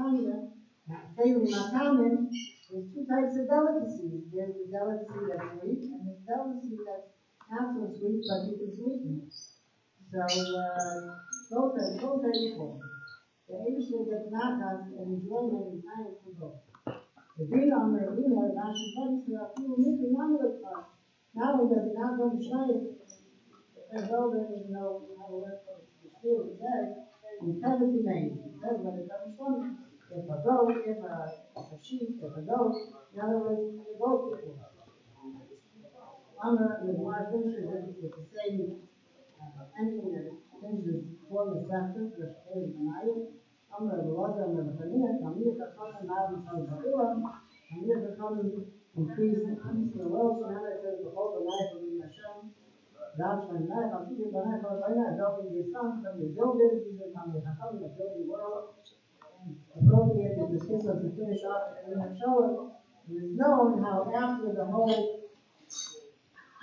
Tanya, failing Matamin, there's two types of delicacies. There's the delicacy that's sweet, and there's delicacy that's not so sweet, but you can sweeten it. So both are equal. The Abishur gets nachas and enjoyment and time for both. The green on the arena, Rashi points to a few little number of not only does it not go to Shai, as though there is no how to work for the school, it says, in penalty names. It says when it comes from if a goat, if a sheep, if a goat, in other words, they both equal. Honor with my finishes with the same ending that finishes for the sector, the Shai Benayim. Amr Elazar Amr Bechaniah, Tamir Chacham Ma'av Yisrael Ba'ulam, Tamir Chacham increased in the world, so now it says, behold the life of Hashem, Rav Shem Life, I'll see you Banai Chalabayna, building the sun, from the builders, these are Tamir Chacham, the building world, and appropriate that the Kislev to finish off in the Shalom, it is known how after the whole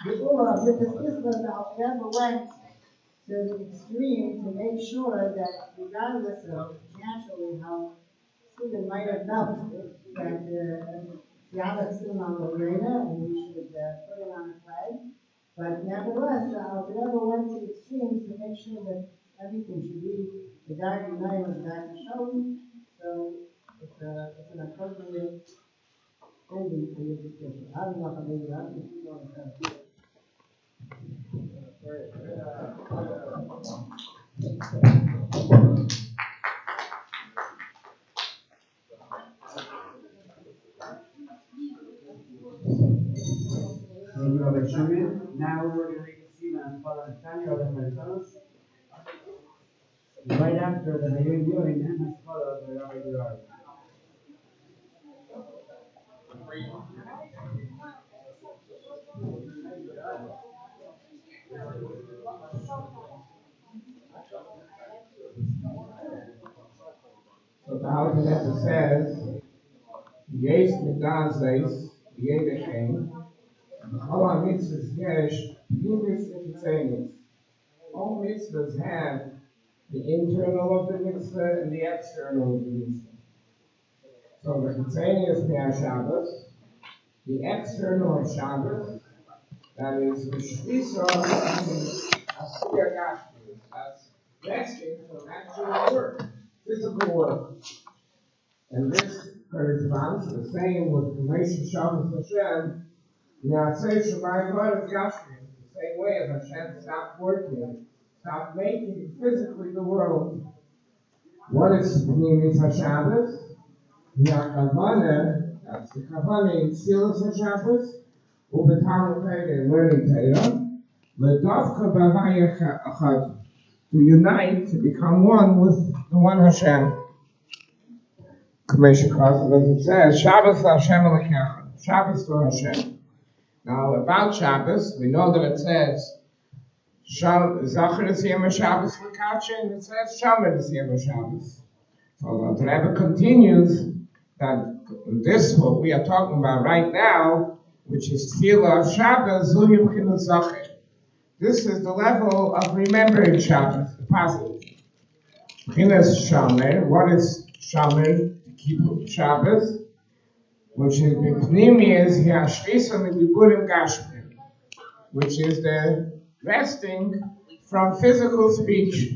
Geula with the Kislev, how it ever went to the extreme to make sure that regardless of naturally how Stephen might have felt that Yahweh is still on the arena and we should put it on a flag, but nevertheless, Alter went to extremes to make sure that everything should be the God united with God Shalom. So it's an appropriate ending for your discussion. I don't know if I'm maybe that if you want to say. Now we're going to read the Sina and Father Tanya of the Americanos. Right after the Hayom Yoin and as Father of the Rabbi Levi Garelik. So the Alter says, Yesh Midah Zeis, Yedechem, All mitzvahs yesh, Pimis Mitzvahs. All mitzvahs have the internal of the mitzvah and the external of the mitzvah. So the Mitzvahs Pei Shabbos, the external of Shabbos, that is the Shvisa Asiyah Gashmi, that's resting from actual work, physical work. And this corresponds the same with the Moshe Shabbos Hashem, Yaseh Shabbai Vod Gashmi, the same way as Hashem stopped working, stopped making physically the world. What is Pnimis HaShabbos? Yakavana, that's the Kavana in Tzilas HaShabbos, Ubetalmud Torah and learning Torah, Ledavka Bavaya Achad, to unite, to become one with the one Hashem. As it says, Shabbos Hashem Elokecha, Shabbos to Hashem. Now about Shabbos, we know that it says, Zachar is Yom Shabbos L'Kacha, and it says Shamar is Yom Shabbos. So the Rebbe continues that this, what we are talking about right now, which is Tefillah of Shabbos, Zuyim Chinu Zachar. This is the level of remembering Shabbos, the positive. Chinas Shamar, what is Shamar? To keep Shabbos, which is B'Pnimi is Yashvisa Midiburim Gashmim, which is the resting from physical speech.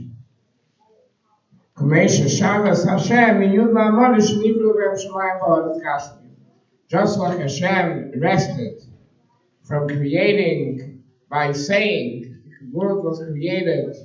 Just like Hashem rested from creating by saying, the world was created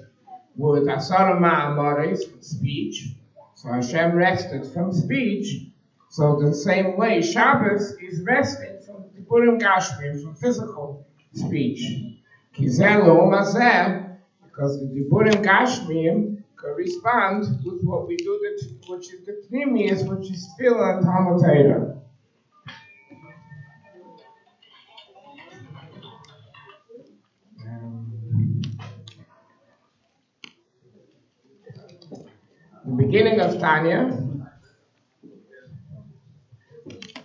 with Asara Ma'amaris, speech. So Hashem rested from speech. So the same way, Shabbos is resting from Diburim Gashmim, from physical speech. Kizelo Mazeh, because the Diburim Gashmim correspond with what we do, which is the Pnimis, which is Tefillah and Talmud Torah. The beginning of Tanya,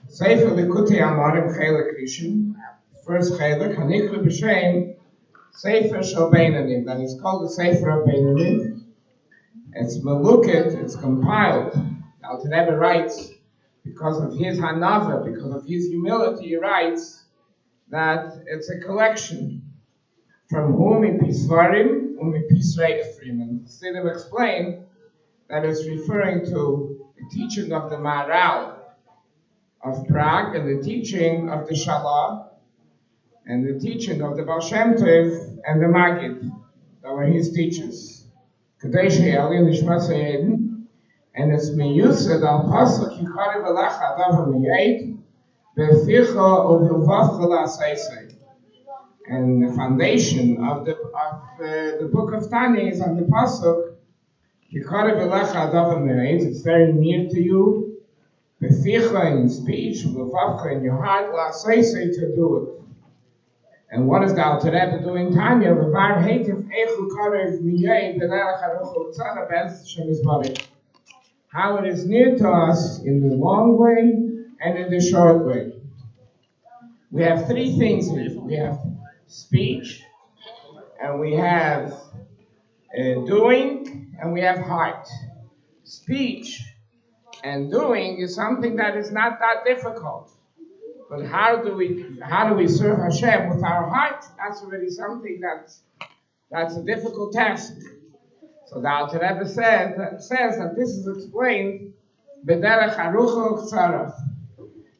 Sefer Likutei Amarim Chelik Rishon, first Chelik, Hanikra B'Shem, Sefer Shel Beinanim, that is called the Sefer of Beinanim. It's Melukit, it's compiled. Alter Rebbe writes, because of his hanava, because of his humility, he writes that it's a collection from whom in Pisvarim, in Pisrei Ephraim. And Chassidim explain that it's referring to the teaching of the Maharal of Prague and the teaching of the Shalah and the teaching of the Baal Shem Tov and the Maggid that were his teachers. Kadesh Yali Nishmas Hayden, and it's miyusad al pasuk yikarev elecha adav miyed beficha uvilvavcha la'aseisei. And the foundation of the book of Tanya is on the pasuk yikarev elecha adav miyed. It's very near to you. Beficha in speech, uvilvavcha in your heart la'aseisei, to do it. And what is the Alter Rebbe doing? Tanya, v'var heitiv eichu karev miyed b'nerach haruchu tzara bez shemizbarich. How it is near to us in the long way and in the short way. We have three things here. We have speech, and we have doing, and we have heart. Speech and doing is something that is not that difficult. But how do we serve Hashem with our heart? That's already something that's a difficult task. So the Alter Rebbe says that this is explained b'derech harucho tzarach.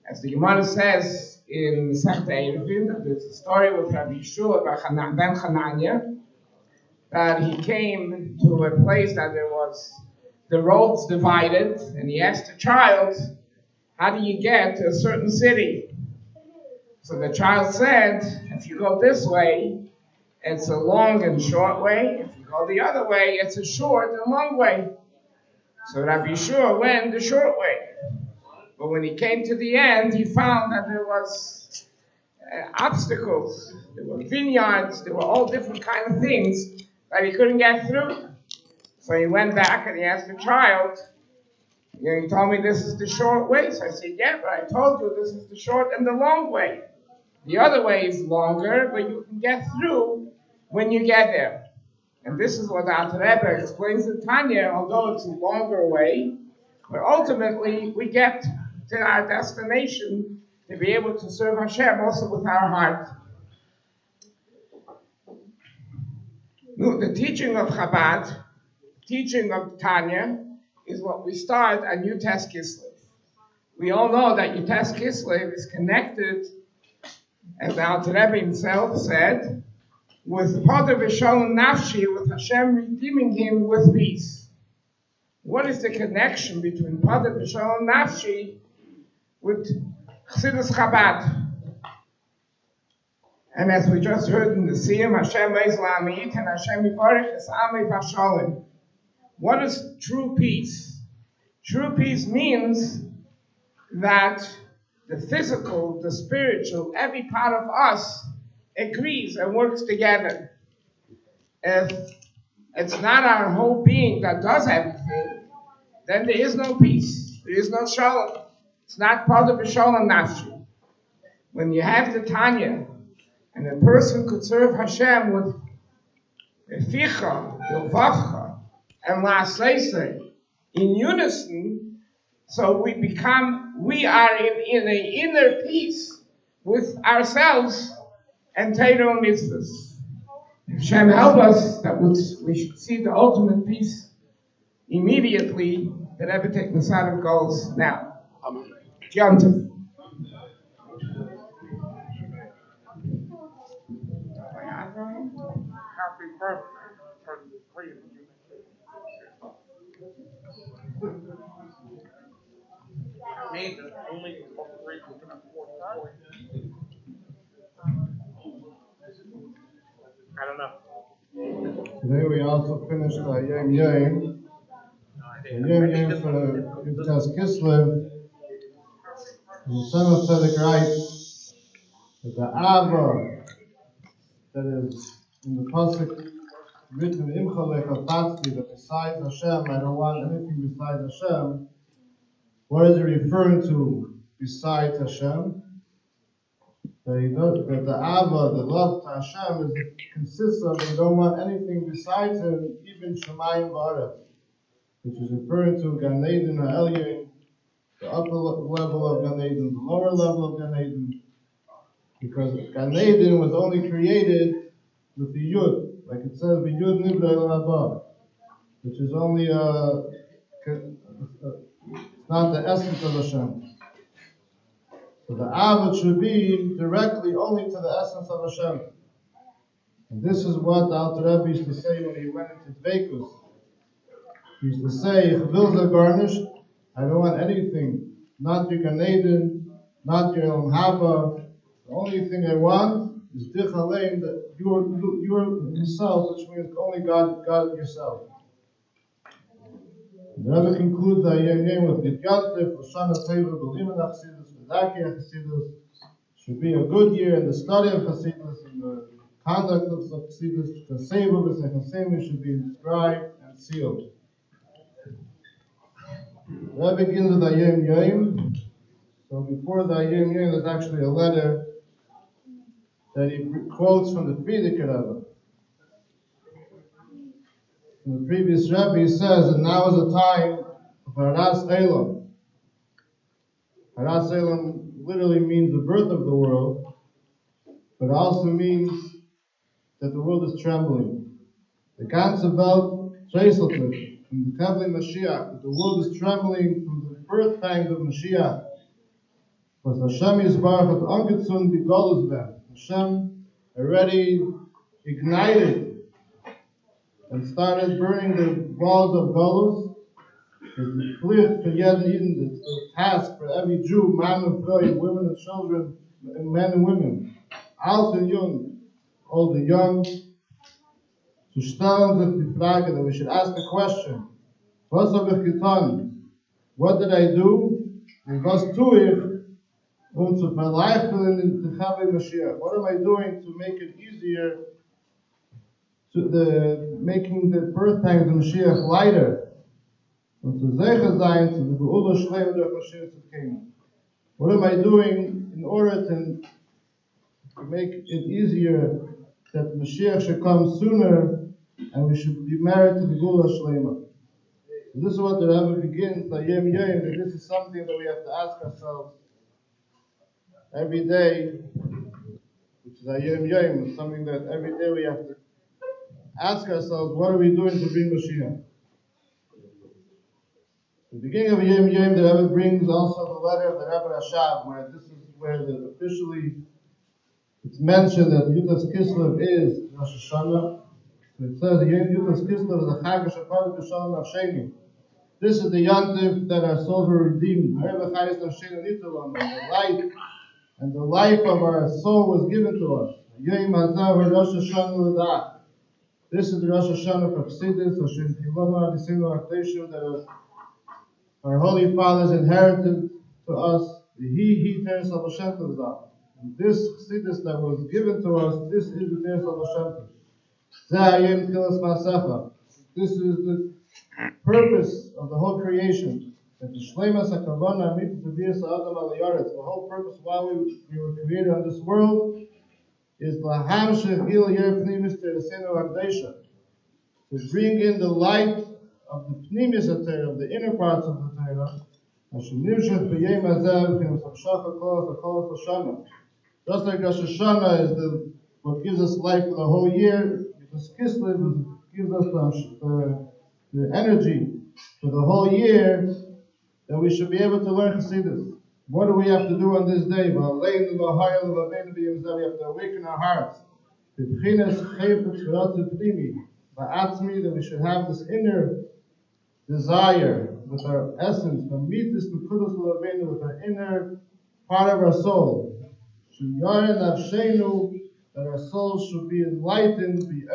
As the Gemara says in Masechta Eruvin, there's a story with Rabbi Yeshua ben Chananya, that he came to a place that there was the roads divided, and he asked the child, how do you get to a certain city? So the child said, if you go this way, it's a long and short way. If you go the other way, it's a short and long way. So Rabbi Yeshua went the short way. But when he came to the end, he found that there was obstacles. There were vineyards. There were all different kinds of things that he couldn't get through. So he went back and he asked the child, you told me this is the short way. So I said, yeah, but I told you this is the short and the long way. The other way is longer, but you can get through when you get there. And this is what the Alter Rebbe explains in Tanya, although it's a longer way, but ultimately we get to our destination to be able to serve Hashem also with our heart. The teaching of Chabad, teaching of Tanya, is what we start on Yutes Kislev. We all know that Yutes Kislev is connected, as the Alter Rebbe himself said, with Poder V'Shalom Nafshi, with Hashem redeeming him with peace. What is the connection between Poder V'Shalom Nafshi with Chassidus Chabad? And as we just heard in the Siyum, Hashem Leis La'amit and Hashem Yivarech Es Amei V'Shalom. What is true peace? True peace means that the physical, the spiritual, every part of us agrees and works together. If it's not our whole being that does everything, then there is no peace. There is no shalom. It's not part of the shalom nafshi. When you have the Tanya, and a person could serve Hashem with eficha, bilvavcha, and la'aseisei in unison, so we are in an inner peace with ourselves and Torah mitzvahs. Hashem help us that we should see the ultimate peace immediately. The Rebbe take the side of goals now. Amen. Yontif. Happy birthday. Means it's only I don't know. Today we also finished Yom Yom. Yom Yom for Yutes Kislev. The Son of Tzedek writes that the Ava that is in the pasuk written in Imchalech Afatzi, that besides Hashem, I don't want anything besides Hashem. What is it referring to besides Hashem? That the Ava, the love to Hashem, consists of you don't want anything besides Him, even Shemayim V'Aretz, which is referring to Gan Eden HaElyon the upper level of Gan Eden, the lower level of Gan Eden, because Gan Eden was only created with the Yud, like it says, the Yud Nivra El Haba, which is only it's not the essence of Hashem. So the Avad should be directly only to the essence of Hashem. And this is what the Alter Rebbe used to say when he went into Dveikus. He used to say, "Ich will the garnished. I don't want anything. Not your Gan Eden, not your Elam Haba. The only thing I want is Dich Alein, that you are Himself, which means only God yourself." The Rebbe concludes the Yom with Gidyantif, Hoshana Teva, Beliman Chassidus, Medaki Chassidus. Should be a good year in the study of Chassidus and the conduct of Chassidus. The Seva with the Chassidus should be inscribed and sealed. The Rebbe begins with the Yom. So before the Yom there's actually a letter that he quotes from the Frierdiker Rebbe. In the previous Rebbe, he says that now is the time of Haras Elam. Haras Elam literally means the birth of the world, but it also means that the world is trembling. The ganze Welt treiselt sich from the Kavli Mashiach, that the world is trembling from the birth pangs of Mashiach. Was Hashem Yisbarach hat angezündet die Golusberg. Hashem already ignited and started burning the walls of Golus. It's the pflicht for Yedin, it's the task for every Jew, man and boy, women and children, and men and women, old and young, old and young, to stellen sich die Frage, that we should ask the question, was habe ich getan? What did I do? And was tue ich, zu verleichtern in the Chavei Mashiach? What am I doing to make it easier, making the birth pangs of Mashiach lighter? Und zu sicher sein, zu der Geula Schleim durch Mashiach zu kommen. What am I doing in order to make it easier that Mashiach should come sooner and we should be married to the Geula Shleima? So this is what the Rebbe begins, the Yom Yom, that this is something that we have to ask ourselves every day, which is a Yom Yom, something that every day we have to ask ourselves, what are we doing to bring Mashiach? The beginning of Yom Yom, the Rebbe brings also the letter of the Rebbe Rashav, where this is where officially it's mentioned that Yudas Kislev is Rosh Hashanah. So it says Yudas Kislev is a Chag Shapar B'Shalom Nafshenu. This is the Yantiv that our souls were redeemed. The light and the life of our soul was given to us. Yom Hazav Rosh Hashanah L'Dah. This is the Rosh Hashanah for Chassidus, Hashem Kilonu Adisenu Akdeshu, that our holy fathers inherited to us. He Teres Hashem Tov. And this Chassidus that was given to us, this is the Teres Hashem. This is the purpose of the whole creation. That the Shleimas HaKavana Amit Taviyas Adam Al Yaretz. The whole purpose why we were created on this world is Lahamshech Gil Yer Pnimis Teresenu Akdesha, to bring in the light of the Pnimis HaTorah, of the inner parts of the Torah. Just like Rosh Hashanah is what gives us life for the whole year, because Kislev gives us the energy for the whole year, that we should be able to learn Chassidus. What do we have to do on this day? We have to awaken our hearts. That we should have this inner desire with our essence, with our inner part of our soul. That our souls should be enlightened, with the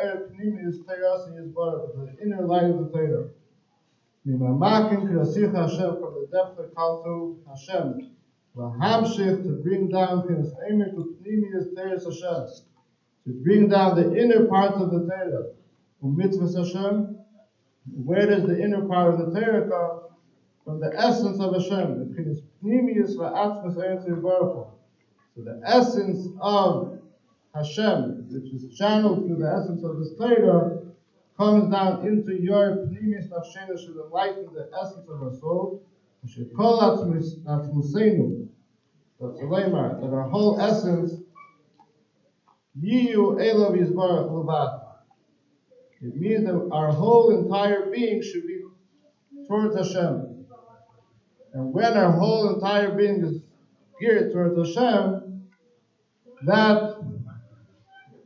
inner light of the Torah. From the depth of Kaltu Hashem. To bring down to bring down the inner parts of the Torah. Where does the inner part of the Torah come? From the essence of Hashem. So the essence of Hashem, which is channeled through the essence of this Torah, comes down into your Pnimis Nafshenu, should enlighten the essence of our soul. that our whole essence, Yiyu Elov Yisbarach Levad. It means that our whole entire being should be towards Hashem. And when our whole entire being is geared towards Hashem, that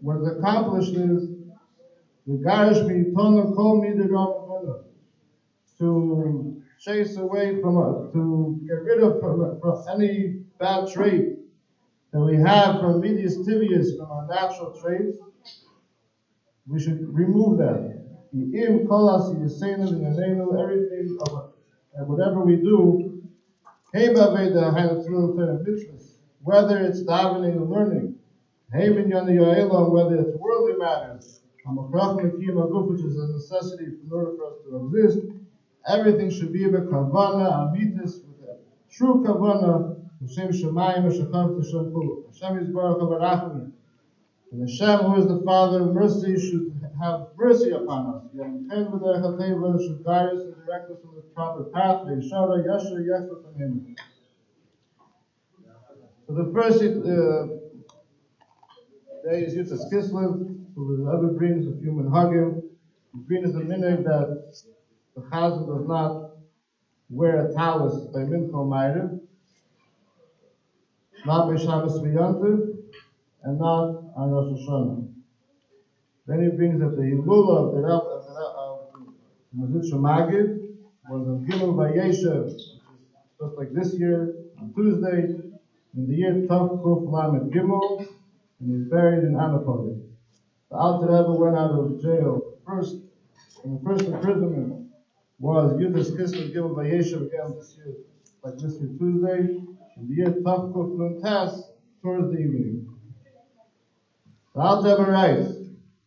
what is accomplished is the Garish Mitona Kol Midirah, to chase away from us, to get rid of from any bad trait that we have from Midias Tivius, from our natural traits. We should remove that. Everything of and whatever we do, whether it's davening and learning, whether it's worldly matters, which is a necessity in order for us to exist, everything should be about kavana, amitis, with a true kavana, Hashem Shemayim, Hashem is Baruch Barachim. And Hashem, who is the Father of mercy, should have mercy upon us. Should guide us and direct us on the proper path. So the first day is Yutas Kislev, so the Rebbe brings a few menhagim. He brings the minhag that the Chazan does not wear a talus by Mincha Ma'ariv, not by Shabbos V'Yantiv, and not on Rosh Hashanah. Then he brings that the Hilula of the Mazit Shemagid was on Gimel Vayeshev, which is just like this year, on Tuesday, in the year Tav Kuf Lamed Gimel, and he's buried in Anapoli. The Alter Rebbe went out of jail and the first imprisonment was Yudas Kislev Gimel Vayeshev again this year, like this year Tuesday, in the year Tav Kuf Luntas, towards the evening. The Alter Rebbe writes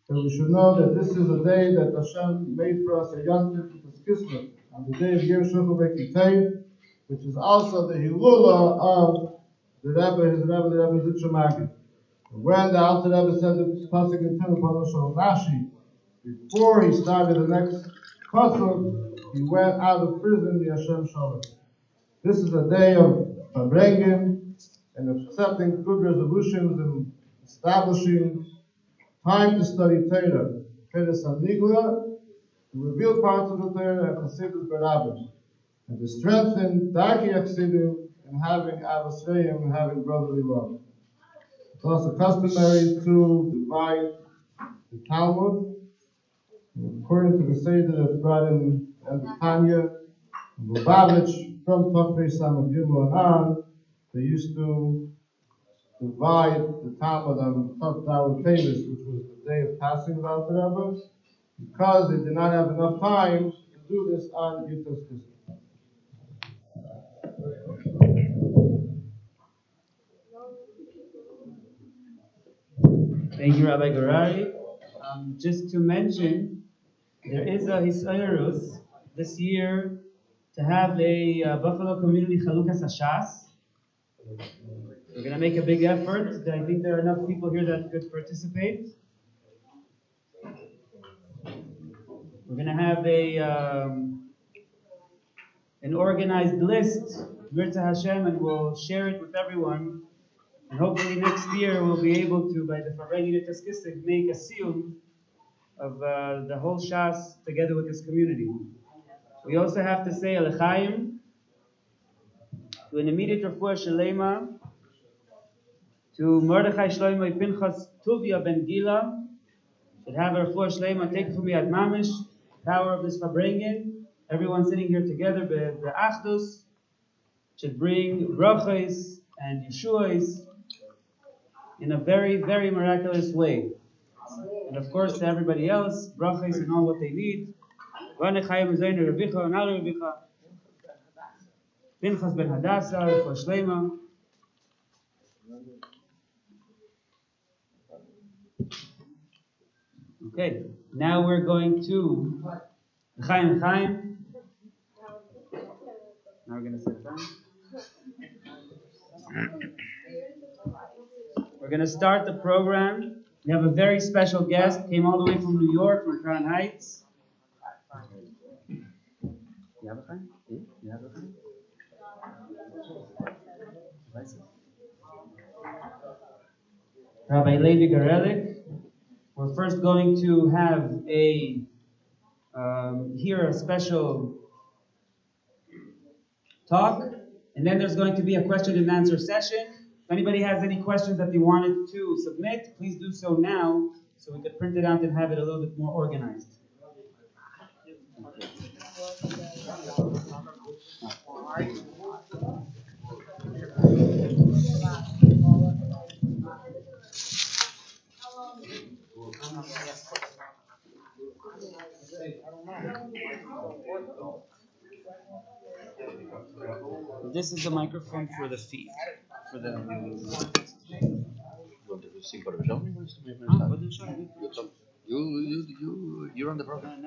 that we should know that this is a day that Hashem made for us a Yontif Yudas Kislev, on the day of Yer Shulchan Bekitei, which is also the Hilula of the Rebbe Zitcha Magid. When the Alter Rebbe said the pasuk in Tinapon Shal Nashi, before he started the next pasuk, he went out of prison, the Hashem Shalom. This is a day of Farbrengen and accepting good resolutions and establishing time to study Torah, Keres Hanigla, to reveal parts of the Torah and Chassidus Barabbim, and to strengthen Darki Chassidim and having Avos Reim and having brotherly love. It's also customary to divide the Talmud, and according to the Seder that's brought in and the Tanya, and Lubavitch, from Tafrei Samad Gimel and on, they used to divide the Talmud on Tav Daled Tevis, which was the day of passing of Alter Rebbe, because they did not have enough time to do this on Yutas Kislev. Thank you, Rabbi Garelik. Just to mention, there is a Hisayrus this year to have a Buffalo Community Chalukas Hashas. We're going to make a big effort. I think there are enough people here that could participate. We're going to have an organized list, Mirza Hashem, and we'll share it with everyone. And hopefully next year we'll be able to, by the Farbrengen Yutas Kislev, make a siyum of the whole Shas together with this community. We also have to say Alechaim to an immediate refuah shalema to Mordechai Shlomo Pinchas Tuvia Ben Gila. Should have a refuah shalema. Take it from me at Mamish, power of this Farbrengen. Everyone sitting here together, the Achdus, should bring brachos and yeshuas in a very, very miraculous way. And of course, to everybody else, brachos and all what they need. Pinchas ben Hadassah, for Shlema. Okay, now we're going to Chaim. Now we're going to sit down. We're going to start the program. We have a very special guest, came all the way from New York, from Crown Heights. You have a Chaim? You have a Chaim? Rabbi Levi Garelik. We're first going to have hear a special talk, and then there's going to be a question and answer session. If anybody has any questions that they wanted to submit, please do so now, so we could print it out and have it a little bit more organized. This is the microphone for the feed. For the. You're on the program.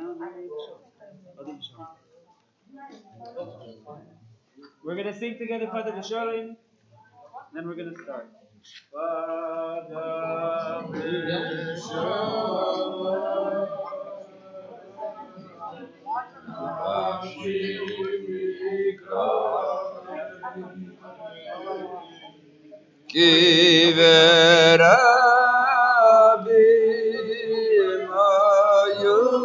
We're gonna sing together Pada B'Sholim, then we're gonna start. Pada B'Sholim. Kiverabim ayuvim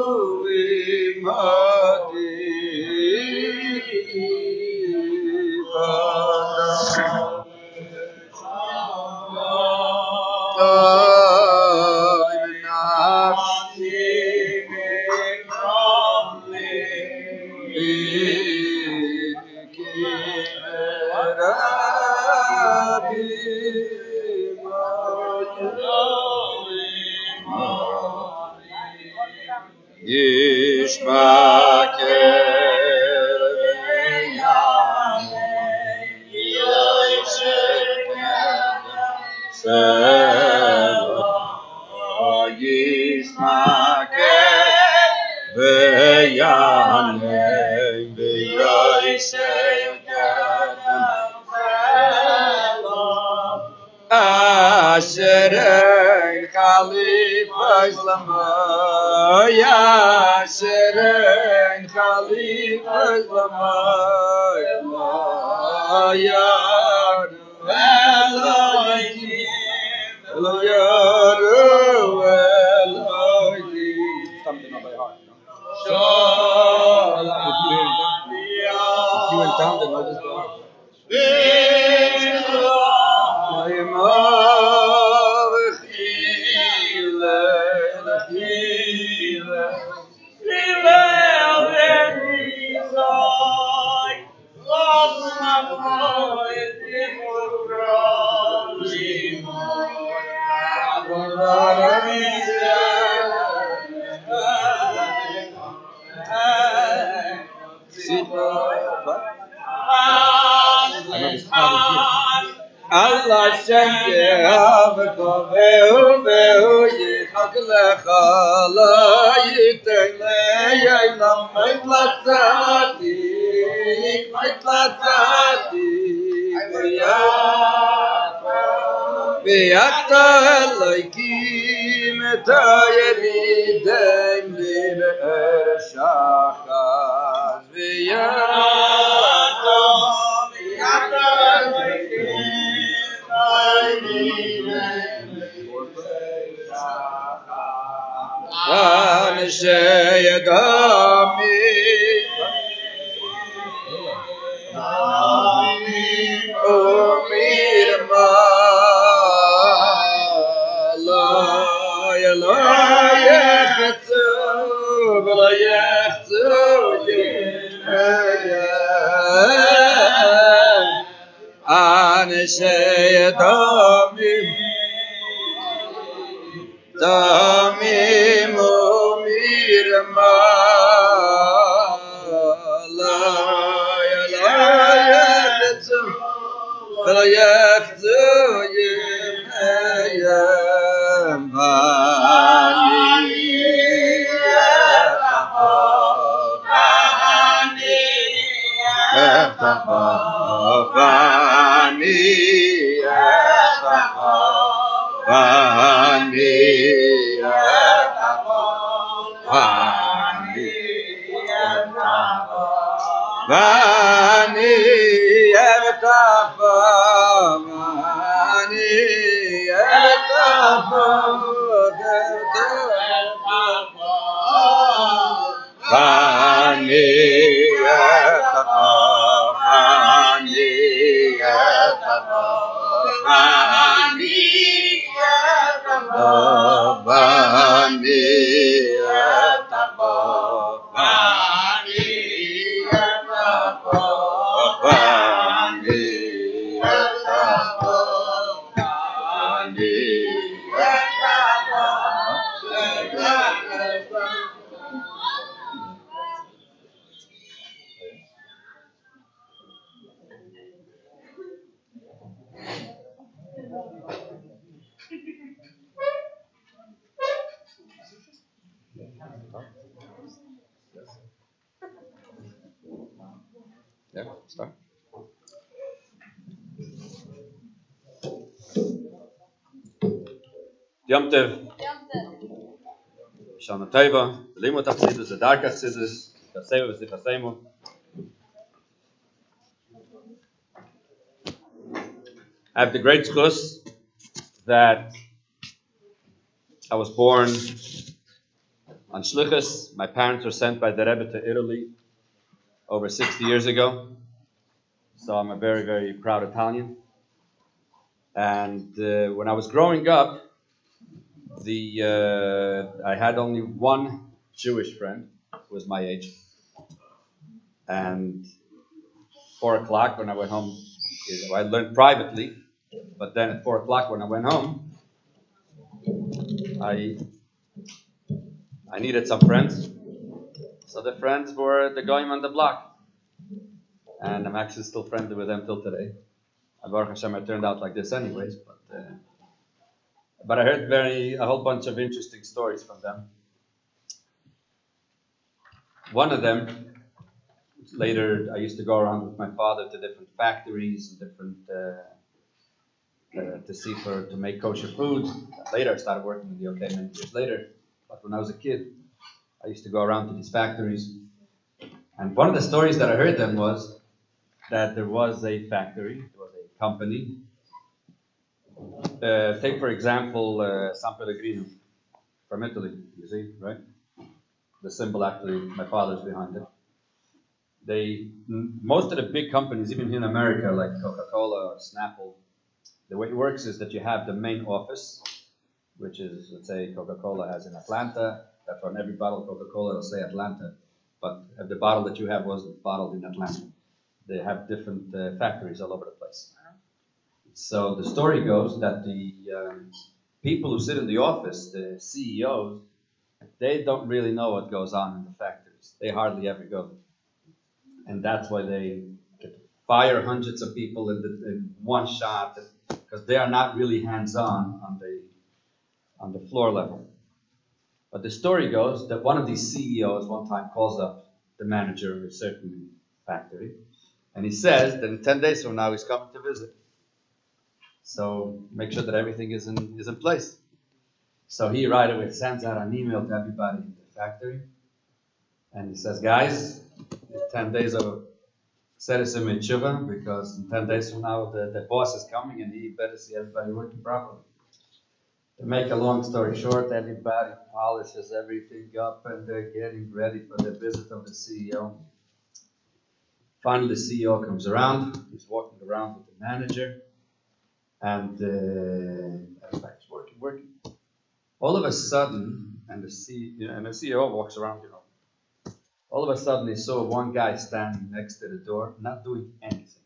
Asherein Khalifa Islamaya, Asherein Khalifa Islamaya, Elohim, Elohim. Something on my heart. If you went down, then I'll just go out. Allah shenke avko vehu yichak lecha la yiten leyaylam mitlatzadik v'yata elokim etayeridim li'er shachaz v'yata Ansheyadami Umirma La Yechetzu V'la Yechetzu Ansheyadami Damim Umirma La Yechetzu V'la Yechetzu Yemeyem Vani Yeah, start. Yom Tov. Shana Tova. Limot Chassidus, the Dark Chassidus, Kaseva v'Sifasemu. I have the great zchus that I was born on Shlichus. My parents were sent by the Rebbe to Italy over 60 years ago. So I'm a very, very proud Italian. And when I was growing up, I had only one Jewish friend who was my age. And 4 o'clock when I went home, I learned privately, but then at 4 o'clock when I went home, I needed some friends. So the friends were the goyim on the block. And I'm actually still friendly with them till today. Baruch Hashem, I turned out like this anyways, but I heard a whole bunch of interesting stories from them. One of them, later I used to go around with my father to different factories and to make kosher food. Later I started working in the OK many years later. But when I was a kid, I used to go around to these factories. And one of the stories that I heard them was that there was a factory, there was a company. Take for example San Pellegrino from Italy, you see, right? The symbol actually, my father's behind it. Most of the big companies, even here in America, like Coca-Cola or Snapple, the way it works is that you have the main office, which is, let's say, Coca-Cola has in Atlanta. That's on every bottle of Coca-Cola, it'll say Atlanta. But if the bottle that you have was bottled in Atlanta, they have different factories all over the place. So the story goes that the people who sit in the office, the CEOs, they don't really know what goes on in the factories. They hardly ever go. And that's why they fire hundreds of people in one shot, because they are not really hands-on on the floor level. But the story goes that one of these CEOs one time calls up the manager of a certain factory, and he says that in 10 days from now he's coming to visit. So make sure that everything is in place. So he right away sends out an email to everybody in the factory, and he says, guys, 10 days of Sedisum in Tshuva, because in 10 days from now the boss is coming and he better see everybody working properly. To make a long story short, everybody polishes everything up and they're getting ready for the visit of the CEO. Finally, the CEO comes around, he's walking around with the manager, and everybody's working. All of a sudden, and the CEO walks around, all of a sudden he saw one guy standing next to the door, not doing anything.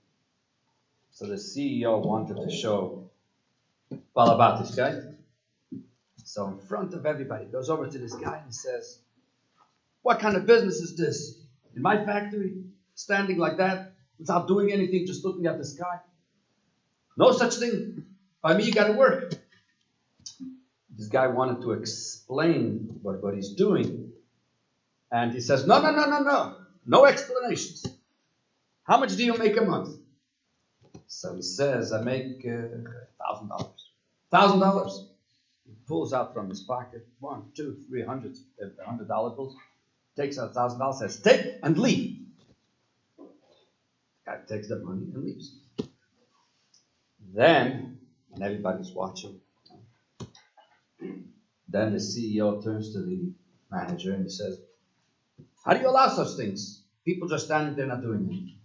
So the CEO wanted to show Balabatis guy. So in front of everybody, he goes over to this guy and he says, what kind of business is this? In my factory, standing like that, without doing anything, just looking at the sky? No such thing. By me, you got to work. This guy wanted to explain what he's doing. And he says, no explanations. How much do you make a month? So he says, I make $1,000. $1,000. He pulls out from his pocket $1, $2, $300 $100 bills, takes out $1,000, says, take and leave. The guy takes the money and leaves. Then, and everybody's watching, Then the CEO turns to the manager and he says, how do you allow such things? People just standing there not doing anything.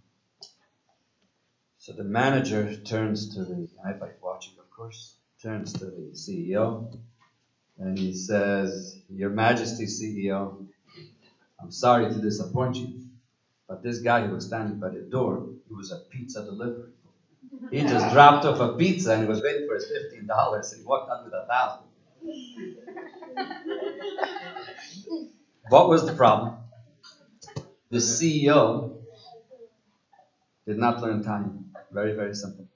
So the manager turns to the, everybody watching of course, turns to the CEO and he says, Your Majesty CEO, I'm sorry to disappoint you, but this guy who was standing by the door, he was a pizza delivery. He just dropped off a pizza and he was waiting for his $15 and he walked out with $1,000. What was the problem? The CEO did not learn Tanya. Very, very simple.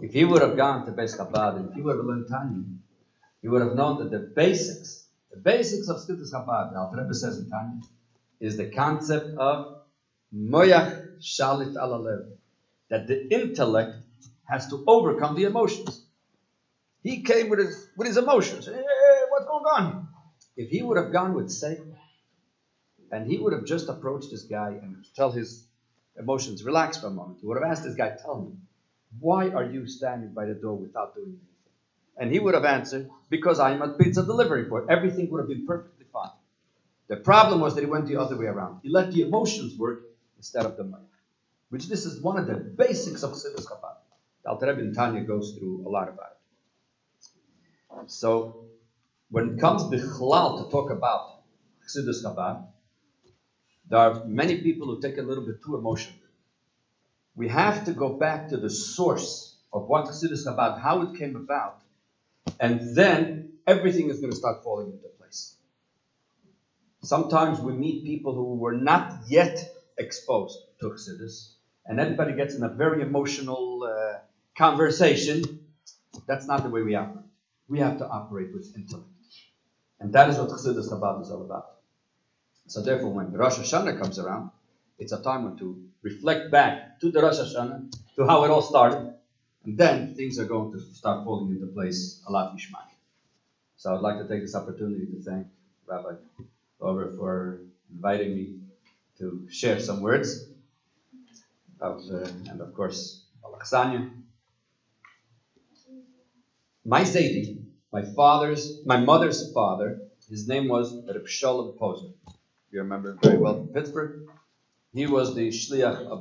If he would have gone to Beis Chabad and if he would have learned Tanya, he would have known that the basics of Chassidus Chabad, the Alter Rebbe says in Tanya, is the concept of Moyach Shalit Alalev, that the intellect has to overcome the emotions. He came with his emotions. Hey, what's going on here? If he would have gone with Satan, and he would have just approached this guy and tell his emotions, relax for a moment. He would have asked this guy, tell me, why are you standing by the door without doing anything? And he would have answered, because I am a pizza delivery boy. Everything would have been perfectly fine. The problem was that he went the other way around. He let the emotions work instead of the money. Which this is one of the basics of Chassidus Chabad. The Alter Rebbe in Tanya goes through a lot about it. So, when it comes to Chalal to talk about Chassidus Chabad, there are many people who take it a little bit too emotionally. We have to go back to the source of what Chassidus Chabad, how it came about, and then everything is going to start falling into place. Sometimes we meet people who were not yet exposed to Chassidus, and everybody gets in a very emotional conversation. That's not the way we operate. We have to operate with intellect. And that is what Chassidus Chabad is all about. So therefore, when Rosh Hashanah comes around, it's a time when to reflect back to the Rosh Hashanah, to how it all started, and then things are going to start falling into place a lot mishmak. So I'd like to take this opportunity to thank Rabbi Over for inviting me to share some words and of course Alachsanya. My Zaidi, my mother's father, his name was Reb Sholem Posner. You remember him very well from Pittsburgh. He was the shliach of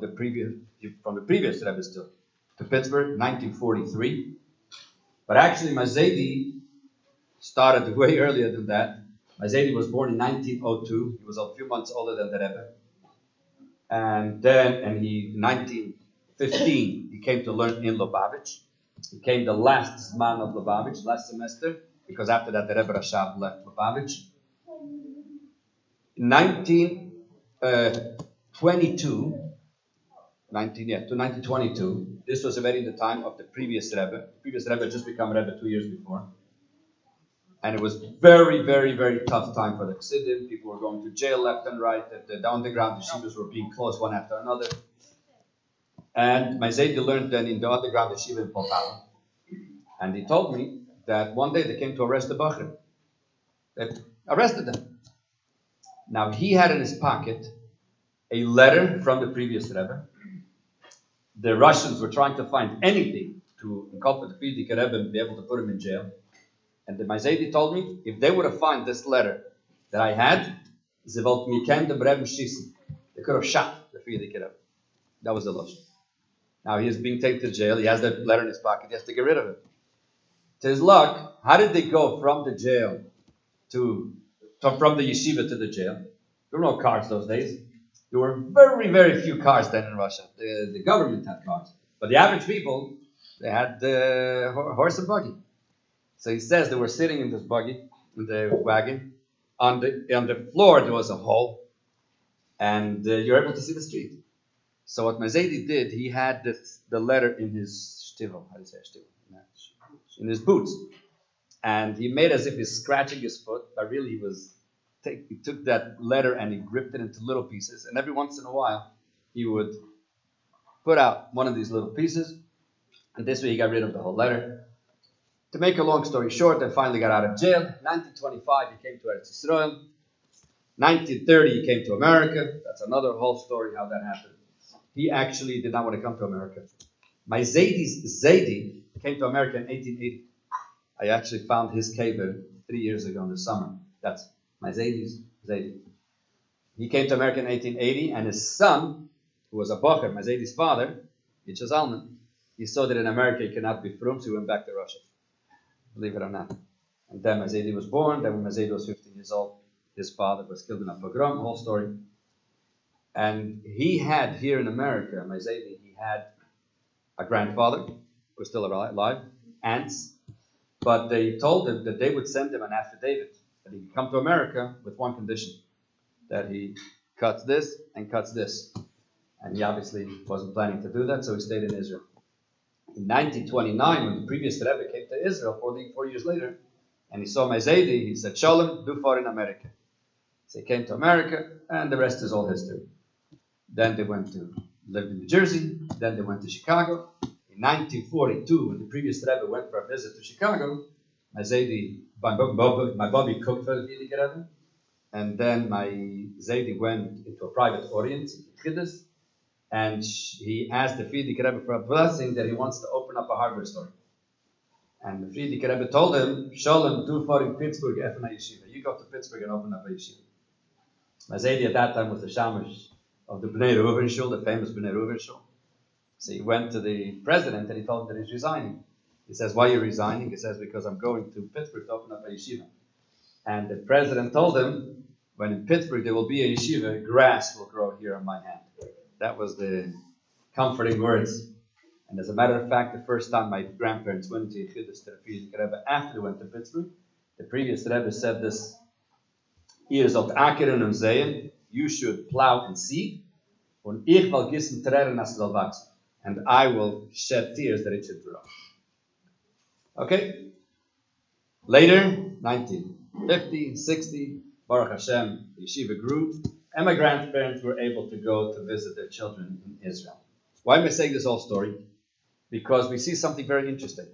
from the previous Rebbe still to Pittsburgh, 1943. But actually, my Zaidi started way earlier than that. My Zaidi was born in 1902. He was a few months older than the Rebbe. And in 1915, he came to learn in Lubavitch. He came the last Zman of Lubavitch, last semester, because after that the Rebbe Rashab left Lubavitch. In 1922, this was already the time of the previous Rebbe. The previous Rebbe had just become Rebbe 2 years before. And it was very, very, very tough time for the Chassidim. People were going to jail left and right. The underground yeshivas were being closed one after another. And my Zaidi learned then in the underground yeshiva in Poltava. And he told me that one day they came to arrest the Bachrim. They arrested them. Now he had in his pocket a letter from the previous Rebbe. The Russians were trying to find anything to inculpate the Frierdiker Rebbe and be able to put him in jail. And the Zaidi told me, if they would have found this letter that I had, they could have shot the Frierdiker Rebbe. That was the Lashon. Now he is being taken to jail. He has that letter in his pocket. He has to get rid of it. To his luck, how did they go from the jail from the yeshiva to the jail? There were no cars those days. There were very, very few cars then in Russia. The government had cars. But the average people, they had horse and buggy. So he says they were sitting in this buggy, in the wagon. On the floor there was a hole. And you're able to see the street. So what Mazedi did, he had the letter in his shtivel. How do you say shtivel? In his boots. And he made as if he's scratching his foot, but really he took that letter and he ripped it into little pieces. And every once in a while, he would put out one of these little pieces. And this way he got rid of the whole letter. To make a long story short, they finally got out of jail. 1925, he came to Eretz Yisrael. 1930, he came to America. That's another whole story how that happened. He actually did not want to come to America. My Zaidi came to America in 1880. I actually found his kever 3 years ago in the summer. That's my Zaydis. Zaydi. He came to America in 1880, and his son, who was a Bocher, my Zaydi's father, Yitzhak Zalman, he saw that in America he cannot be frum, so he went back to Russia. Believe it or not. And then Mazedi was born. Then when Mazedi was 15 years old, his father was killed in a pogrom, whole story. And he had here in America, Mazedi, he had a grandfather who was still alive, aunts, but they told him that they would send him an affidavit that he could come to America with one condition, that he cuts this and cuts this. And he obviously wasn't planning to do that, so he stayed in Israel. In 1929, when the previous Rebbe came to Israel 4 years later, and he saw Mazedi, he said, Shalom, do for in America. So he came to America, and the rest is all history. Then they went to live in New Jersey, then they went to Chicago. In 1942, when the previous Rebbe went for a visit to Chicago, Mazedi, my Bobby cooked for the Rebbe, and then my Zaidi went into a private audience in Chiddush, and he asked the Frierdiker Rebbe for a blessing that he wants to open up a hardware store. And the Frierdiker Rebbe told him, Shalom, do for in Pittsburgh, Efna Yeshiva. You go to Pittsburgh and open up a yeshiva. Mazedi at that time was the shamash of the Bnei Reuven Shul, the famous Bnei Reuven Shul. So he went to the president and he told him that he's resigning. He says, why are you resigning? He says, because I'm going to Pittsburgh to open up a yeshiva. And the president told him, when in Pittsburgh there will be a yeshiva, grass will grow here on my hand. That was the comforting words. And as a matter of fact, the first time my grandparents went to Chiddush to the Frierdiker Rebbe after they went to Pittsburgh, the previous Rebbe said this, ihr sollt ackern und säen, you should plow and seed, und ich will gießen Tränen, as it will wachsen, and I will shed tears that it should grow. Okay? Later, 1950, 60, Baruch Hashem, the yeshiva grew, and my grandparents were able to go to visit their children in Israel. Why am I saying this whole story? Because we see something very interesting.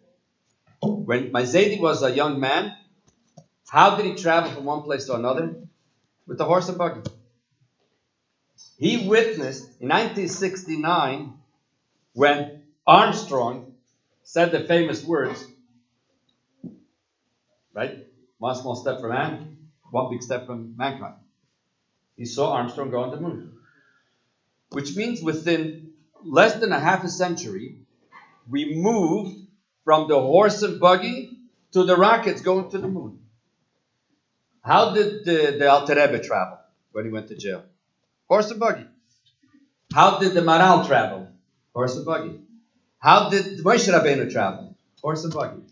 When my Zaidi was a young man, how did he travel from one place to another? With the horse and buggy. He witnessed in 1969 when Armstrong said the famous words, right? One small step for man, one big step for mankind. He saw Armstrong go on the moon. Which means within less than a half a century, we moved from the horse and buggy to the rockets going to the moon. How did the Alter Rebbe travel when he went to jail? Horse and buggy. How did the Maral travel? Horse and buggy. How did Moshe Rabbeinu travel? Horse and buggy.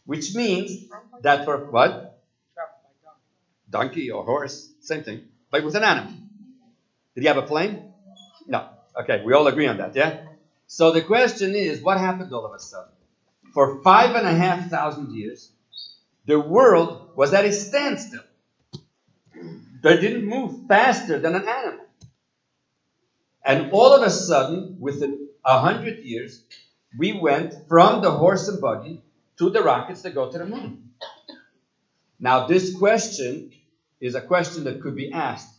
Which means that for what? Donkey or horse, same thing, but with an animal. Did he have a plane? No. Okay, we all agree on that, yeah? So the question is, what happened all of a sudden? For 5,500 years, the world was at a standstill. They didn't move faster than an animal. And all of a sudden, within 100 years, we went from the horse and buggy to the rockets that go to the moon. Now, this question is a question that could be asked,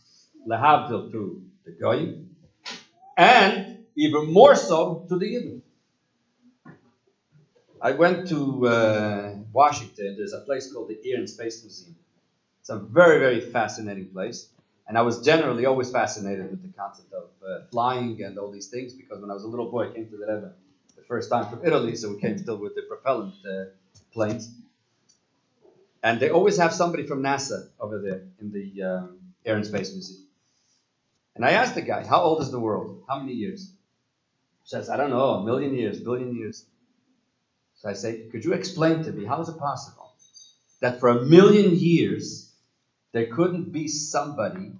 lehavdil, to the Goyim, and even more so to the Yidden. I went to Washington. There's a place called the Air and Space Museum. It's a very, very fascinating place. And I was generally always fascinated with the concept of flying and all these things, because when I was a little boy, I came to the Rebbe the first time from Italy, so we came still with the propellant planes. And they always have somebody from NASA over there in the Air and Space Museum. And I asked the guy, how old is the world? How many years? He says, I don't know, 1 million years, billion years. So I say, could you explain to me, how is it possible that for 1 million years, there couldn't be somebody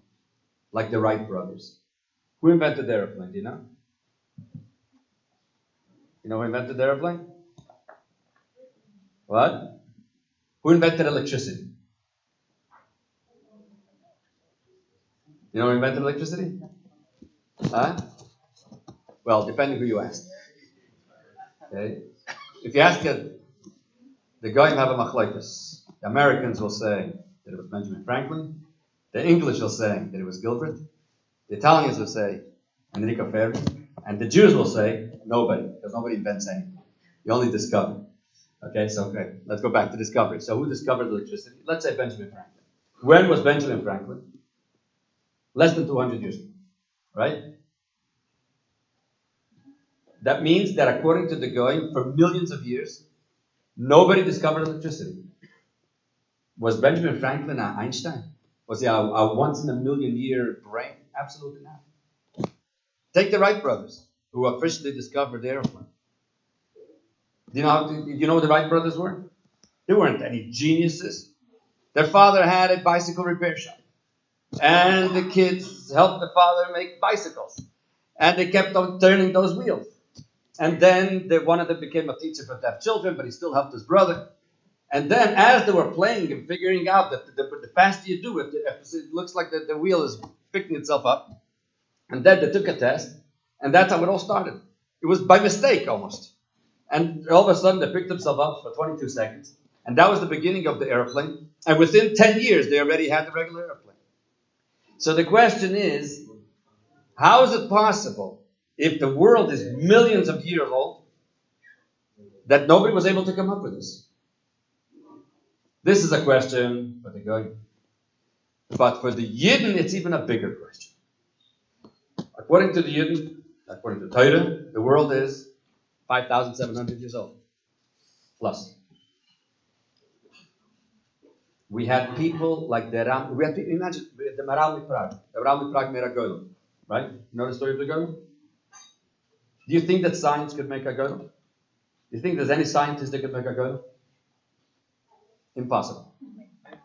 like the Wright brothers? Who invented the airplane, do you know? You know who invented the airplane? What? Who invented electricity? You know who invented electricity? Huh? Well, depending who you ask. Okay? If you ask it, the Goyim have a machlokes. The Americans will say that it was Benjamin Franklin. The English will say that it was Gilbert. The Italians will say Enrico Fermi. And the Jews will say nobody, because nobody invents anything. You only discover. Okay, let's go back to discovery. So who discovered electricity? Let's say Benjamin Franklin. When was Benjamin Franklin? Less than 200 years ago, right? That means that according to the going, for millions of years, nobody discovered electricity. Was Benjamin Franklin an Einstein? Was he a once in a million year brain? Absolutely not. Take the Wright brothers, who officially discovered the airplane. Do you know who the Wright brothers were? They weren't any geniuses. Their father had a bicycle repair shop. And the kids helped the father make bicycles. And they kept on turning those wheels. And then one of them became a teacher for deaf children, but he still helped his brother. And then as they were playing and figuring out that the faster you do it, it looks like the wheel is picking itself up. And then they took a test. And that's how it all started. It was by mistake almost. And all of a sudden they picked themselves up for 22 seconds. And that was the beginning of the airplane. And within 10 years, they already had the regular airplane. So the question is, how is it possible, if the world is millions of years old, that nobody was able to come up with this? This is a question for the Goyim. But for the Yidden, it's even a bigger question. According to the Yidden, according to Torah, the world is 5,700 years old. Plus. We had people like the Ram. We had people, imagine the Maral Miprag. The Maral Miprag made a Goyim. Right? You know the story of the Goyim? Do you think that science could make a Goyim? Do you think there's any scientist that could make a Goyim? Impossible.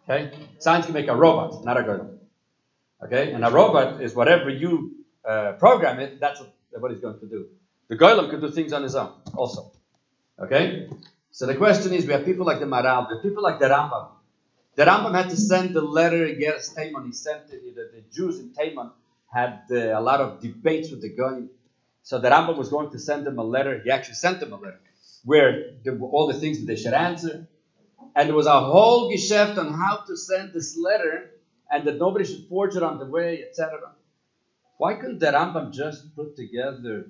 Okay? Science can make a robot, not a Goyim. Okay? And a robot is whatever you program it, that's what it's going to do. The Goyim can do things on his own also. Okay? So the question is, we have people like the Maral, we have people like the Rambam. The Rambam had to send the letter against Taman. He sent it, the Jews in Taman had a lot of debates with the Goyim. So the Rambam was going to send them a letter. He actually sent them a letter where all the things that they should answer. And there was a whole geschäft on how to send this letter and that nobody should forge it on the way, etc. Why couldn't the Rambam just put together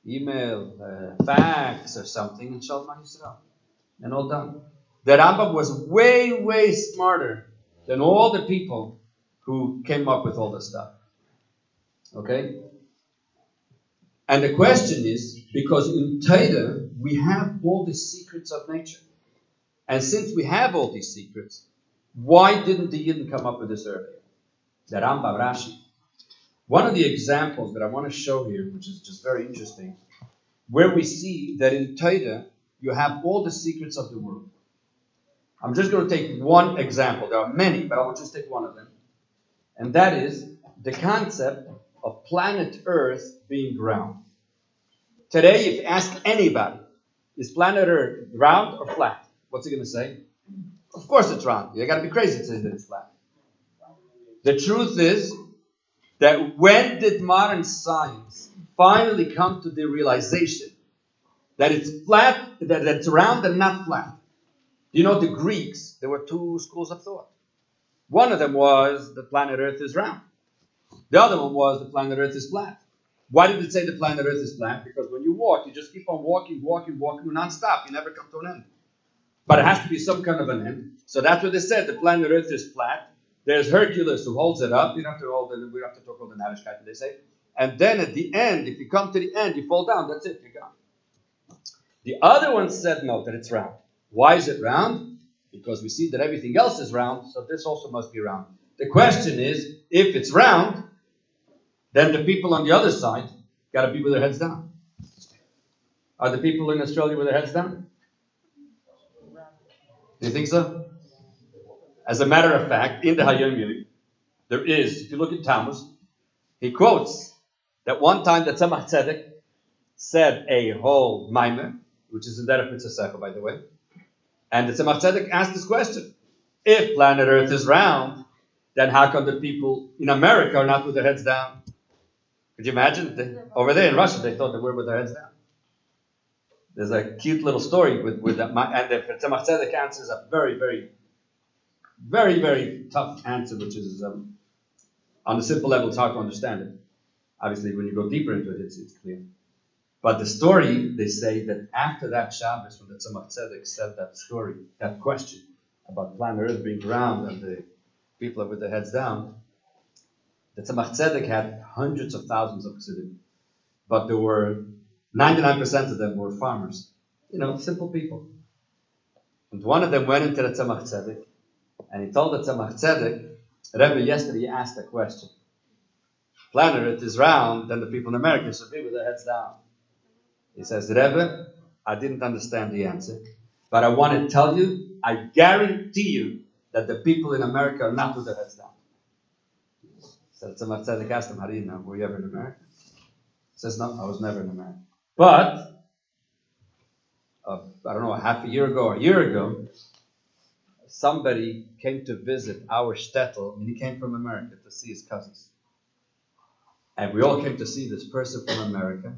email, fax or something and Shalom Yisrael and all done? The Rambam was way, way smarter than all the people who came up with all this stuff. Okay? And the question is, because in Torah, we have all the secrets of nature. And since we have all these secrets, why didn't the Yidden come up with this earlier? The Rambam, Rashi. One of the examples that I want to show here, which is just very interesting, where we see that in Torah, you have all the secrets of the world. I'm just going to take one example. There are many, but I will just take one of them. And that is the concept of planet Earth being round. Today, if you ask anybody, is planet Earth round or flat? What's he going to say? Of course it's round. You got to be crazy to say that it's flat. The truth is that when did modern science finally come to the realization that it's flat, that it's round and not flat? You know, the Greeks, there were two schools of thought. One of them was the planet Earth is round. The other one was the planet Earth is flat. Why did it say the planet Earth is flat? Because when you walk, you just keep on walking non-stop. You never come to an end. But it has to be some kind of an end. So that's what they said. The planet Earth is flat. There's Hercules who holds it up. We don't have to talk all the Narishkeit, they say. And then at the end, if you come to the end, you fall down. That's it. You're gone. The other one said no, that it's round. Why is it round? Because we see that everything else is round, so this also must be round. The question is, if it's round, then the people on the other side got to be with their heads down. Are the people in Australia with their heads down? Do you think so? As a matter of fact, in the Hayom Yom, there is, if you look at Tammuz, he quotes that one time that Tzemach Tzedek said a whole maimer, which is in that of Mitzvah, by the way, and the Tzemach Tzedek asked this question: if planet Earth is round, then how come the people in America are not with their heads down? Could you imagine? Over there in Russia, they thought they were with their heads down. There's a cute little story with that, and the Tzemach Tzedek answers a very, very, very, very tough answer, which is on a simple level, it's hard to understand it. Obviously, when you go deeper into it, it's clear. But the story, they say that after that Shabbos, when the Tzemach Tzedek said that story, that question about planet Earth being round and the people are with their heads down, the Tzemach Tzedek had hundreds of thousands of chassidim, but there were 99% of them were farmers, simple people. And one of them went into the Tzemach Tzedek, and he told the Tzemach Tzedek, Rebbe, yesterday you asked a question. Planet Earth is round, then the people in America should be with their heads down. He says, Rebbe, I didn't understand the answer, but I want to tell you, I guarantee you that the people in America are not with their heads down. So Tzemach Tzedek asked him, how do you know? Were you ever in America? He says, no, I was never in America. But, I don't know, half a year ago or a year ago, somebody came to visit our shtetl, and he came from America to see his cousins. And we all came to see this person from America.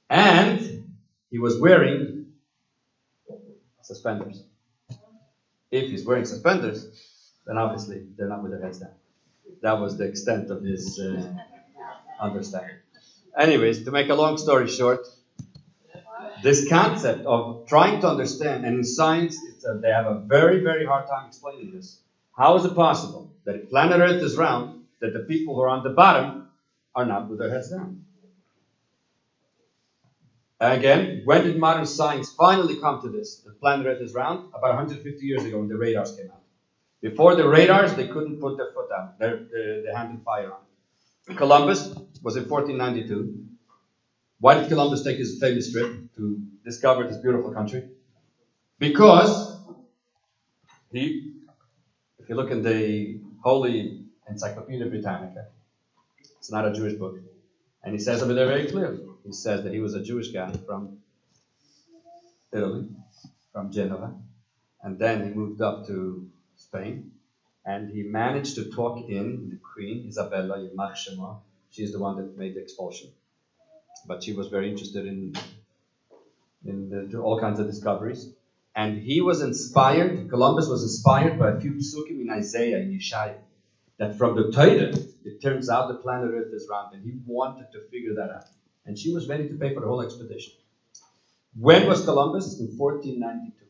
And he was wearing suspenders. If he's wearing suspenders, then obviously they're not with their heads down. That was the extent of his understanding. Anyways, to make a long story short, this concept of trying to understand, and in science, they have a very, very hard time explaining this. How is it possible that if planet Earth is round, that the people who are on the bottom are not with their heads down? Again, when did modern science finally come to this? The planet Earth is round? About 150 years ago when the radars came out. Before the radars, they couldn't put their foot down, their hand and fire on it. Columbus was in 1492. Why did Columbus take his famous trip to discover this beautiful country? Because if you look in the Holy Encyclopedia Britannica, it's not a Jewish book, and he says over there very clearly, he says that he was a Jewish guy from Italy, from Genova, and then he moved up to Spain, and he managed to talk in the Queen, Isabella, Yimach Shema. She's the one that made the expulsion. But she was very interested in all kinds of discoveries. And he was inspired, Columbus was inspired by a few psukim in Isaiah, in Yeshaya, that from the Torah, it turns out the planet Earth is round, and he wanted to figure that out. And she was ready to pay for the whole expedition. When was Columbus? In 1492.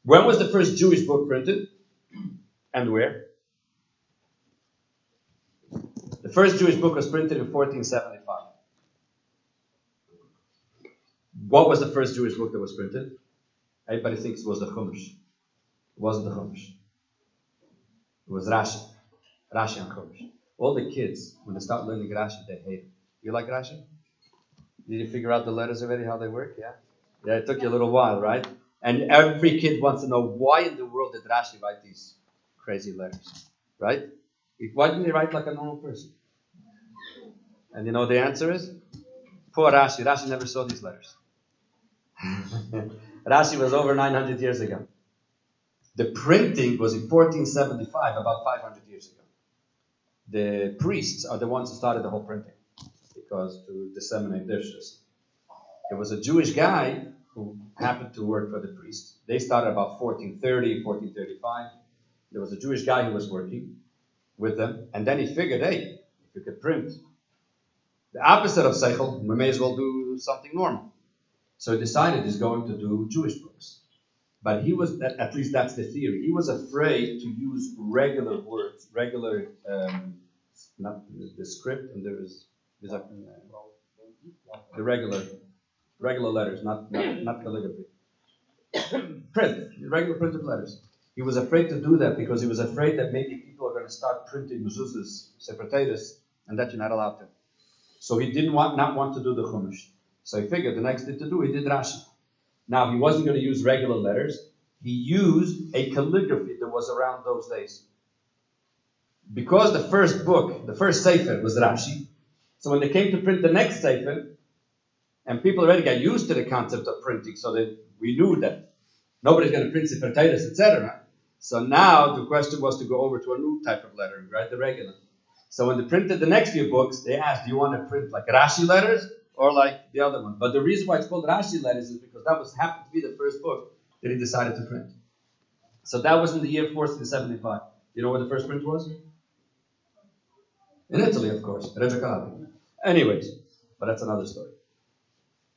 When was the first Jewish book printed? And where? The first Jewish book was printed in 1475. What was the first Jewish book that was printed? Everybody thinks it was the Chumash. It wasn't the Chumash. It was Rashi. Rashi and Chumash. All the kids, when they start learning Rashi, they hate it. You like Rashi? Did you figure out the letters already, how they work? Yeah? Yeah, it took you a little while, right? And every kid wants to know, why in the world did Rashi write these crazy letters? Right? Why didn't he write like a normal person? And you know the answer is? Poor Rashi. Rashi never saw these letters. Rashi was over 900 years ago. The printing was in 1475, about 500 years ago. The priests are the ones who started the whole printing, because to disseminate their system. There was a Jewish guy who happened to work for the priests. They started about 1430, 1435. There was a Jewish guy who was working with them, and then he figured, hey, if you could print the opposite of Seichel, we may as well do something normal. So he decided he's going to do Jewish books. But he was, at least that's the theory, he was afraid to use regular words, not the script, and there's the regular letters, not calligraphy. Regular printed letters. He was afraid to do that because he was afraid that maybe people are going to start printing mezuzahs, separatitis, and that you're not allowed to. So he didn't not want to do the Chumash. So he figured the next thing to do, he did Rashi. Now, he wasn't going to use regular letters. He used a calligraphy that was around those days. Because the first book, the first Sefer was Rashi, so when they came to print the next Sefer, and people already got used to the concept of printing, so that we knew that nobody's going to print separatitis, etc. So now the question was to go over to a new type of lettering, right? The regular. So when they printed the next few books, they asked, do you want to print like Rashi letters or like the other one? But the reason why it's called Rashi letters is because that happened to be the first book that he decided to print. So that was in the year 1475. You know where the first print was? In Italy, of course, Reggio Calabria. Anyways, But that's another story.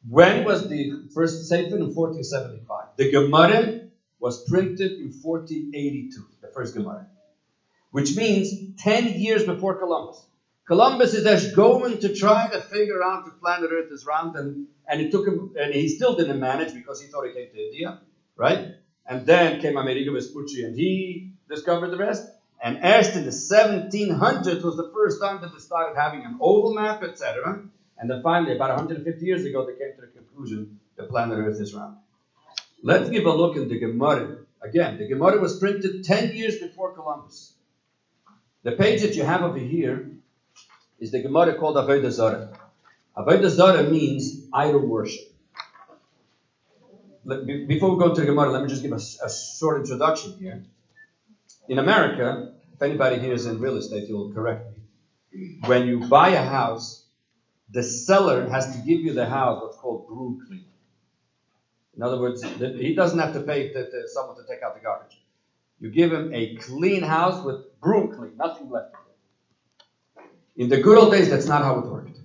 When was the first Sefer? In 1475. The Gemara was printed in 1482, the first Gemara. Which means 10 years before Columbus. Columbus is just going to try to figure out the planet Earth is round, and it took him, and he still didn't manage because he thought he came to India, right? And then came Amerigo Vespucci and he discovered the rest. And erst in the 1700s was the first time that they started having an oval map, etc. And then finally, about 150 years ago, they came to the conclusion the planet Earth is round. Let's give a look at the Gemara. Again, the Gemara was printed 10 years before Columbus. The page that you have over here is the Gemara called Avodah Zarah. Avodah Zarah means idol worship. Before we go to the Gemara, let me just give a short introduction here. In America, if anybody here is in real estate, you'll correct me. When you buy a house, the seller has to give you the house what's called broom clean. In other words, he doesn't have to pay someone to take out the garbage. You give him a clean house with broom clean, nothing left. In the good old days, that's not how it worked.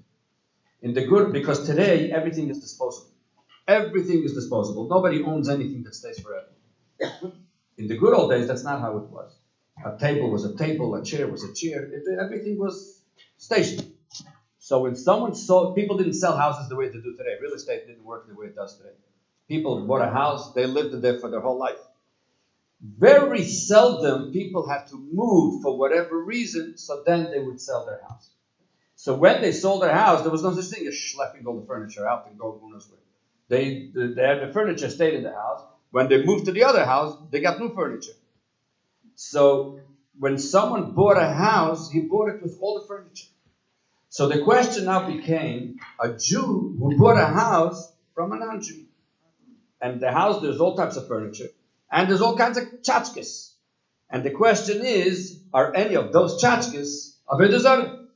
Because today, everything is disposable. Everything is disposable. Nobody owns anything that stays forever. In the good old days, that's not how it was. A table was a table, a chair was a chair. Everything was stationary. So when someone sold, people didn't sell houses the way they do today. Real estate didn't work the way it does today. People bought a house, they lived there for their whole life. Very seldom people had to move for whatever reason, so then they would sell their house. So when they sold their house, there was no such thing as schlepping all the furniture out and going who knows where. The furniture stayed in the house. When they moved to the other house, they got new furniture. So when someone bought a house, he bought it with all the furniture. So the question now became a Jew who bought a house from a non-Jew. And the house, there's all types of furniture. And there's all kinds of tchotchkes. And the question is, are any of those tchotchkes Avodah Zarah?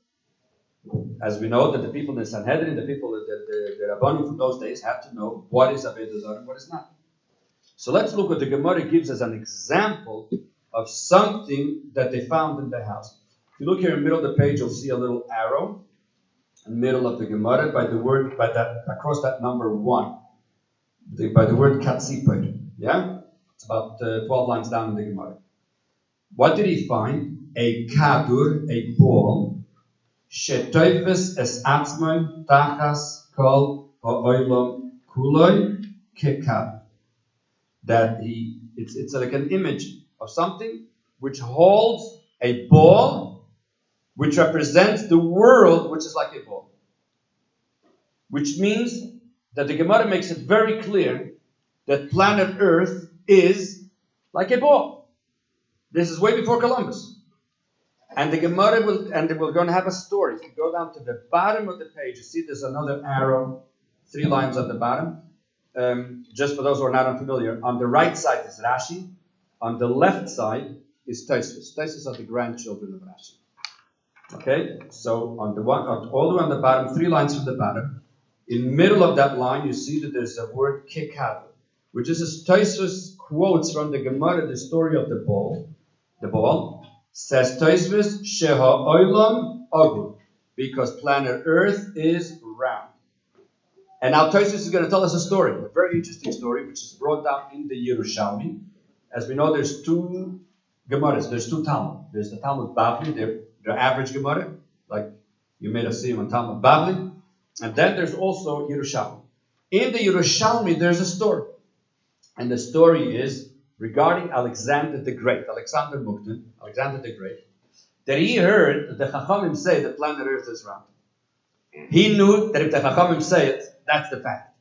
As we know that the people in the Sanhedrin, the people, the Rabbanim from those days had to know what is Avodah Zarah and what is not. So let's look what the Gemara gives as an example of something that they found in the house. If you look here in the middle of the page, you'll see a little arrow in the middle of the Gemara across that number 1. By the word katzipor. Yeah? It's about 12 lines down in the Gemara. What did he find? A kadur, a ball, shetoifes es atzmon tachas kol ha'olam kuloi kekad. It's like an image of something which holds a ball, which represents the world, which is like a ball. Which means that the Gemara makes it very clear that planet Earth is like a ball. This is way before Columbus. And the Gemara we're going to have a story. If you go down to the bottom of the page, you see there's another arrow, 3 lines at the bottom. Just for those who are not unfamiliar, on the right side is Rashi. On the left side is Tosfos. Tosfos are the grandchildren of Rashi. Okay, so all the way on the bottom, 3 lines from the bottom. In the middle of that line, you see that there's a word kikad, which is as Tosfos quotes from the Gemara, the story of the ball. The ball says Tosfos sheha olam ogul, because planet Earth is round. And now Tosfos is going to tell us a story, a very interesting story, which is brought down in the Yerushalmi. As we know, there's 2 Gemaras, there's 2 Talmud. There's the Talmud Bavli, the average Gemara, like you made us see him on Talmud Bavli. And then there's also Yerushalmi. In the Yerushalmi, there's a story. And the story is regarding Alexander the Great, Alexander the Great, that he heard the Chachamim say that planet Earth is round. He knew that if the Chachamim say it, that's the fact.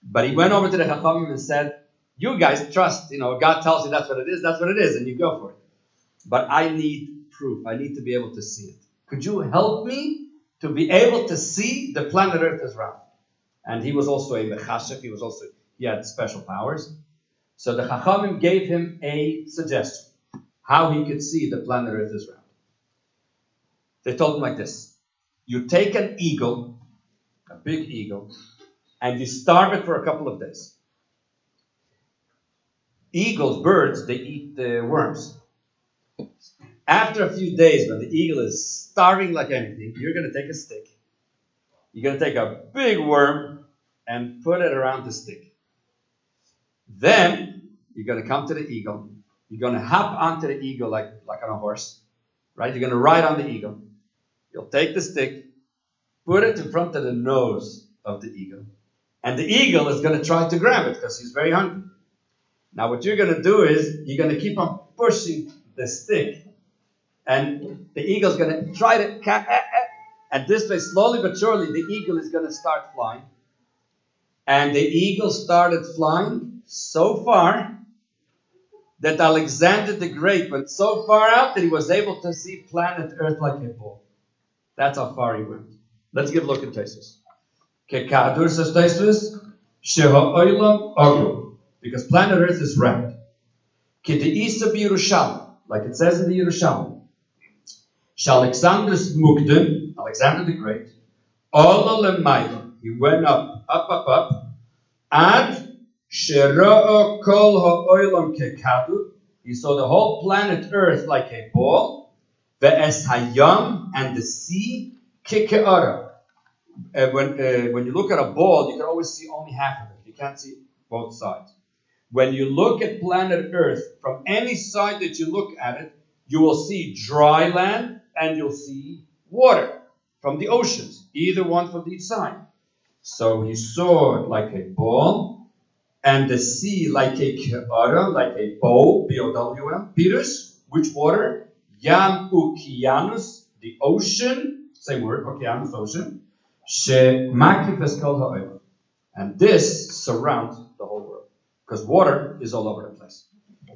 But he went over to the Chachamim and said, you guys trust, God tells you that's what it is, and you go for it. But I need proof. I need to be able to see it. Could you help me to be able to see the planet Earth is round? And he was also a mechashef. He had special powers. So the Chachamim gave him a suggestion how he could see the planet Earth is round. They told him like this: you take an eagle, a big eagle, and you starve it for a couple of days. Eagles, birds, they eat the worms. After a few days, when the eagle is starving like anything, you're going to take a stick You're going to take a big worm and put it around the stick. Then you're going to come to the eagle. You're going to hop onto the eagle like on a horse, right? You're going to ride on the eagle. You'll take the stick, put it in front of the nose of the eagle. And the eagle is going to try to grab it because he's very hungry. Now what you're going to do is you're going to keep on pushing the stick. And the eagle's going to try to... And this way, slowly but surely, the eagle is going to start flying. And the eagle started flying so far that Alexander the Great went so far out that he was able to see planet Earth like a ball. That's how far he went. Let's give a look at Tosfos. Kekadur says Tosfos, Sheha Oilam Ogru, because planet Earth is round. Kedeisa B'Yerushalayim, like it says in the Yerushalayim. Shalexandrus Mukdim, Alexander the Great, Ola Lemayla, he went up, Ad Shera'a Kol Ha'olam Kekadur, he saw the whole planet Earth like a ball, Ve'es Hayam, and the sea, Kike'ara. When you look at a ball, you can always see only half of it. You can't see both sides. When you look at planet Earth, from any side that you look at it, you will see dry land and you'll see water from the oceans, either one from each side. So he saw it like a ball, and the sea like a ke'ara, like a bow, B-O-W-L. Pirus, which water? Yam Ukianus, the ocean, same word, Okeanos, ocean. She Makif es kol ha'olam. And this surrounds the whole world, because water is all over the place.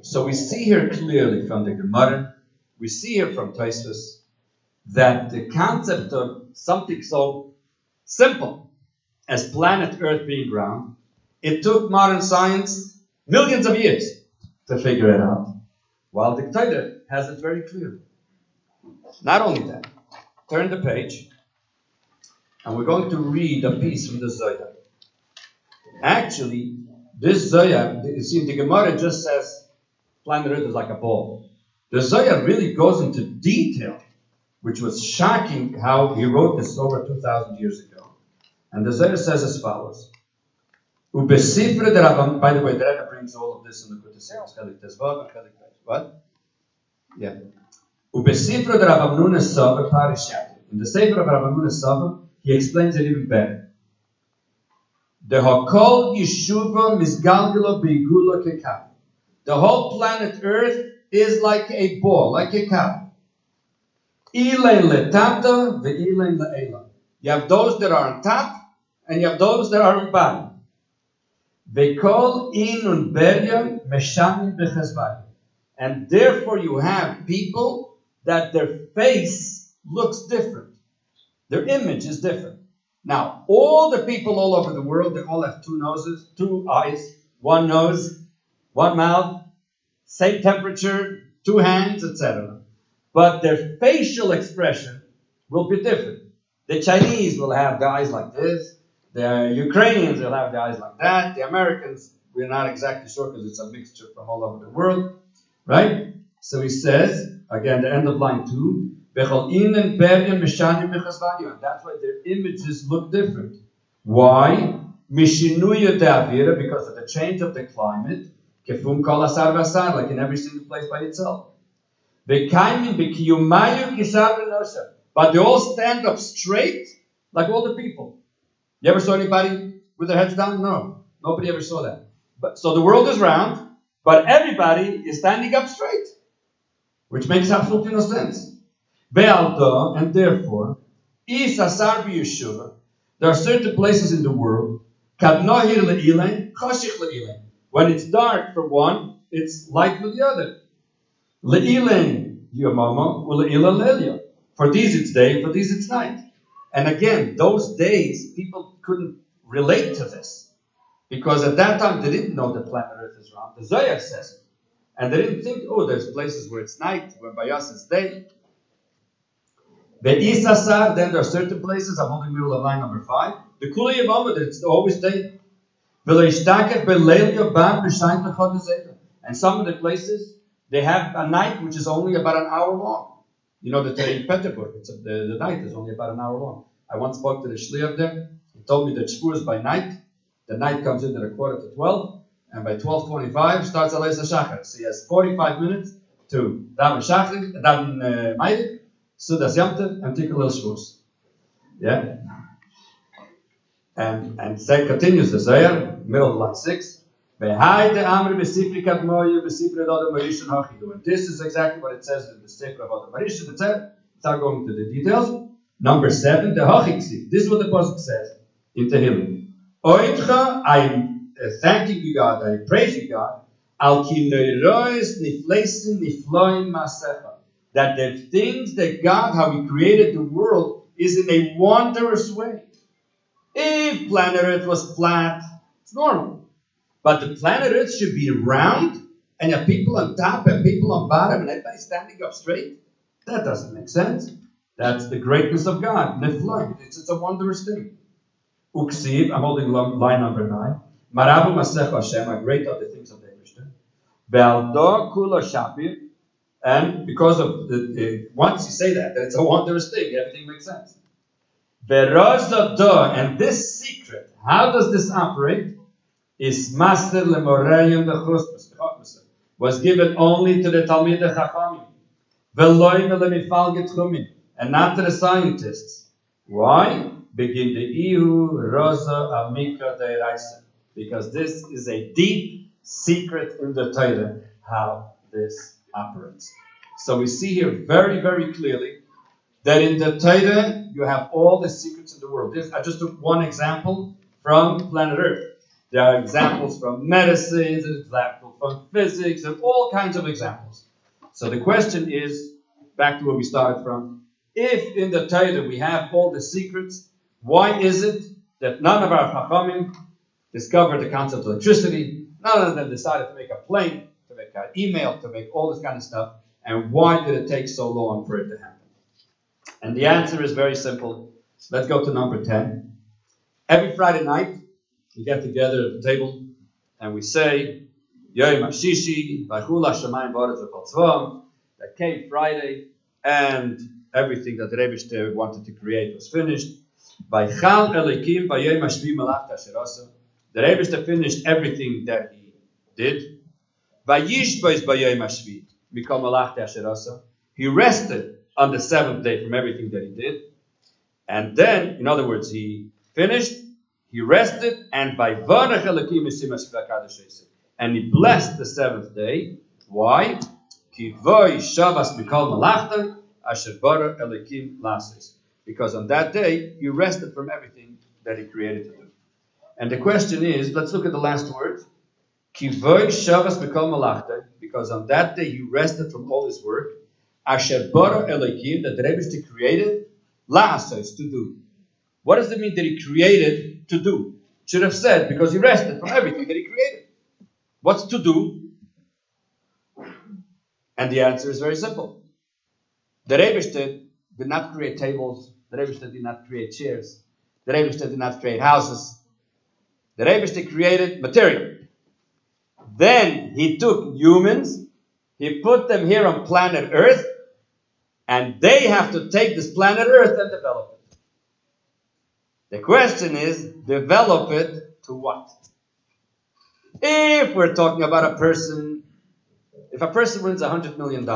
So we see here clearly from the Gemara, we see here from Tosfos, that the concept of something so simple as planet Earth being round, it took modern science millions of years to figure it out, while the Torah has it very clearly. Not only that, turn the page, and we're going to read a piece from the Zohar. Actually, this Zohar, you see, the Gemara just says planet Earth is like a ball. The Zohar really goes into detail, which was shocking how he wrote this over 2,000 years ago. And the Zohar says as follows. By the way, the Rebbe brings all of this in the Kutesel. What? Yeah. In the Sefer of Rabbi Nun Sava, he explains it even better. The Hakol Yeshuva Misgalgalo Beigulo Kekav. The whole planet Earth is like a ball, like a cow. Ilain letata ve'ilain le'ela. You have those that are on top, and you have those that are on bottom. Ve'kol inun berya meshanim bechazvayim. And therefore you have people that their face looks different. Their image is different. Now, all the people all over the world, they all have two noses, two eyes, one nose, one mouth, same temperature, two hands, etc. But their facial expression will be different. The Chinese will have the eyes like this. The Ukrainians will have the eyes like that. The Americans, we're not exactly sure because it's a mixture from all over the world. Right? So he says, again, the end of line 2, and that's why their images look different. Why? Because of the change of the climate, like in every single place by itself. But they all stand up straight like all the people. You ever saw anybody with their heads down? No. Nobody ever saw that. So the world is round, but everybody is standing up straight, which makes absolutely no sense. And therefore, there are certain places in the world, when it's dark for one, it's light for the other. For these it's day, for these it's night. And again, those days, people couldn't relate to this. Because at that time, they didn't know the planet Earth is round. The Zohar says it. And they didn't think, there's places where it's night, where by us it's day. The Isasar, then there are certain places, I'm holding middle of line number 5. The Kula Yavama, it's always day. And some of the places, they have a night which is only about an hour long. You know that in Petersburg, the night is only about an hour long. I once spoke to the shliach there. He told me that shvur is by night. The night comes in at 11:45, and by 12:25 starts Aleis HaShachar. So he has 45 minutes to daven Shachar, daven Meidik, Sudas Yamtiv, and take a little shvurs. Yeah? And say continues the Zohar, middle of line 6. And this is exactly what it says in the Sefer of Adam Marisha. Without going into the details. Number 7, the Hachiksi. This is what the Pasuk says in Tehillim. Oitcha, I'm thanking you, God. I praise you, God. Al ki neirois nifleisim nifloim masecha. That the things that God, how He created the world, is in a wondrous way. If planet Earth was flat, it's normal. But the planet Earth should be round, and you have people on top and people on bottom, and everybody standing up straight. That doesn't make sense. That's the greatness of God. Nifloim. It's a wondrous thing. Uksiv, I'm holding line number 9. Marabu Masech Hashem, I great are the things of the Eibishter. Be'aldo kula shapir, and because of once you say that it's a wondrous thing, everything makes sense. Ve'rozodo, and this secret, how does this operate? Is master lemorayim dechusmas, was given only to the Talmidei Chachamim, ve'loim lemifal getchumin, and not to the scientists. Why? Begin the ihu rosa amika deiraisa, because this is a deep secret in the Torah how this operates. So we see here very, very clearly that in the Torah you have all the secrets in the world. I just took one example from planet Earth. There are examples from medicine, examples from physics, and all kinds of examples. So the question is, back to where we started from, if in the Torah we have all the secrets, why is it that none of our Chachamim discovered the concept of electricity? None of them decided to make a plane, to make an email, to make all this kind of stuff. And why did it take so long for it to happen? And the answer is very simple. Let's go to number 10. Every Friday night, we get together at the table and we say, Yom HaShishi, Vaychul HaShamayim V'Aretz V'Kol Tzvam. That came Friday, and everything that the Rebbe wanted to create was finished. Vaychal Elikim Vayom HaShvi Malach Asher Asa. The Rebbe finished everything that he did. Vayishbois Vayom HaShvi Mikol Malach Asher Asa. He rested on the 7th day from everything that he did. And then, in other words, he finished, he rested, and by Varach Elikim and he blessed the 7th day. Why? Because on that day, he rested from everything that he created to do. And the question is, let's look at the last words. Because on that day, he rested from all his work. Asher bara Elokim, that the Rebbe created, la'asos, to do. What does it mean that he created to do? Should have said, because he rested from everything that he created. What's to do? And the answer is very simple. The Rebbe did not create tables. The Rebbe did not create chairs. The Rebbe did not create houses. The Rebbe created material. Then he took humans, he put them here on planet Earth, and they have to take this planet Earth and develop it. The question is, develop it to what? If we're talking about a person, if a person wins $100 million,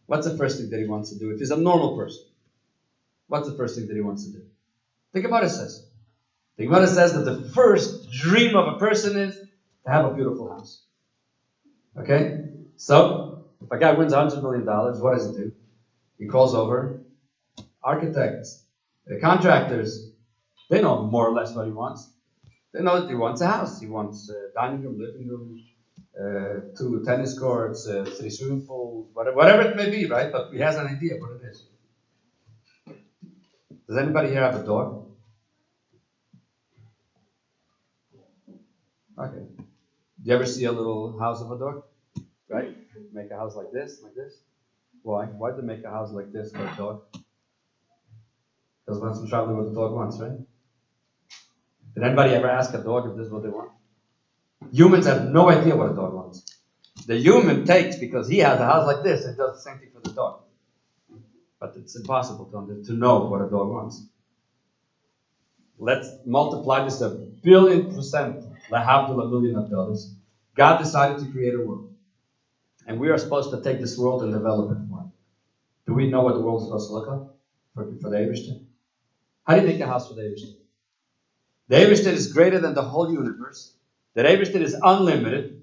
what's the first thing that he wants to do? If he's a normal person, what's the first thing that he wants to do? The Gemara says. The Gemara says that the first dream of a person is to have a beautiful house. Okay? So, if a guy wins $100 million, what does he do? He calls over architects, contractors. They know more or less what he wants. They know that he wants a house. He wants a dining room, living room, 2 tennis courts, 3 swimming pools, whatever it may be, right? But he has an idea what it is. Does anybody here have a dog? Okay. Do you ever see a little house of a dog? Right? Make a house like this, like this. Why? Why do they make a house like this for a dog? Because once I'm traveling what the dog wants, right? Did anybody ever ask a dog if this is what they want? Humans have no idea what a dog wants. The human takes because he has a house like this and does the same thing for the dog. But it's impossible to know what a dog wants. Let's multiply this 1,000,000,000%, lahavdil $1 million. God decided to create a world. And we are supposed to take this world and develop it for him. Do we know what the world is supposed to look like for the Eibishter? How do you make a house for the Eibishter? The Eibishter is greater than the whole universe. The Eibishter is unlimited.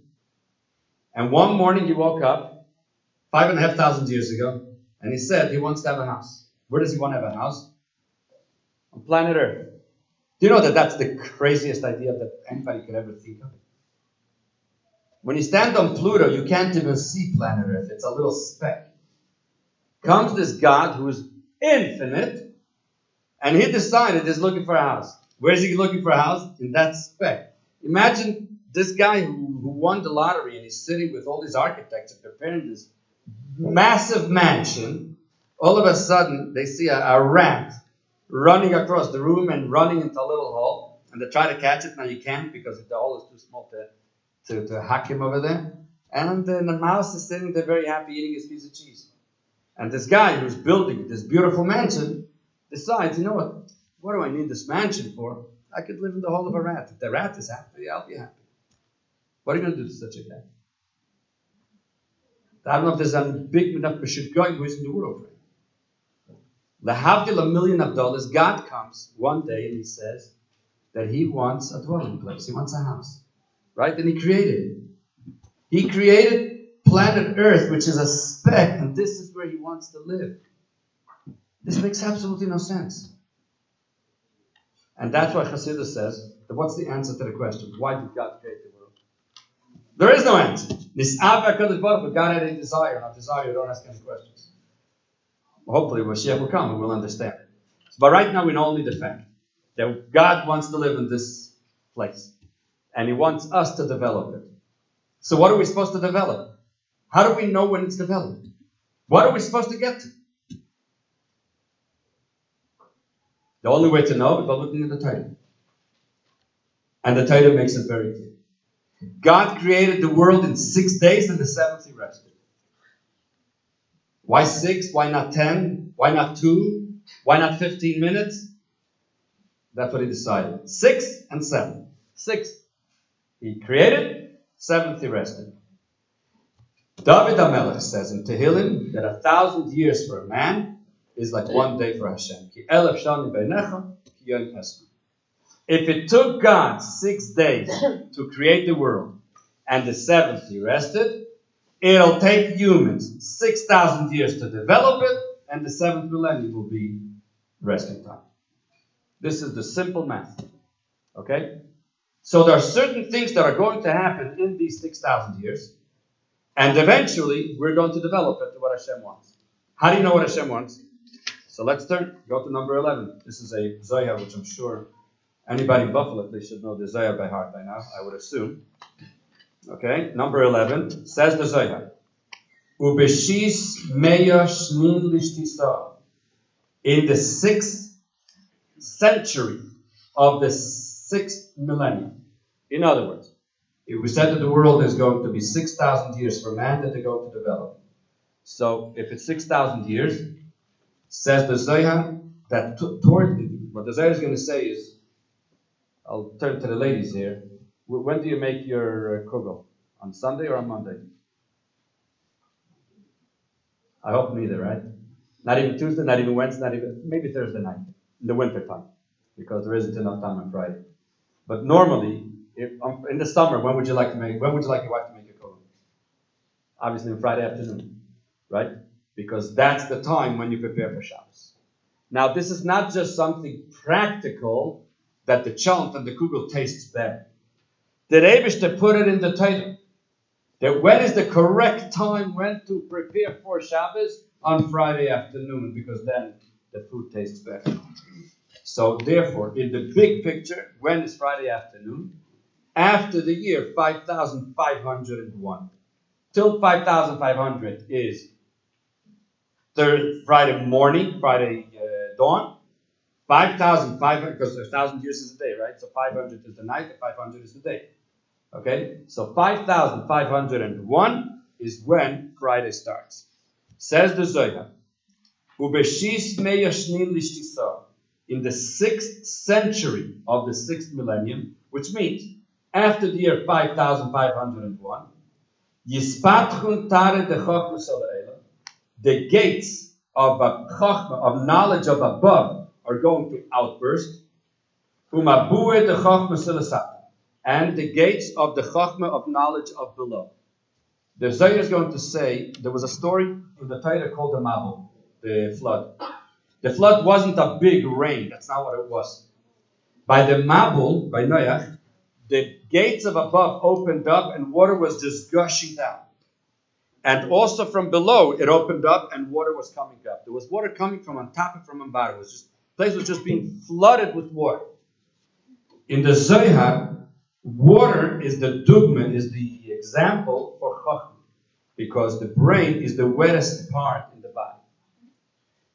And one morning he woke up 5,500 years ago and he said he wants to have a house. Where does he want to have a house? On planet Earth. Do you know that that's the craziest idea that anybody could ever think of? When you stand on Pluto, you can't even see planet Earth. It's a little speck. Comes this God who is infinite, and he decided he's looking for a house. Where is he looking for a house? In that speck. Imagine this guy who won the lottery and he's sitting with all these architects and preparing this massive mansion. All of a sudden, they see a rat running across the room and running into a little hole. And they try to catch it. Now you can't because the hole is too small to hack him over there. And then the mouse is sitting there very happy eating his piece of cheese. And this guy who's building this beautiful mansion decides, you know what do I need this mansion for? I could live in the hole of a rat. If the rat is happy, I'll be happy. What are you going to do to such a guy? I don't know if there's a big enough Peshugoy who is in the world for him. Lahavdil $1 million, God comes one day and he says that he wants a dwelling place. He wants a house. Right? And he created it. He created planet Earth, which is a speck, and this is where he wants to live. This makes absolutely no sense. And that's why Chassidus says, that what's the answer to the question? Why did God create the world? There is no answer. God had a desire. Not desire, you don't ask any questions. Hopefully Mashiach will come and we'll understand it. But right now we know only the fact that God wants to live in this place. And he wants us to develop it. So what are we supposed to develop? How do we know when it's developed? What are we supposed to get to? The only way to know is by looking at the Torah. And the Torah makes it very clear. God created the world in 6 days and the seventh he rested. Why 6? Why not 10? Why not 2? Why not 15 minutes? That's what he decided. 6 and 7. 6. He created, 7th he rested. David HaMelech says in Tehillim that 1,000 years for a man is like 1 day for Hashem. If it took God 6 days to create the world and the 7th he rested, it'll take humans 6,000 years to develop it and the 7th millennium will be resting time. This is the simple math. Okay? So there are certain things that are going to happen in these 6,000 years, and eventually we're going to develop it to what Hashem wants. How do you know what Hashem wants? So let's go to number 11. This is a Zohar, which I'm sure anybody in Buffalo at least should know the Zohar by heart by now, I would assume. Okay, number 11 says the Zohar, Ubeshis meya shnin lishtisa. In the 6th century of the 6th millennium. In other words, it was said that the world is going to be 6,000 years for man that they're going to develop. So if it's 6,000 years, says the Zohar, that what the Zohar is going to say is, I'll turn to the ladies here. When do you make your kugel? On Sunday or on Monday? I hope neither, right? Not even Tuesday, not even Wednesday, maybe Thursday night, in the winter time, because there isn't enough time on Friday. But normally, in the summer, when would you like your wife to make your kugel? Obviously on Friday afternoon, right? Because that's the time when you prepare for Shabbos. Now, this is not just something practical that the chant and the kugel tastes better. The Rebbe put it in the title that when is the correct time when to prepare for Shabbos? On Friday afternoon, because then the food tastes better. So therefore, in the big picture, when is Friday afternoon? After the year 5,501. Till 5,500 is Friday morning, Friday dawn. 5,500, because 1,000 years is a day, right? So 500 is the night, and 500 is the day. Okay? So 5,501 is when Friday starts. Says the Zohar, Ubeshis meya shnin lishtisa. In the 6th century of the 6th millennium, which means after the year 5501, Yispatchun tare de chachma salaela, the gates of chachma, of knowledge of above, are going to outburst. Umabue de chachma salasata, and the gates of the chachma of knowledge of below. The Zohar is going to say there was a story in the Torah called the Mabul, the flood. The flood wasn't a big rain. That's not what it was. By the Mabul, by Noach, the gates of above opened up and water was just gushing down. And also from below, it opened up and water was coming up. There was water coming from on top and from on bottom. The place was just being flooded with water. In the Zohar, water is the dogma, is the example for Chachma, because the brain is the wettest part in the body.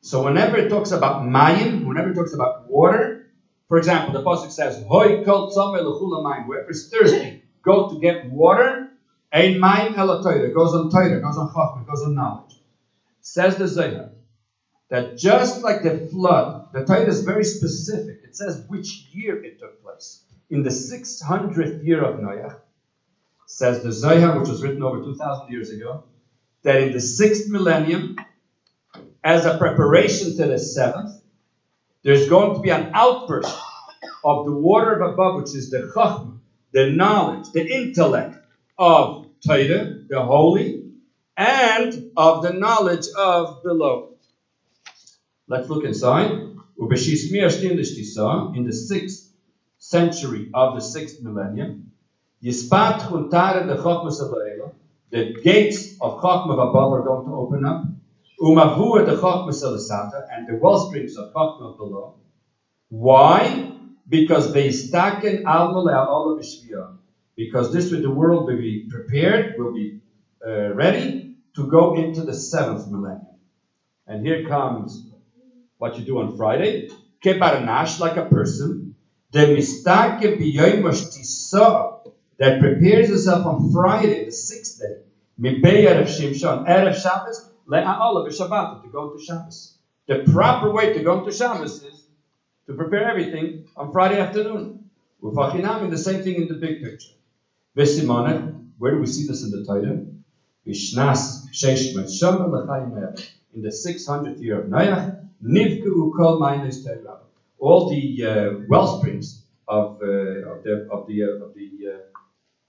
So whenever it talks about mayim, whenever it talks about water, for example, the pasuk says, "Hoi kol tzomei l'chula mayim." Whoever is thirsty, go to get water. Ein mayim ela Torah, goes on chachma, goes on knowledge. Says the Zohar that just like the flood, the Torah is very specific. It says which year it took place. In the 600th year of Noach, says the Zohar, which was written over 2,000 years ago, that in the 6th millennium, as a preparation to the 7th, there's going to be an outburst of the water of above, which is the chachma, the knowledge, the intellect of Torah, the holy, and of the knowledge of below. Let's look inside. In the 6th century of the 6th millennium, the gates of Chachma above are going to open up. And the well springs of Chachma below. Why? Because because this way the world will be prepared, will be ready to go into the 7th millennium. And here comes what you do on Friday. Kebaranash, like a person. That prepares herself on Friday, the 6th day. Erev Shabbos, to go to Shabbos. The proper way to go to Shabbos is to prepare everything on Friday afternoon. The same thing in the big picture. Where do we see this in the Torah? In the 600th year of Noach, all the well springs of the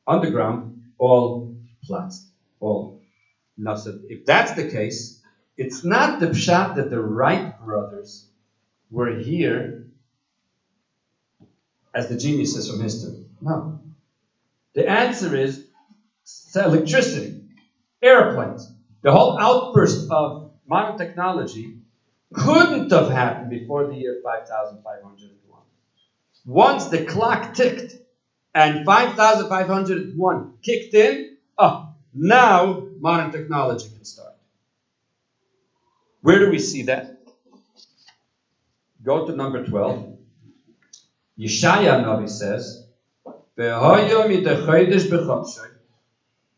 underground, all platzed. Now, so if that's the case, it's not the pshat that the Wright brothers were here as the geniuses from history. No. The answer is electricity, airplanes. The whole outburst of modern technology couldn't have happened before the year 5501. Once the clock ticked and 5501 kicked in, now modern technology can start. Where do we see that? Go to number 12. Yeshaya Navi says,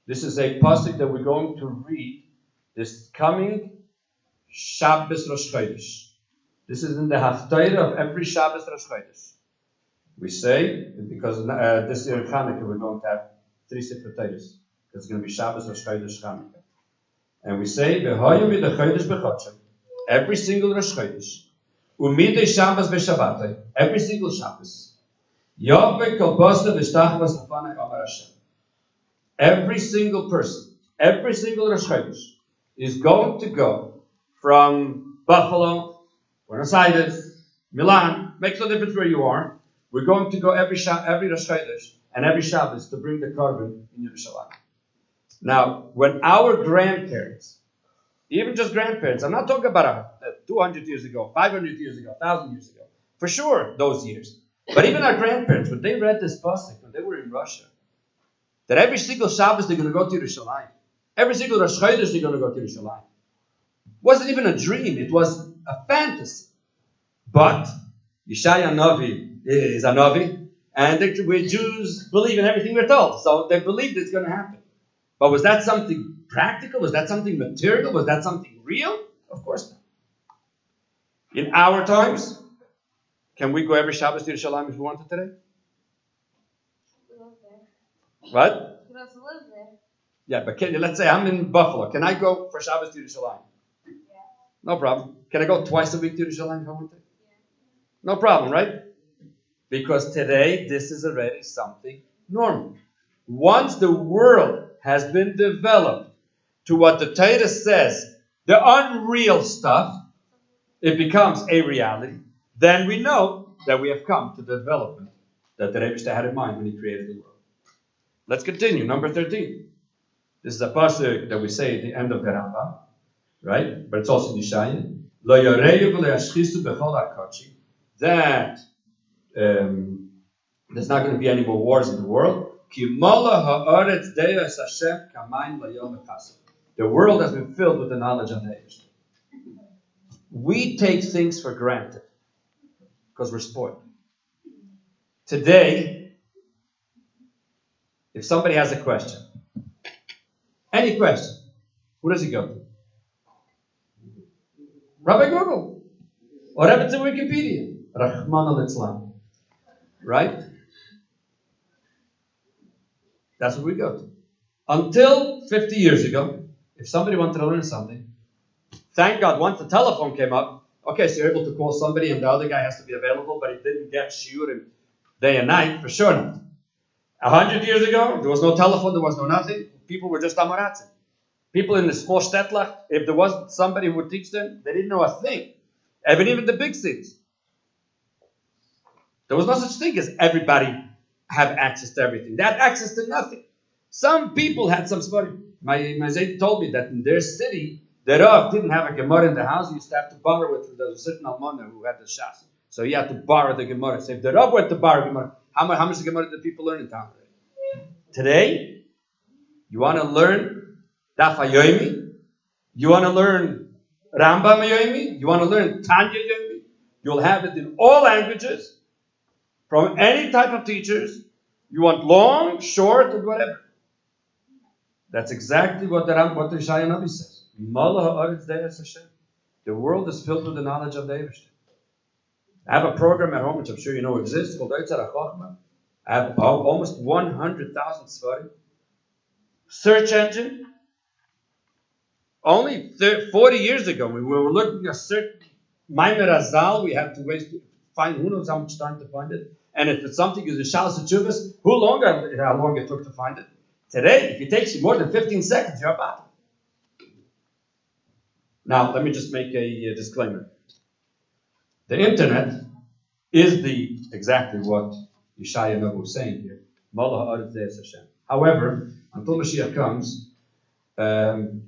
this is a pasuk that we're going to read this coming Shabbos Rosh Chodesh. This is in the Haftarah of every Shabbos Rosh Chodesh. We say, because this year in Chanukah we're going to have 3 Sefer Torahs. It's going to be Shabbos Rosh Chodesh Chanukah. And we say, every single Rosh Chodesh, Umidei Shabbos v'Shabbatai, every single Shabbos, every single person, every single Rosh Chodesh is going to go from Buffalo, Buenos Aires, Milan, makes no difference where you are. We're going to go every Rosh Chodesh and every Shabbos to bring the carbon in Yerushalayim. Now, when our grandparents, even just grandparents, I'm not talking about 200 years ago, 500 years ago, 1,000 years ago, for sure those years. But even our grandparents, when they read this pasuk, when they were in Russia, that every single Shabbos they're going to go to Yerushalayim. Every single Rosh Chodesh they're going to go to Yerushalayim. It wasn't even a dream, it was a fantasy. But Yeshaya Navi is a Navi, and we Jews believe in everything we're told. So they believed it's going to happen. But was that something practical? Was that something material? Was that something real? Of course not. In our times, can we go every Shabbos to Yerushalayim if we wanted today? What? You also live there. Yeah, but let's say I'm in Buffalo. Can I go for Shabbos to Yerushalayim? Yeah. No problem. Can I go twice a week to Yerushalayim if I want to? No problem, right? Because today, this is already something normal. Once the world has been developed to what the Torah says, the unreal stuff, it becomes a reality. Then we know that we have come to the development that the Rebbe had in mind when he created the world. Let's continue. Number 13. This is a pasuk that we say at the end of the Rambam, right? But it's also Yishaya. Lo yoreyu v'lo yashchisu b'chol ha'kachi. That there's not going to be any more wars in the world. Ki mola ha'aretz deus Hashem kamayim layom echasem. The world has been filled with the knowledge of the Eibush. We take things for granted because we're spoiled. Today, if somebody has a question, any question, who does he go to? Rabbi Google. Or Rabbi to Wikipedia. Rahman al-Islam. Right? That's what we go to. Until 50 years ago, if somebody wanted to learn something, thank God, once the telephone came up, okay, so you're able to call somebody and the other guy has to be available, but he didn't get shiur day and night, for sure not. 100 years ago, there was no telephone, there was no nothing. People were just amoratzim. People in the small shtetl, if there wasn't somebody who would teach them, they didn't know a thing. Even the big cities. There was no such thing as everybody had access to everything. They had access to nothing. Some people had some svarim. My Zayd told me that in their city, the Rav didn't have a Gemara in the house. He used to have to borrow it from a certain almana who had the Shas. So he had to borrow the Gemara. So if the Rav went to borrow Gemara, how much Gemara did people learn in town? Today, you want to learn Daf HaYomi? You want to learn Rambam HaYomi? You want to learn Tanya HaYomi? You'll have it in all languages, from any type of teachers. You want long, short, or whatever. That's exactly what the Yeshaya Navi says. The world is filled with the knowledge of the Eibush. I have a program at home, which I'm sure you know exists, called Oitzer HaChochma. I have almost 100,000 svarim. Search engine. Only 40 years ago, when we were looking at certain Maimer Azal, we had to wait to find who knows how much time to find it. And if it's something is a Shalas Chuvas, how long it took to find it. Today, if it takes you more than 15 seconds, you're about it. Now, let me just make a disclaimer. The internet is exactly what Yeshaya Navi was saying here. However, until Mashiach comes, the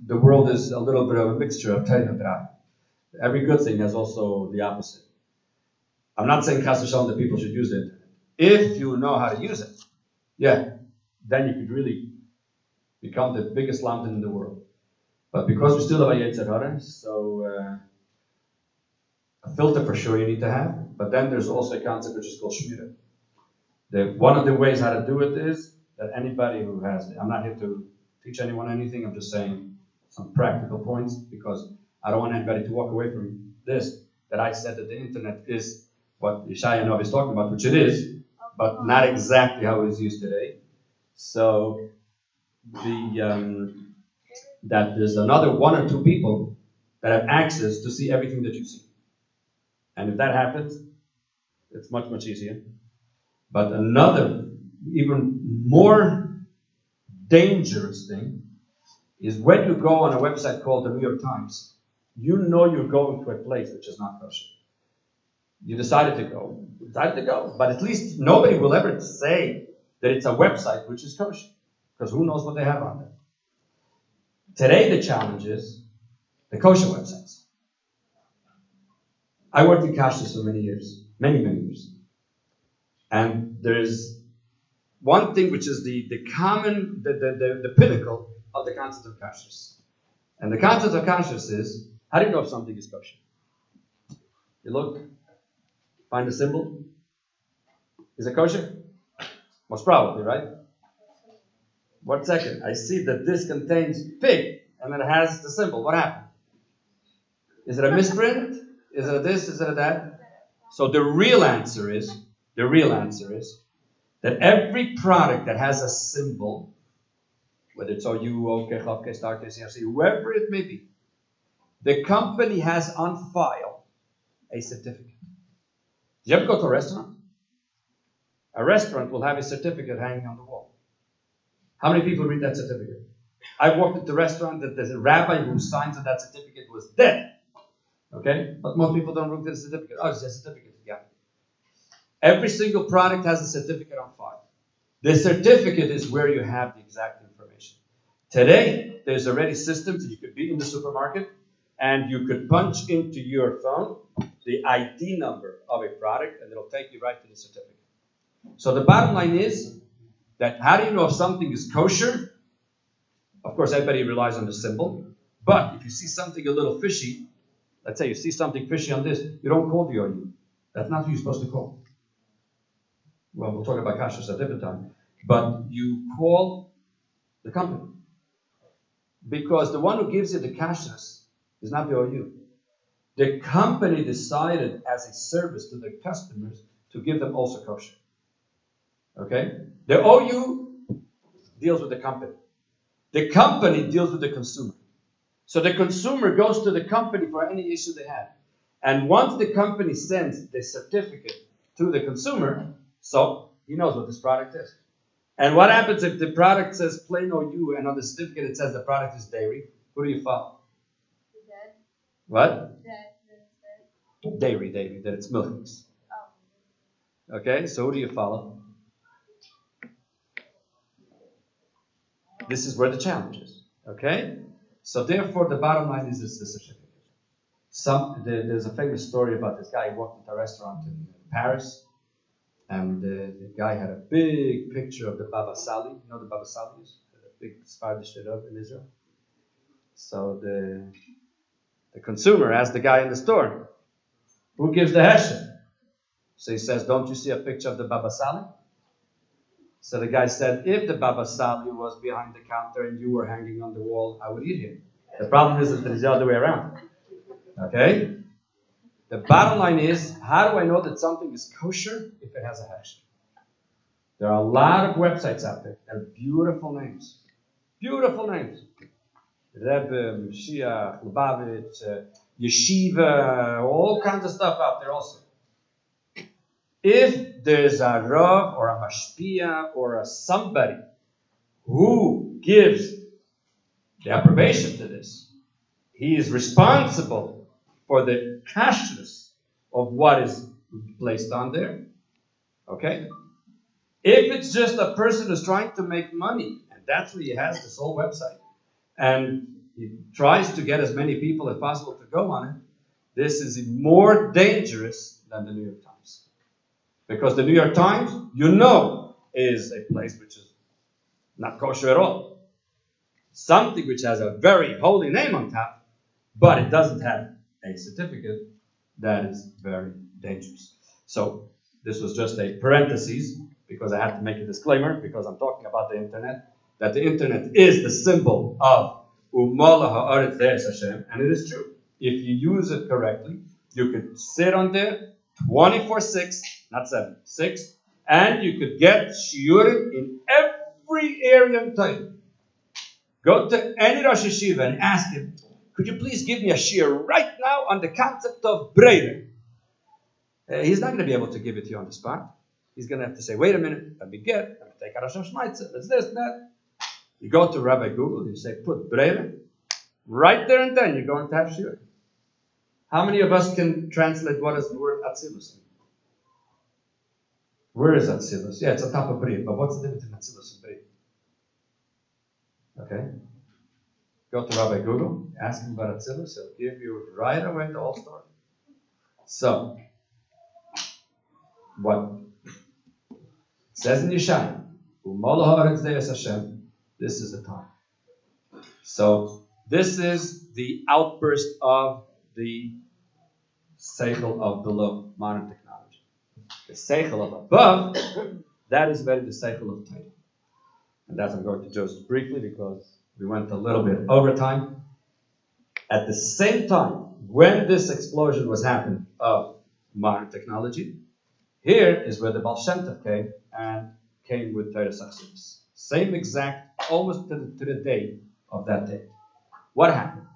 world is a little bit of a mixture of Torah and Torah. Every good thing has also the opposite. I'm not saying Chas v'Shalom that people should use the internet. If you know how to use it, then you could really become the biggest lamdan in the world. But because we still have a Yetzer Hara, so a filter for sure you need to have. But then there's also a concept which is called shmira. One of the ways how to do it is that anybody who has, I'm not here to teach anyone anything, I'm just saying some practical points, because I don't want anybody to walk away from this, that I said that the internet is what Yeshaya Navi is talking about, which it is, but not exactly how it is used today. So that there's another one or two people that have access to see everything that you see. And if that happens, it's much, much easier. But another, even more dangerous thing is when you go on a website called the New York Times, you know you're going to a place which is not kosher. You decided to go, but at least nobody will ever say that it's a website which is kosher, because who knows what they have on there. Today the challenge is the kosher websites. I worked in kashrus for many years, many years. And there's one thing which is the pinnacle of the concept of kashrus. And the concept of kashrus is, how do you know if something is kosher? You look, find a symbol. Is it kosher? Most probably, right? 1 second. I see that this contains pig, and it has the symbol. What happened? Is it a misprint? Is it a this? Is it a that? So the real answer is that every product that has a symbol, whether it's OU, OK, Chavke, Starke, CRC, whoever it may be, the company has on file a certificate. Do you ever go to a restaurant? A restaurant will have a certificate hanging on the wall. How many people read that certificate? I walked into a restaurant that there's a rabbi who signs that that certificate was dead. Okay? But most people don't read the certificate. Oh, it's a certificate. Yeah. Every single product has a certificate on file. The certificate is where you have the exact information. Today, there's already systems that you could be in the supermarket and you could punch into your phone the ID number of a product and it'll take you right to the certificate. So the bottom line is that how do you know if something is kosher? Of course, everybody relies on the symbol. But if you see something a little fishy, let's say you see something fishy on this, you don't call the OU. That's not who you're supposed to call. Well, we'll talk about kashrus at a different time. But you call the company. Because the one who gives you the kashrus is not the OU. The company decided as a service to their customers to give them also kosher. Okay? The OU deals with the company. The company deals with the consumer. So the consumer goes to the company for any issue they have. And once the company sends the certificate to the consumer, so he knows what this product is. And what happens if the product says plain OU and on the certificate it says the product is dairy? Who do you follow? Dead. What? Dead. Dairy, that it's milk. Oh. Okay, so who do you follow? This is where the challenge is. Okay? So therefore, the bottom line is this certificate. There's a famous story about this guy who walked into a restaurant in Paris, and the guy had a big picture of the Baba Sali. You know the Baba Sali is? A big Sephardic Rav in Israel. So the consumer asked the guy in the store, who gives the hesher? So he says, don't you see a picture of the Baba Sali? So the guy said, if the Baba Sali was behind the counter and you were hanging on the wall, I would eat him. The problem is that it's the other way around. Okay? The bottom line is, how do I know that something is kosher if it has a hash? There are a lot of websites out there that have beautiful names. Beautiful names. Rebbe, Mashiach, Lubavitch, Yeshiva, all kinds of stuff out there also. If there's a Rav or a Mashpia or a somebody who gives the approbation to this, he is responsible for the kashrus of what is placed on there. Okay? If it's just a person who's trying to make money, and that's why he has this whole website, and he tries to get as many people as possible to go on it, this is more dangerous than the New York Times. Because the New York Times, is a place which is not kosher at all. Something which has a very holy name on top, but it doesn't have a certificate, that is very dangerous. So this was just a parenthesis, because I have to make a disclaimer, because I'm talking about the internet, that the internet is the symbol of Umala Ha'aretz De'es Hashem, and it is true. If you use it correctly, you could sit on there 24/6, not 7, 6, and you could get shiurim in every area of time. Go to any Rosh Yeshiva and ask him, could you please give me a shiur right now on the concept of breira? He's not going to be able to give it to you on the spot. He's going to have to say, wait a minute, let me take out a Shmaitza, let's this, that. You go to Rabbi Google, you say, put breira. Right there and then, you're going to have shiur. How many of us can translate what is the word Atzilus? Where is Atzilus? Yeah, it's on top of Bri, but what's the difference between Atzilus and Bri? Okay? Go to Rabbi Google, ask him about Atzilus, he'll give you right away the whole story. So, what it says in Yeshaya, this is the time. So, this is the outburst of the seichel of below, modern technology. The seichel of above, that is very the seichel of Torah. And that I'm going to just briefly because we went a little bit over time. At the same time when this explosion was happening of modern technology, here is where the Baal Shem Tov came with Torah Sachsidus. Same exact, almost to the day of that day. What happened?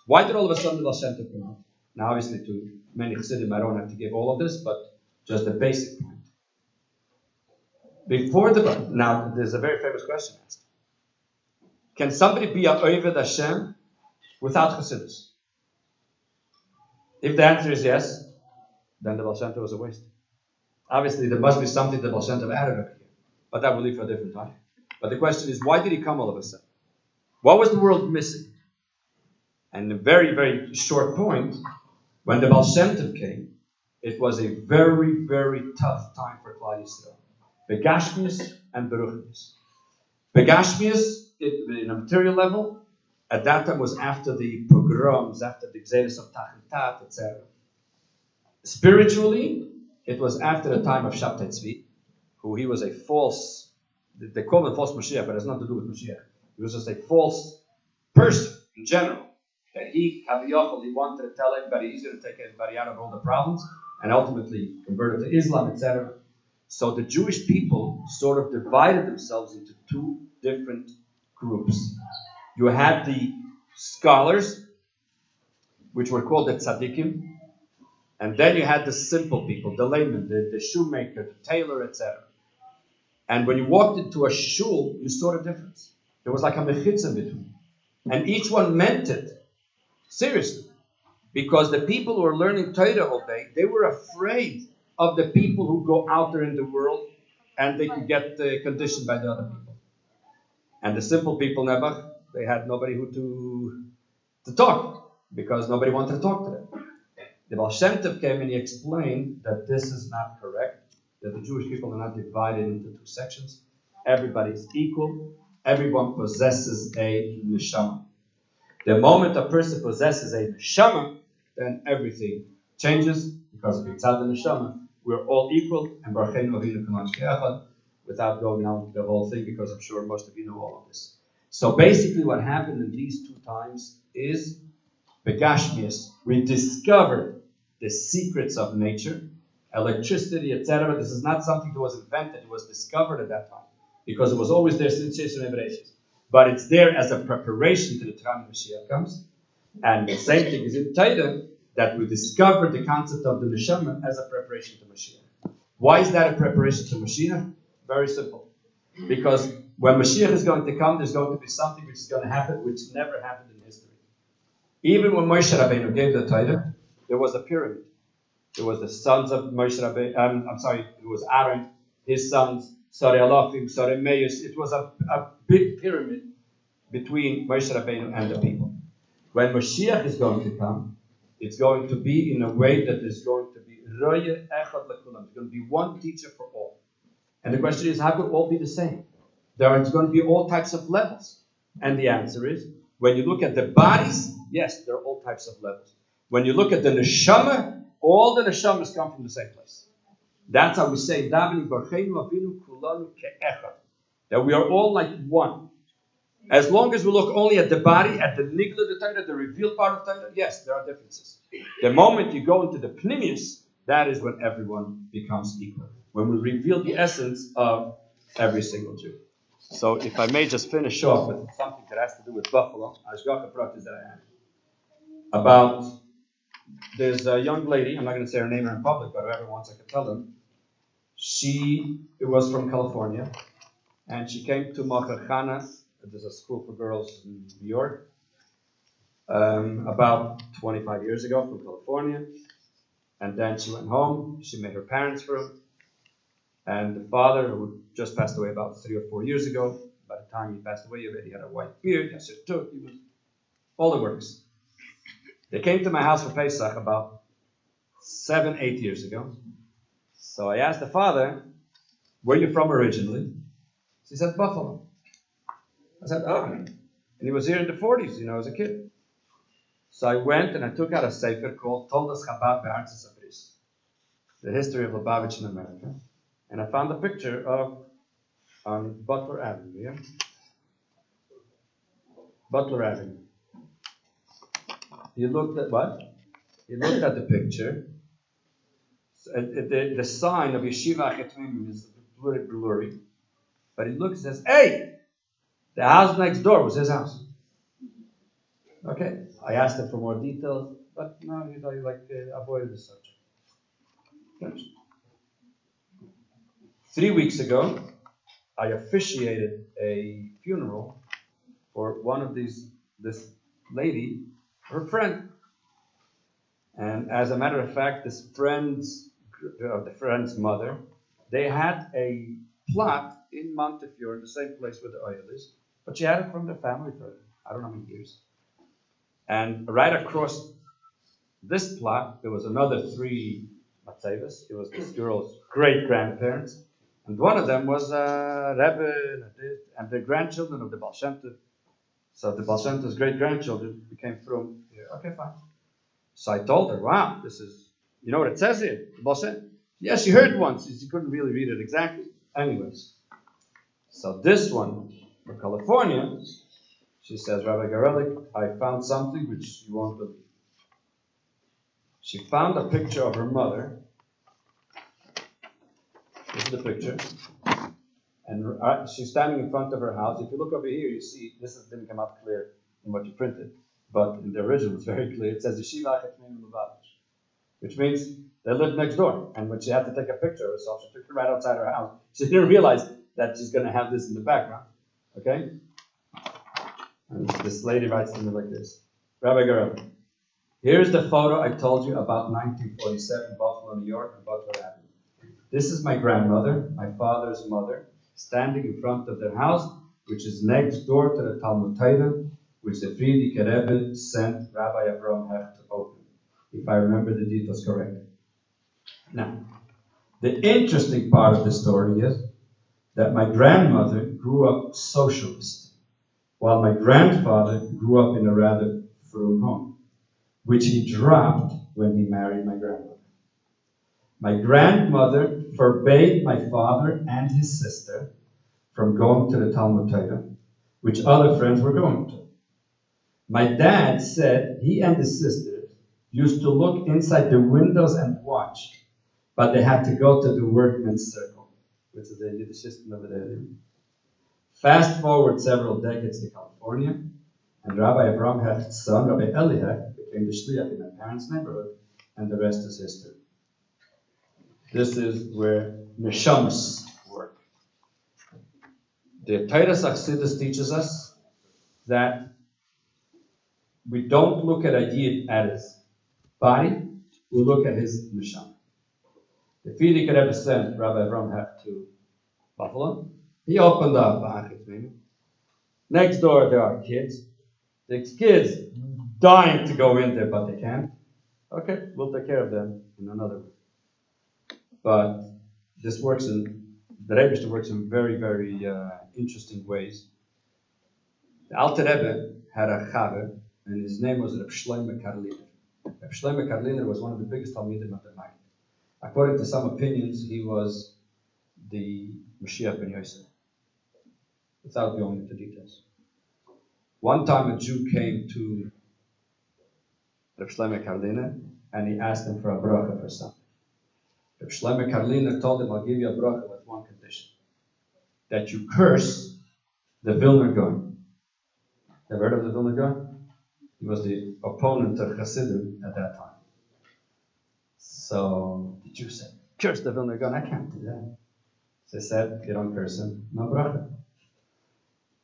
Why did all of a sudden the Baal Shem Tov come out? Now, obviously, to many Chassidim, I don't have to give all of this, but just the basic point. Now, there's a very famous question asked. Can somebody be a Oved Hashem without Chassidus? If the answer is yes, then the Baal Shem Tov was a waste. Obviously, there must be something that Baal Shem Tov added over here, but that will leave for a different time. But the question is, why did he come all of a sudden? What was the world missing? And a very, very short point, when the Baal Shem Tov came, it was a very, very tough time for Klal Yisrael. Begashmius and Beruchnius. Begashmius, in a material level, at that time was after the pogroms, after the Gzeres of Tachantat, etc. Spiritually, it was after the time of Shabtai Tzvi, who he was a false, they call him a false Mashiach, but it has nothing to do with Mashiach. He was just a false person in general. That he wanted to tell everybody he's going to take everybody out of all the problems, and ultimately converted to Islam, etc. So the Jewish people sort of divided themselves into two different groups. You had the scholars, which were called the tzaddikim, and then you had the simple people, the layman, the shoemaker, the tailor, etc. And when you walked into a shul, you saw the difference. There was like a mechitza between. And each one meant it seriously. Because the people who were learning Torah all day, they were afraid of the people who go out there in the world and they could get conditioned by the other people. And the simple people, never, they had nobody who to talk, because nobody wanted to talk to them. The Baal Shem Tov came and he explained that this is not correct, that the Jewish people are not divided into two sections. Everybody is equal. Everyone possesses a neshama. The moment a person possesses a neshama, then everything changes, because if it's out the neshama, we're all equal, and without going on the whole thing, because I'm sure most of you know all of this. So basically what happened in these two times is Begashmias. We discovered the secrets of nature, electricity, etc. This is not something that was invented, it was discovered at that time, because it was always there since Yisrael Neberations. But it's there as a preparation to the time Mashiach comes. And the same thing is in Torah, that we discovered the concept of the Neshama as a preparation to Mashiach. Why is that a preparation to Mashiach? Very simple. Because when Mashiach is going to come, there's going to be something which is going to happen which never happened in history. Even when Moshe Rabbeinu gave the Torah, there was a pyramid. There was the sons of Moshe Rabbeinu, it was Aaron, his sons, Sarei Alafim, Sarei Meis. It was a big pyramid between Moshe Rabbeinu and the people. When Mashiach is going to come, it's going to be in a way that there's going to be Roye Echad Lekulam. It's going to be one teacher for all. And the question is, how could all be the same? There's going to be all types of levels. And the answer is, when you look at the bodies, yes, there are all types of levels. When you look at the neshama, all the neshamas come from the same place. That's how we say, that we are all like one. As long as we look only at the body, at the nigla, the Torah, the revealed part of Torah, yes, there are differences. The moment you go into the pnimius, that is when everyone becomes equal. When we reveal the essence of every single Jew. So if I may just finish off with something that has to do with Buffalo, Ashgacha practice that I have. There's a young lady, I'm not going to say her name in public, but whoever wants I can tell them. She was from California, and she came to Machar Chana. There's a school for girls in New York, about 25 years ago from California. And then she went home. She met her parents for him. And the father, who just passed away about 3 or 4 years ago, by the time he passed away, he already had a white beard, he was all the works. They came to my house for Pesach about 7, 8 years ago. So I asked the father, where are you from originally? He said, Buffalo. I said, oh. And he was here in the 40s, as a kid. So I went and I took out a sefer called Toldas Chabad Be'Aretz Sabris, the history of Lubavitch in America. And I found a picture on Butler Avenue, yeah? Butler Avenue. You looked at what? He looked at the picture. The sign of Yeshiva Chetmim is blurry. But he looks and says, hey, the house next door was his house. Okay, I asked him for more details, but no, he avoided the subject. Finished. 3 weeks ago, I officiated a funeral for one of this lady, her friend. And as a matter of fact, the friend's mother, they had a plot in Montefiore, in the same place where the oil is, but she had it from their family for I don't know how many years. And right across this plot, there was another 3 matzevas. It was this girl's great-grandparents. And one of them was Rebbe and the grandchildren of the Baal Shem Tov. So the Baal Shem Tov's great-grandchildren became from here. Okay, fine. So I told her, wow, this is, you know what it says here? The Baal Shem. Yeah, she heard once. She couldn't really read it exactly. Anyways. So this one, for California, she says, Rabbi Garelik, I found something which you won't believe. She found a picture of her mother. This is the picture. And she's standing in front of her house. If you look over here, you see, didn't come out clear in what you printed, but in the original it's very clear. It says Yeshiva Chetmim Lubavitch, which means they lived next door. And when she had to take a picture of herself, she took it right outside her house. She didn't realize that she's going to have this in the background. Okay? And this lady writes to me like this. Rabbi Garelik, here's the photo I told you about 1947, Buffalo, New York, and Butler Avenue. This is my grandmother, my father's mother, standing in front of their house, which is next door to the Talmud Torah, which the Frierdiker Rebbe sent Rabbi Avraham Hecht to open, if I remember the details correctly. Now, the interesting part of the story is that my grandmother grew up socialist, while my grandfather grew up in a rather frum home, which he dropped when he married my grandmother. My grandmother forbade my father and his sister from going to the Talmud Torah, which other friends were going to. My dad said he and his sisters used to look inside the windows and watch, but they had to go to the workmen's circle, which is the Yiddish system over there. Fast forward several decades to California, and Rabbi Avraham Hecht's son, Rabbi Eli Hecht, became the shliach in my parents' neighborhood, and the rest is history. This is where neshamas work. The Torah Chassidus teaches us that we don't look at a yid at his body, we look at his neshama. The Frierdiker Rebbe sent Rabbi Avraham Hecht to Buffalo. He opened up next door there are kids. The kids dying to go in there, but they can't. Okay, we'll take care of them in another way. But the Rebbe works in very, very interesting ways. The Alter Rebbe had a chaver, and his name was Reb Shlomo Karliner. Reb Shlomo Karliner was one of the biggest Talmidim of the night. According to some opinions, he was the Mashiach ben Yosef, without going into details. One time a Jew came to Reb Shlomo Karliner, and he asked him for a bracha for something. Reb Shlomo Karliner told him, I'll give you a bracha with one condition, that you curse the Vilna Gaon. Have you heard of the Vilna Gaon? He was the opponent of Hasidim at that time. So the Jew said, curse the Vilna Gaon. I can't do that. So they said, you don't curse him, no bracha.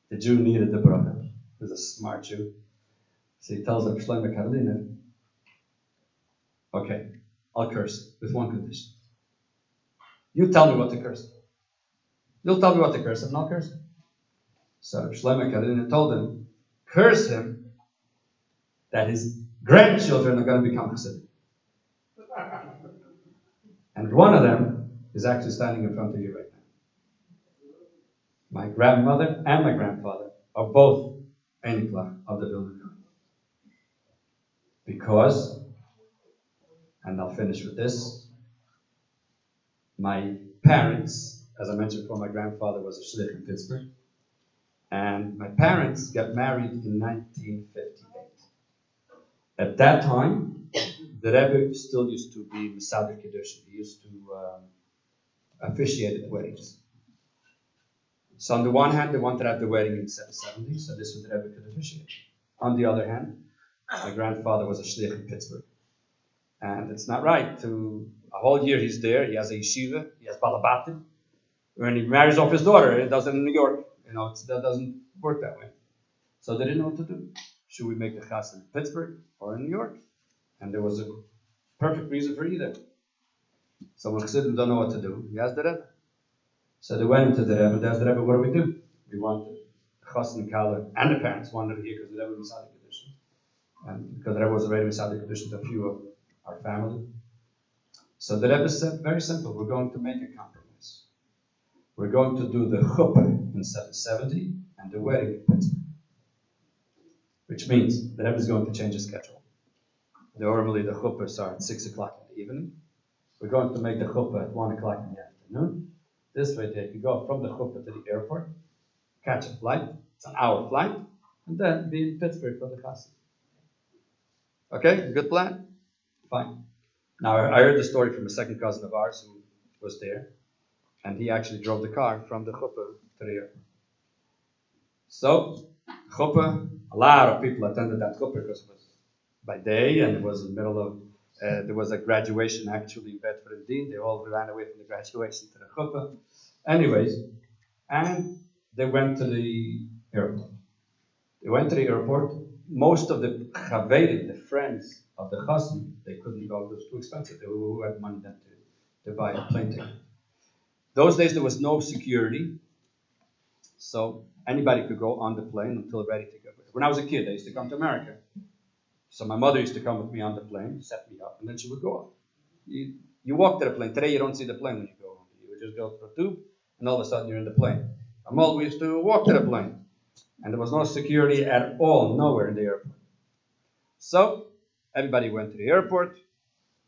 The Jew needed the bracha. He was a smart Jew. So he tells Reb Shlomo Karliner, okay, I'll curse with one condition. You tell me what to curse. You'll tell me what to curse him, and I'll curse him. So Reb Shlomo Karliner told him, curse him that his grandchildren are going to become Hasidim. And one of them is actually standing in front of you right now. My grandmother and my grandfather are both Einiklach of the Vilna Gaon. Because, and I'll finish with this, my parents, as I mentioned before, my grandfather was a shliach in Pittsburgh, and my parents got married in 1958. At that time, the Rebbe still used to be Mesader Kiddush. He used to officiate at weddings. So on the one hand, they wanted to have the wedding in 770, so this was the Rebbe could officiate. On the other hand, my grandfather was a shliach in Pittsburgh. And it's not right to, a whole year he's there, he has a yeshiva, he has balabatim. When he marries off his daughter, it does it in New York. That doesn't work that way. So they didn't know what to do. Should we make the chas in Pittsburgh or in New York? And there was a perfect reason for either. So when Chassidim don't know what to do, he asked the Rebbe. So they went into the Rebbe and asked the Rebbe, what do we do? We want the chas and kala, and the parents wanted to hear because the Rebbe was Mesader Kiddush. And because the Rebbe was already Mesader Kiddush to a few of our family. So the Rebbe said, very simple, we're going to make a compromise. We're going to do the chuppah in 770 and the wedding in Pittsburgh. Which means the Rebbe is going to change the schedule. Normally the chuppahs are at 6 o'clock in the evening. We're going to make the chuppah at 1 o'clock in the afternoon. This way they can go from the chuppah to the airport, catch a flight, it's an hour flight, and then be in Pittsburgh for the chassid. Okay, good plan? Fine. Now I heard the story from a second cousin of ours who was there, and he actually drove the car from the chuppah to the airport. So, chuppah, a lot of people attended that chuppah because it was by day and it was in the middle of, there was a graduation actually in Bedford and Dean. They all ran away from the graduation to the chuppah. Anyways, and they went to the airport. They went to the airport. Most of the chavedim, the friends of the chassid, they couldn't go. It was too expensive. They who had money then to buy a plane ticket. Those days there was no security, so anybody could go on the plane until ready to go. When I was a kid, I used to come to America. So my mother used to come with me on the plane, set me up, and then she would go on. You walk to the plane. Today you don't see the plane when you go on. You would just go through a tube, and all of a sudden you're in the plane. We used to walk to the plane. And there was no security at all, nowhere in the airport. So, everybody went to the airport.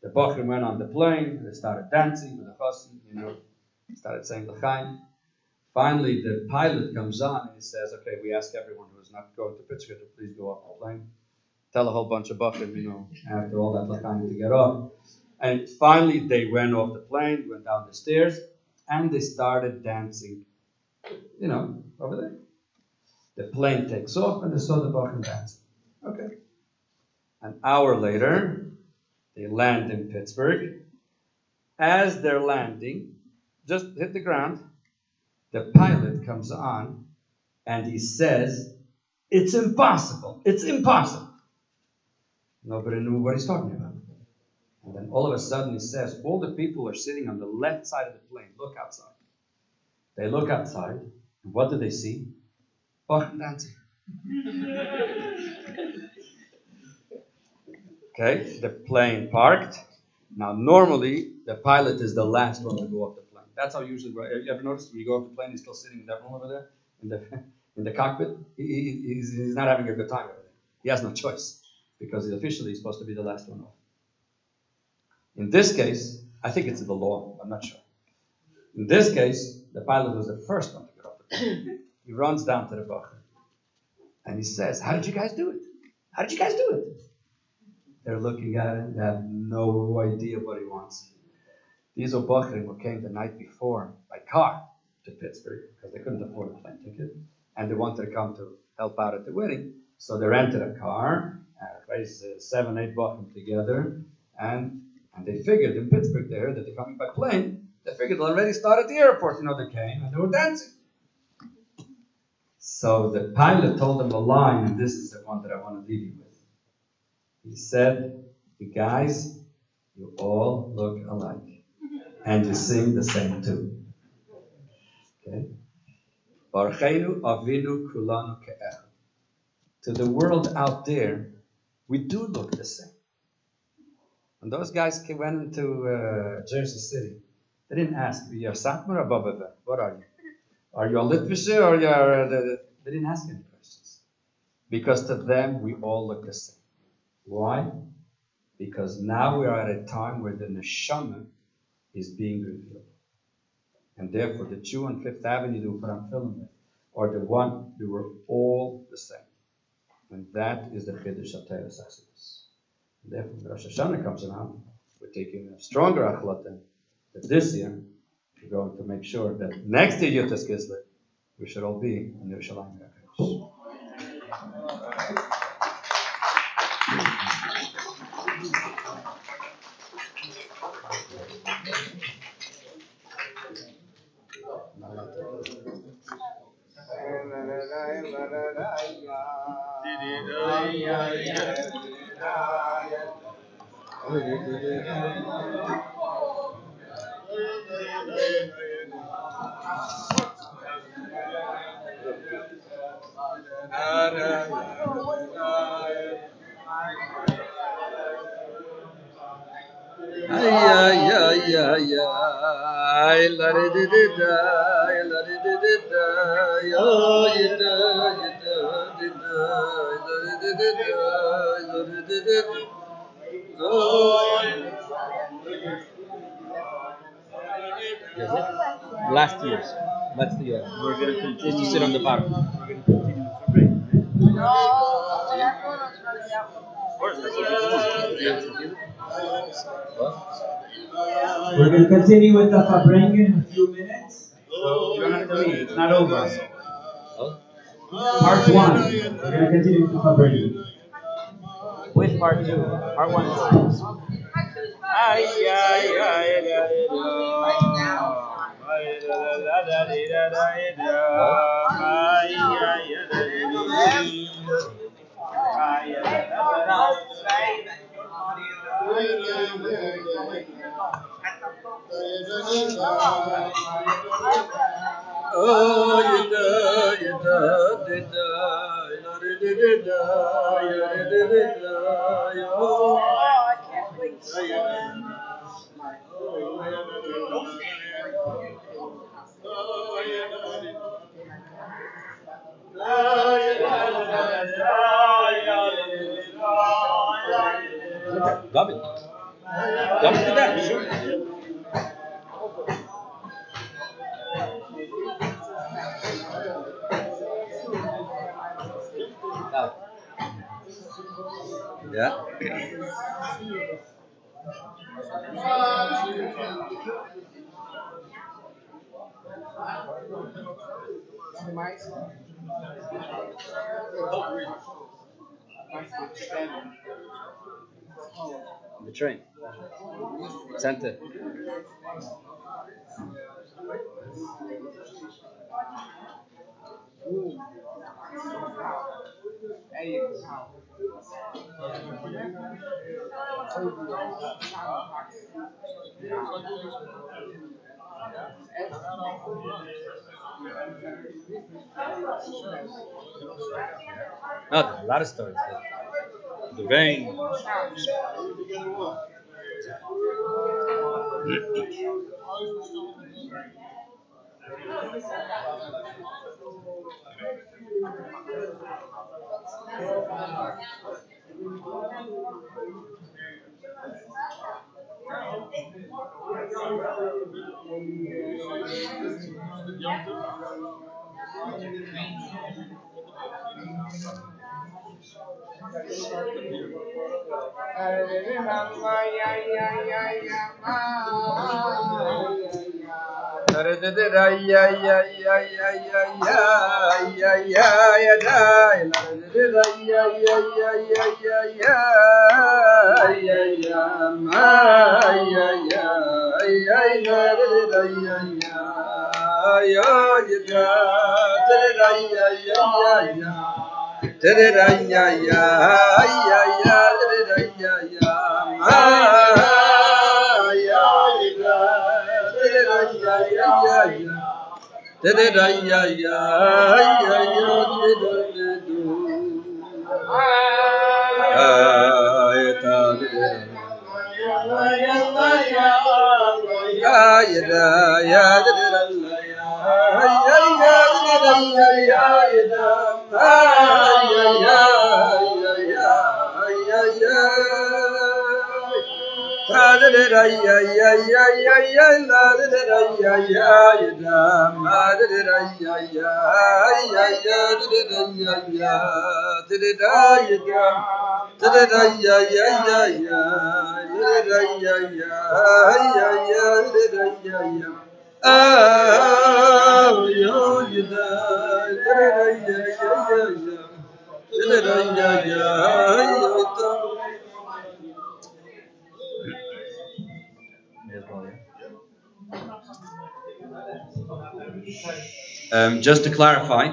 The Bachrim went on the plane. They started dancing with the chassid, started saying l'chaim. Finally, the pilot comes on and he says, okay, we ask everyone who's not going to Pittsburgh to please go off the plane. Tell a whole bunch of Bachrim, after all that l'chaim to get off. And finally, they went off the plane, went down the stairs, and they started dancing, over there. The plane takes off and they saw the Bachrim dancing. Okay. An hour later, they land in Pittsburgh. As they're landing, just hit the ground, the pilot comes on and he says, it's impossible. It's impossible. Nobody knew what he's talking about. And then all of a sudden he says, all the people are sitting on the left side of the plane. Look outside. They look outside. And what do they see? Bachrim dancing. Okay, the plane parked. Now, normally, the pilot is the last one to go off the plane. That's how usually, you ever notice when you go off the plane, he's still sitting in that room over there, in the cockpit? He's not having a good time over there. He has no choice, because he's officially supposed to be the last one off. In this case, I think it's the law, I'm not sure. In this case, the pilot was the first one to get off the plane. He runs down to the Bachrim, and he says, how did you guys do it? How did you guys do it? They're looking at it, they have no idea what he wants. These are Bachrim who came the night before by car to Pittsburgh because they couldn't afford a plane ticket, and they wanted to come to help out at the wedding. So they rented a car, raised 7-8 Bachrim together, and they figured in Pittsburgh there that they're coming by plane. They figured they'll already start at the airport. They came and they were dancing. So the pilot told them a line, and this is the one that I want to leave you with. He said, you guys, you all look alike. And you sing the same tune. Okay? Barcheinu avinu kulanu ke'echad. To the world out there, we do look the same. When those guys went into Jersey City, they didn't ask, you're Satmar or Babava? What are you? Are you a Litvisher or you're... They didn't ask any questions. Because to them, we all look the same. Why? Because now we are at a time where the neshama is being revealed. And therefore, the Jew on Fifth Avenue who put on film with, or the one, they were all the same. And that is the Chiddush of Teres Hasidus. Therefore, when Rosh Hashanah comes around, we're taking a stronger achlata that this year we're going to make sure that next year Yotas Kislev we should all be in Yerushalayim. Last year, we're going to continue to sit on the bottom. We're going to continue with Farbrengen, right? Of course, that's what we're going to continue with the Farbrengen in a few minutes. So you don't have to leave. It's not over. Part 1. We're going to continue with the Farbrengen. With part 2. Part 1 is David did that, sure. Yeah. The train. Center. No, there's a lot of stories. The rain. Just to clarify,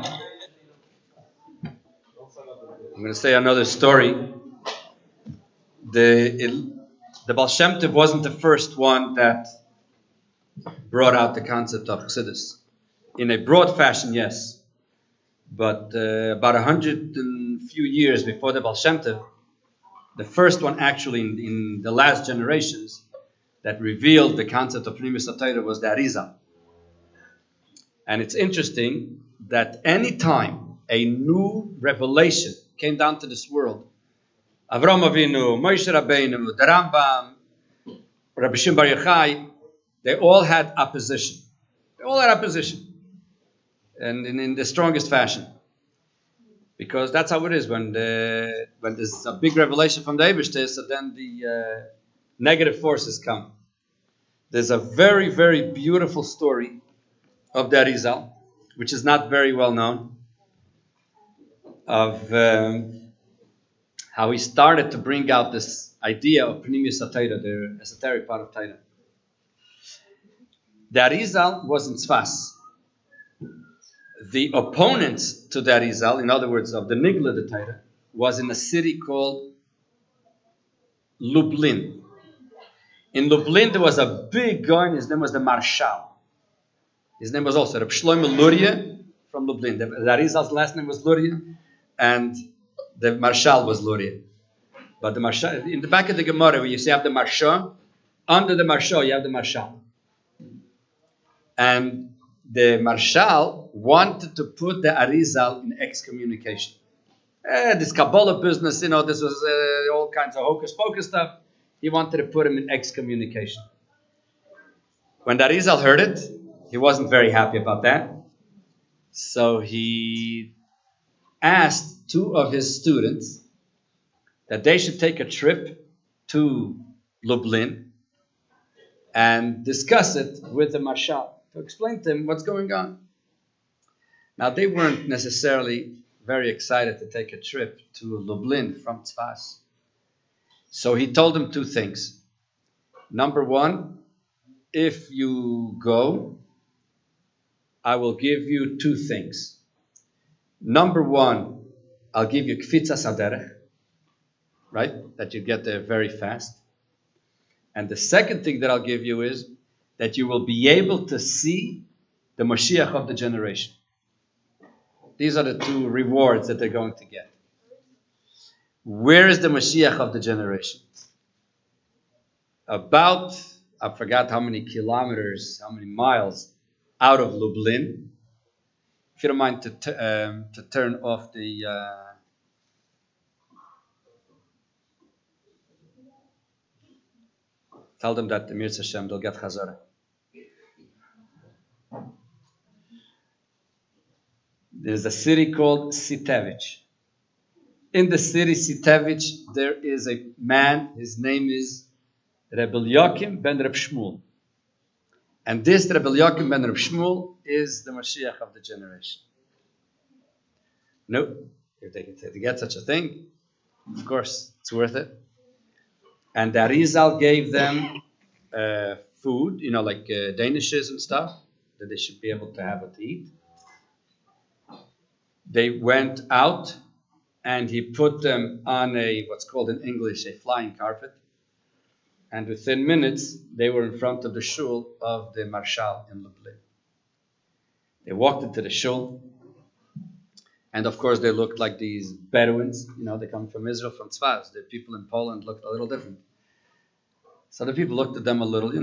I'm going to say another story. The Baal Shem Tov wasn't the first one that brought out the concept of Chassidus. In a broad fashion, yes. But about 100 and few years before the Baal Shem Tov, the first one actually in the last generations that revealed the concept of Pnimis HaTorah was the Arizal. And it's interesting that any time a new revelation came down to this world, Avraham Avinu, Moshe Rabbeinu, the Rambam, Rabbi Shimon Bar Yochai, they all had opposition. They all had opposition. And in the strongest fashion. Because that's how it is when there's a big revelation from the Eibishter, so then the negative forces come. There's a very, very beautiful story of the Arizal, which is not very well known, of how he started to bring out this idea of Pnimius HaTorah, the esoteric part of Torah. The Arizal was in Tzfas. The opponents to the Arizal, in other words, of the Nigla the Torah, was in a city called Lublin. In Lublin, there was a big guy, his name was the Marshal. His name was also Reb Shlomo Luria from Lublin. The Arizal's last name was Luria, and the Marshal was Luria. But the Marshal, in the back of the Gemara, where you see have the Marshal, under the Marshal, you have the Marshal. And the Marshal wanted to put the Arizal in excommunication. This Kabbalah business, this was all kinds of hocus pocus stuff. He wanted to put him in excommunication. When the Arizal heard it, he wasn't very happy about that. So he asked two of his students that they should take a trip to Lublin and discuss it with the Marshal to explain to him what's going on. Now, they weren't necessarily very excited to take a trip to Lublin from Tzfas. So he told them two things. Number one, if you go, I will give you two things. Number one, I'll give you kfitzas haderech, right? That you get there very fast. And the second thing that I'll give you is that you will be able to see the Mashiach of the generation. These are the two rewards that they're going to get. Where is the Mashiach of the generation? About, I forgot how many kilometers, how many miles out of Lublin. If you don't mind to turn off the... Tell them that the Mirza Hashem, they'll get Chazara. There's a city called Sitevich. In the city Sitevich, there is a man, his name is Rabbi Yoakim ben Reb Shmuel. And this Rabbi Yoakim ben Reb Shmuel is the Mashiach of the generation. No, if they can get such a thing, of course, it's worth it. And the Arizal gave them food, like danishes and stuff, that they should be able to have it to eat. They went out, and he put them on what's called in English, a flying carpet. And within minutes, they were in front of the shul of the Marshal in Lublin. They walked into the shul, and of course, they looked like these Bedouins. They come from Israel, from Tzfaz. The people in Poland looked a little different. So the people looked at them a little,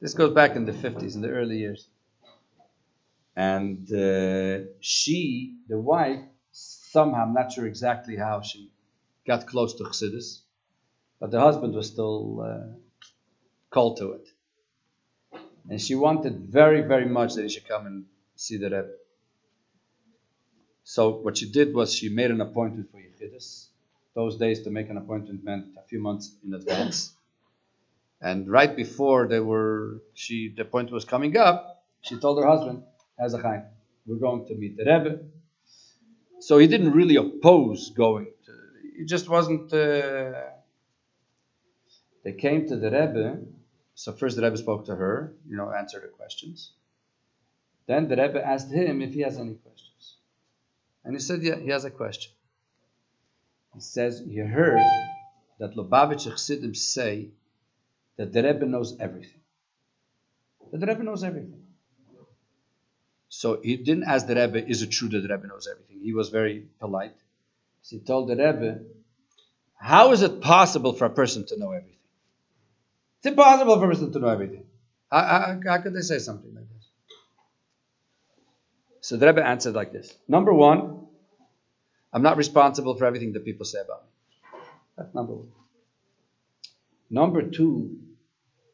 This goes back in the 50s, in the early years. And she, the wife, somehow, I'm not sure exactly how, she got close to Chassidus, but the husband was still called to it. And she wanted very, very much that he should come and see the Rebbe. So what she did was she made an appointment for Yechidus. Those days to make an appointment meant a few months in advance. And right before the appointment was coming up, she told her husband, Hazachaim, we're going to meet the Rebbe. So he didn't really oppose going. He just wasn't... They came to the Rebbe. So first the Rebbe spoke to her, answered her questions. Then the Rebbe asked him if he has any questions. And he said, yeah, he has a question. He says, he heard that Lubavitcher Chassidim say that the Rebbe knows everything. That the Rebbe knows everything. So he didn't ask the Rebbe, is it true that the Rebbe knows everything? He was very polite. So he told the Rebbe, how is it possible for a person to know everything? It's impossible for a person to know everything. How could they say something like this? So the Rebbe answered like this. Number one, I'm not responsible for everything that people say about me. That's number one. Number two,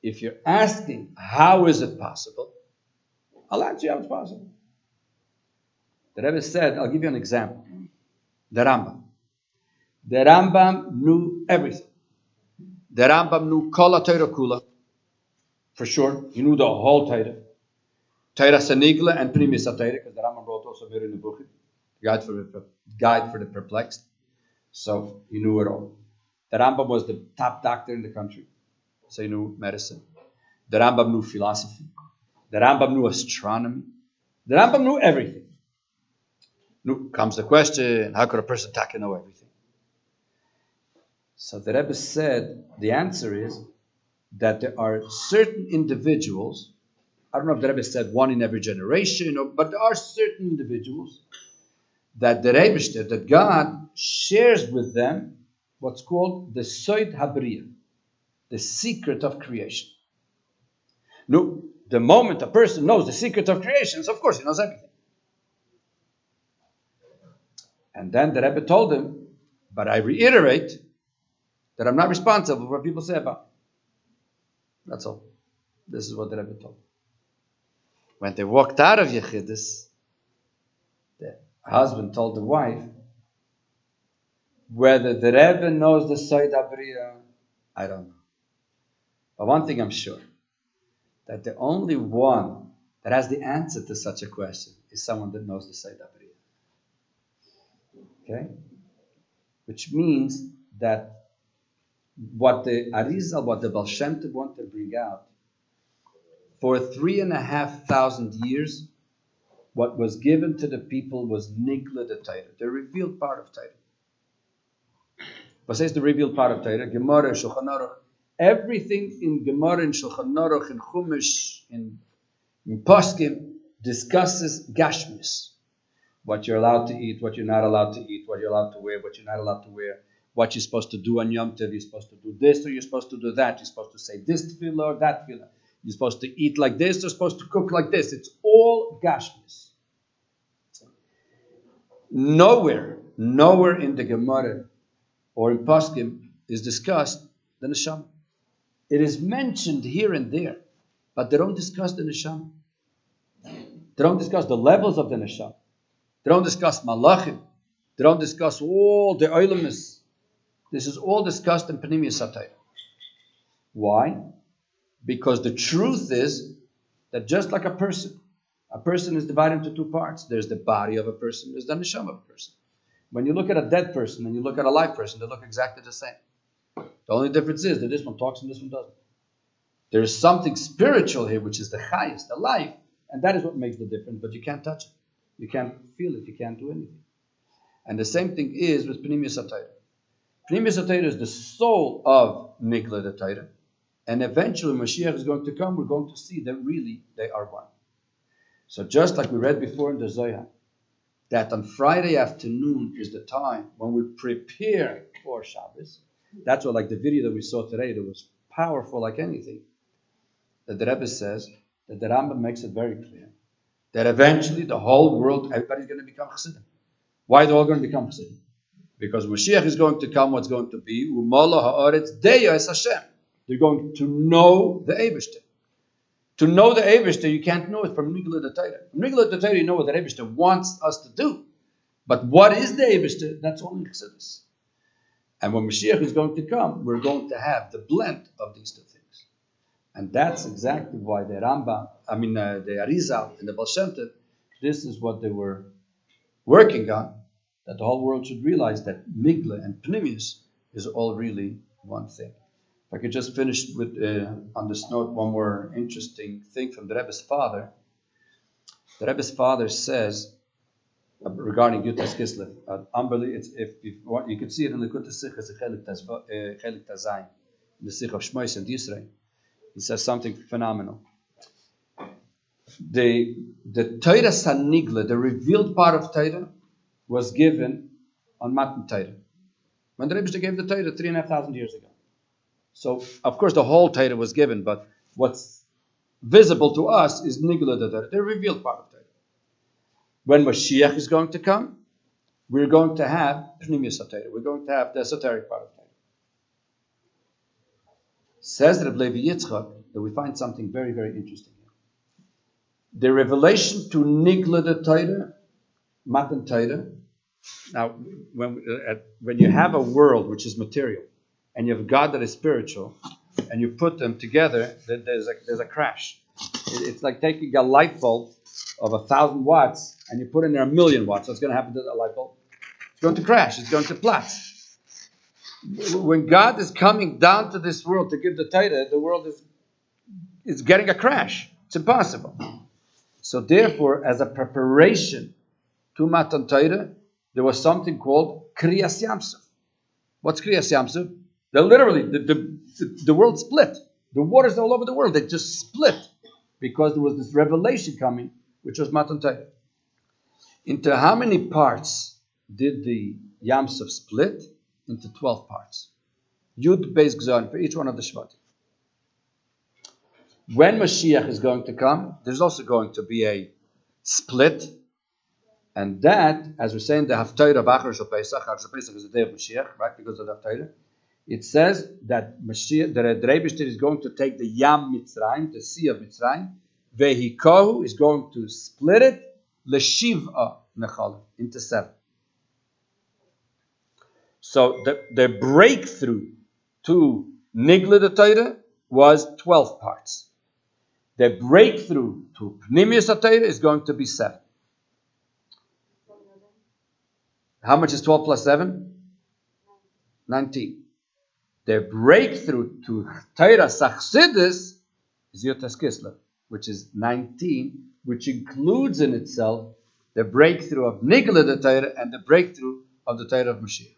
if you're asking how is it possible, I'll answer you how it's possible. The Rebbe said, I'll give you an example. The Rambam. The Rambam knew everything. The Rambam knew Kol HaTorah Kula. For sure, he knew the whole Torah. Torah Sanigla and Primis HaTorah, because the Rambam wrote also very in the book, Guide for the Perplexed. So he knew it all. The Rambam was the top doctor in the country. So he knew medicine. The Rambam knew philosophy. The Rambam knew astronomy. The Rambam knew everything. Now comes the question, how could a person know everything? So the Rebbe said, the answer is that there are certain individuals, I don't know if the Rebbe said one in every generation, but there are certain individuals that the Rebbe, that God shares with them what's called the Soid Habriya, the secret of creation. Now, the moment a person knows the secret of creation, so of course he knows everything. And then the Rebbe told him, but I reiterate that I'm not responsible for what people say about me. That's all. This is what the Rebbe told him. When they walked out of Yechidus, the husband told the wife, whether the Rebbe knows the Soid Habriya, I don't know. But one thing I'm sure, that the only one that has the answer to such a question is someone that knows the Soid Habriya. Okay? Which means that what the Arizal, what the Baal Shem Tov wanted to bring out, for 3,500 years, what was given to the people was Nigla the Torah, the revealed part of Torah. What says the revealed part of Torah? Gemara, Shulchan Aruch. Everything in Gemara, in Shulchan Aruch, in Chumash, in Poskim, discusses Gashmis. What you're allowed to eat, what you're not allowed to eat, what you're allowed to wear, what you're not allowed to wear, what you're supposed to do on Yom Tov, you're supposed to do this or you're supposed to do that, you're supposed to say this tefillah or that tefillah, you're supposed to eat like this, you're supposed to cook like this. It's all Gashmis. Nowhere in the Gemara or in Poskim is discussed the Neshama. It is mentioned here and there, but they don't discuss the Neshama. They don't discuss the levels of the Neshama. They don't discuss Malachim. They don't discuss all the Oilimus. This is all discussed in Pnimiyus HaTorah. Why? Because the truth is that just like a person is divided into two parts. There's the body of a person, there's the Neshama of a person. When you look at a dead person and you look at a live person, they look exactly the same. The only difference is that this one talks and this one doesn't. There is something spiritual here, which is the Chayis, the life, and that is what makes the difference, but you can't touch it. You can't feel it. You can't do anything. And the same thing is with Pnimiyus HaTorah. Pnimiyus HaTorah is the soul of Nigla the Torah. And eventually Mashiach is going to come. We're going to see that really they are one. So just like we read before in the Zohar, that on Friday afternoon is the time when we prepare for Shabbos. That's what, like the video that we saw today, that was powerful like anything. that the Rebbe says that the Rambam makes it very clear that eventually the whole world, everybody's going to become Chassidim. Why are they all going to become Chassidim? Because Mashiach is going to come, what's going to be? Umala ha'aretz deya es Hashem. They're going to know the Eibishter. To know the Eibishter, you can't know it from Nigla the Torah. From Nigla the Torah, you know what the Eibishter wants us to do. But what is the Eibishter? That's only Chassidus. And when Mashiach is going to come, we're going to have the blend of these two things. And that's exactly why the Rambam, the Arizal and the Baal Shem Tov, this is what they were working on, that the whole world should realize that Nigla and Pnimius is all really one thing. If I could just finish with, on this note, one more interesting thing from the Rebbe's father. The Rebbe's father says, regarding Yutas Kislev, if you could see it in the Kutas Sikh as a Chelik Tazayin, the Sikh of Shmois and Yisrael. He says something phenomenal. The Torah Sanigla, the revealed part of Torah, was given on Matan Torah. When the Rebbe gave the Torah 3,500 years ago. So, of course, the whole Torah was given, but what's visible to us is Nigla the Torah, the revealed part of Torah. When Mashiach is going to come, we're going to have Pnimius HaTorah. We're going to have the esoteric part of Torah. Says Rabbi Levi Yitzchak that we find something very, very interesting here. The revelation to Nigla the Torah, Matan Torah. Now, when you have a world which is material, and you have God that is spiritual, and you put them together, there's a crash. It's like taking a light bulb of 1,000 watts, and you put in there 1,000,000 watts. What's going to happen to that light bulb? It's going to crash. It's going to platz. When God is coming down to this world to give the Torah, the world is getting a crash. It's impossible. So therefore, as a preparation to Matan Torah, there was something called Kriyas Yamsuf. What's Kriyas Yamsuf? Literally, the world split. The waters all over the world, they just split because there was this revelation coming, which was Matan Torah. Into how many parts did the Yamsuf split? Into 12 parts. Yud Beis Gzon for each one of the Shvatim. When Mashiach is going to come, there's also going to be a split. And that, as we're saying, the Haftarah of Achar Shal Pesach, Achar Pesach is the day of Mashiach, right? Because of the Haftarah. It says that Mashiach, the Rebbe is going to take the Yam Mitzrayim, the Sea of Mitzrayim, Vehikohu is going to split it, Leshiv'a Nechalim, into 7. So the breakthrough to Nigla the Torah was 12 parts. The breakthrough to Pnimius HaTorah is going to be 7. How much is 12 plus 7? 19. The breakthrough to Torah Sachsidus is Yutas Kislev, which is 19, which includes in itself the breakthrough of Nigla the Torah and the breakthrough of the Torah of Mashiach.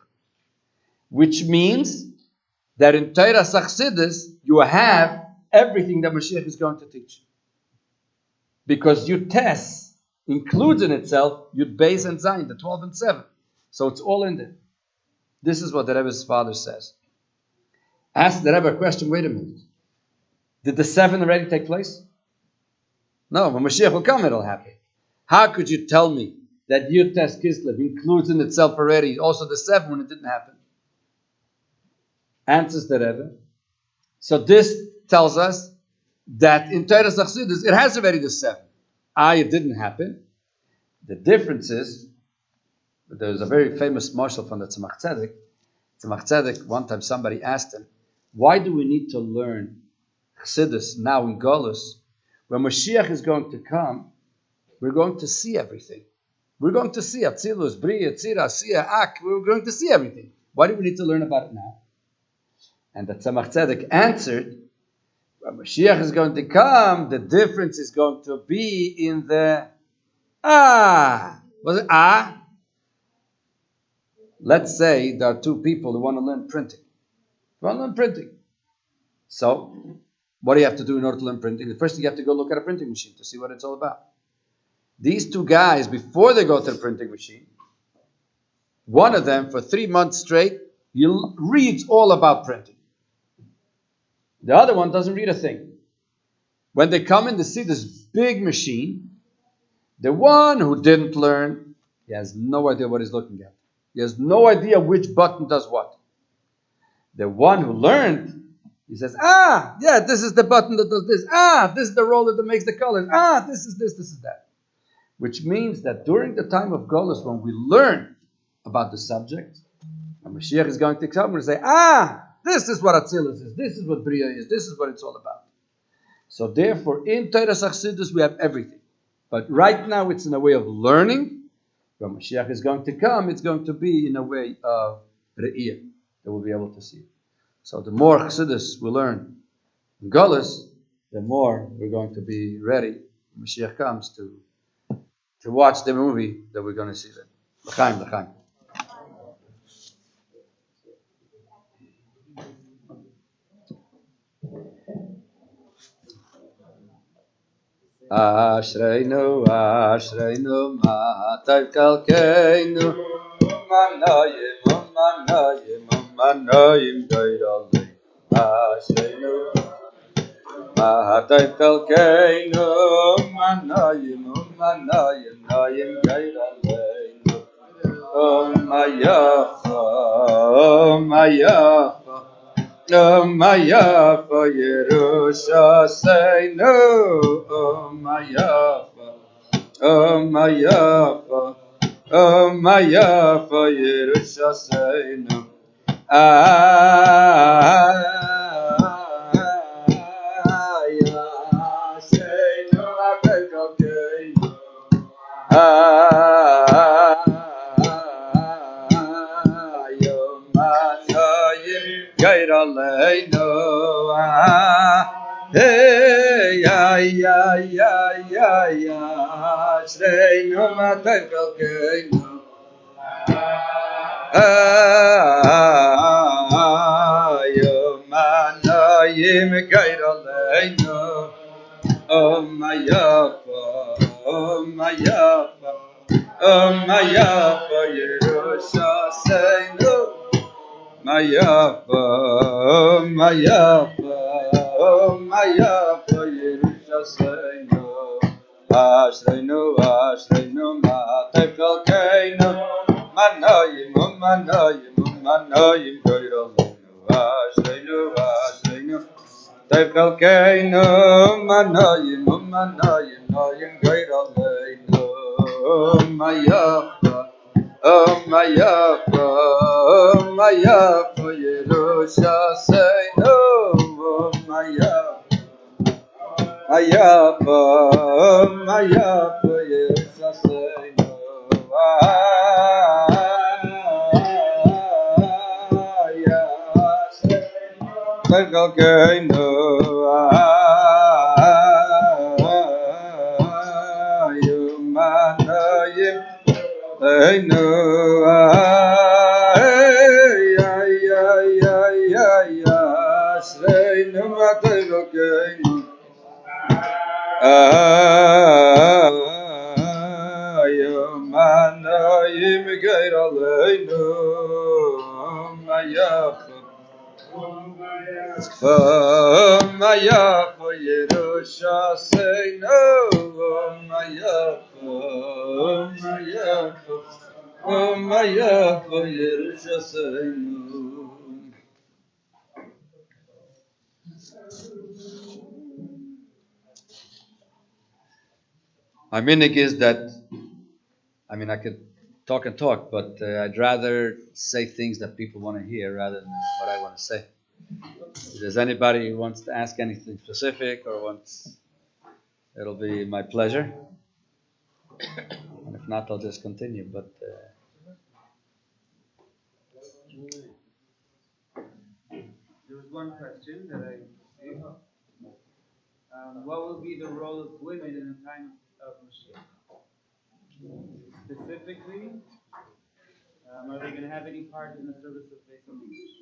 Which means that in Torah Sachsidus you have everything that Mashiach is going to teach. Because Yutes includes in itself Yud Beis and Zayin, the 12 and 7. So it's all in there. This is what the Rebbe's father says. Ask the Rebbe a question, wait a minute. Did the 7 already take place? No, when Mashiach will come, it'll happen. How could you tell me that Yutes Kislev includes in itself already also the 7 when it didn't happen? Answers the Rebbe. So this tells us that in Torah Sachsidus, it has already the 7. It didn't happen. The difference is, there's a very famous marshal from the Tzemach Tzedek. Tzemach Tzedek, one time somebody asked him, why do we need to learn Chassidus now in Golus? When Mashiach is going to come, we're going to see everything. We're going to see Atzilus, Bria, Tzira, Asiya, Ak. We're going to see everything. Why do we need to learn about it now? And the Tzemach Tzedek answered, when Mashiach is going to come, the difference is going to be in the Was it Let's say there are 2 people who want to learn printing. So, what do you have to do in order to learn printing? The first thing you have to go look at a printing machine to see what it's all about. These 2 guys, before they go to the printing machine, one of them for 3 months straight, he reads all about printing. The other one doesn't read a thing. When they come in to see this big machine, the one who didn't learn, he has no idea what he's looking at. He has no idea which button does what. The one who learned, he says, yeah, this is the button that does this. This is the roller that makes the colors. This is that. Which means that during the time of Golus, when we learn about the subject, and Mashiach is going to come and say, this is what Atzilus is. This is what Bria is. This is what it's all about. So therefore, in Torah Chassidus, we have everything. But right now, it's in a way of learning. When Mashiach is going to come, it's going to be in a way of Re'iyah, that we'll be able to see. So the more Chassidus we learn in Golus, the more we're going to be ready when Mashiach comes to watch the movie that we're going to see then. L'chaim, l'chaim. Ashreinu, Ashreinu, Matav Kalkeinu, Manayim, Manayim, Manayim, Gairali. Ashreinu, Matav Kalkeinu, Manayim, Manayim, Manayim, Gairali. Oh, Mayafa, oh, Mayafa. Oh, Mayafa, Yerusha, say no. Oh, Mayafa, oh, Mayafa, oh, Mayafa, Yerusha, say no. Say no, I beg of you. Gairaleinu, hey, ay, ay, ay, ay, ay, Shreinu Matan Kalkeinu, Manayim Gairaleinu, oh, my Yapa, oh, my Yapa, oh, my Yapa, Yerusha, say no. Mayafa, oh Mayafa, oh Mayafa, Yerusha Seino, Ashreinu, Ashreinu, Matef Kalkeinu, Manayim, Manayim, Manayim, Gairaleinu, Ashreinu, Ashreinu, Matef Kalkeinu, Manayim, Manayim, Manayim, Gairaleinu, Mayafa. Oh, Mayafa, oh, Mayafa, Yerusha, say no. Oh, Mayafa, Mayafa, oh, Mayafa, Yerusha, say no. Okay, no. You man, I know, say no matter okay. You man, you make it all I know, my oh, Maya, for Yerusha, say no, oh, Maya, oh, Maya, oh, Maya, for Yerusha, say no. My minig is that, I mean, I could talk and talk, but I'd rather say things that people want to hear rather than what I want to say. If there's anybody who wants to ask anything specific or wants, it'll be my pleasure. And if not, I'll just continue. But there was one question that I see. What will be the role of women in the time of Mashiach? Specifically, are they going to have any part in the service of Beis Hamikdash?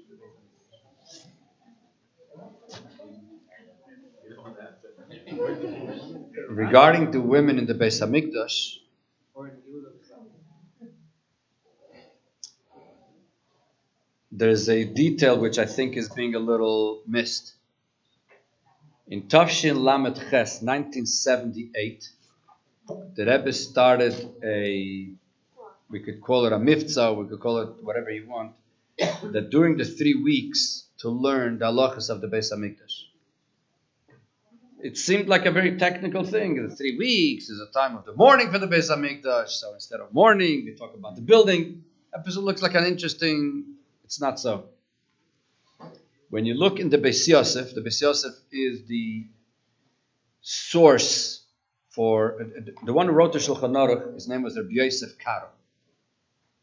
regarding the women in the Beis Hamikdash, Or in Yehuda itself? there's a detail which I think is being a little missed. In Tafshin Lamed Ches, 1978, the Rebbe started we could call it a miftzah, we could call it whatever you want, that during the 3 weeks to learn the halachas of the Beis Hamikdash. It seemed like a very technical thing. The 3 weeks is a time of the mourning for the Beis Hamikdash, so instead of mourning, we talk about the building. Episode looks like an interesting, it's not so. When you look in the Beis Yosef is the source for, the one who wrote the Shulchan Aruch, his name was Rabbi Yosef Karo.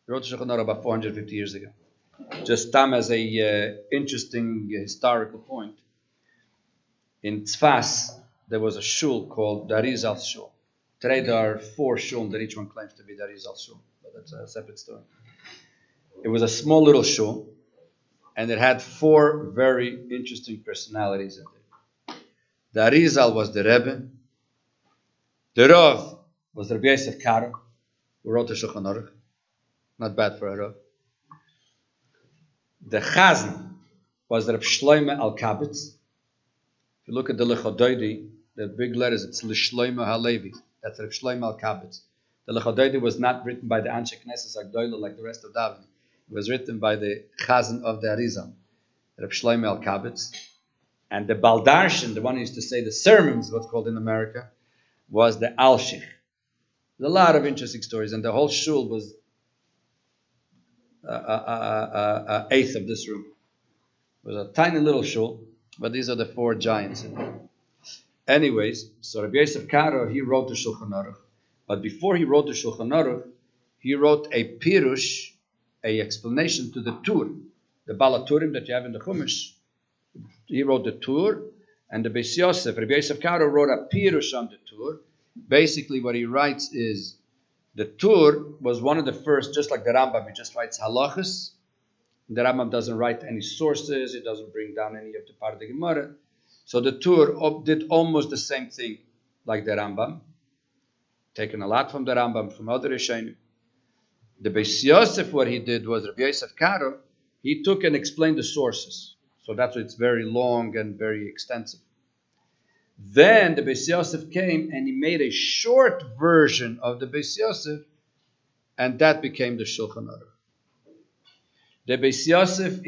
He wrote the Shulchan Aruch about 450 years ago. Just as a interesting historical point, in Tzfas, there was a shul called the Arizal's Shul. Today there are 4 shul that each one claims to be the Arizal's Shul, but that's a separate story. It was a small little shul, and it had 4 very interesting personalities in it. The Arizal was the Rebbe. The Rav was Rabbi Yosef Karo, who wrote the Shulchan Aruch. Not bad for a Rav. The Chazan was Reb Shloime Al-Kabitz. If you look at the Lechodoidi, the big letters, it's L'Shloime Halevi. That's Reb Shloime Al-Kabitz. The Lechodoidi was not written by the Anshe Knesset Agdoila like the rest of Davening. It was written by the Chazan of the Arizal, Reb Shloime Al-Kabitz. And the Baldarshan, the one who used to say the sermons, what's called in America, was the Alshich. There's a lot of interesting stories, and the whole shul was an eighth of this room. It was a tiny little shul, but these are the 4 giants in there. Anyways, so Rabbi Yosef Karo, he wrote the Shulchan Aruch. But before he wrote the Shulchan Aruch, he wrote a pirush, a explanation to the Tur, the Balaturim that you have in the Chumash. He wrote the Tur, and the Beis Yosef, Rabbi Yosef Karo, wrote a pirush on the Tur. Basically, what he writes is, the Tur was one of the first, just like the Rambam, he just writes halachas. The Rambam doesn't write any sources, it doesn't bring down any of the part of the Gemara. So the Tur did almost the same thing like the Rambam, taken a lot from the Rambam, from other Rishonim. The Beis Yosef, what he did was, Rabbi Yosef Karo, he took and explained the sources. So that's why it's very long and very extensive. Then the Beis Yosef came and he made a short version of the Beis Yosef, and that became the Shulchan Aruch. The Beis Yosef,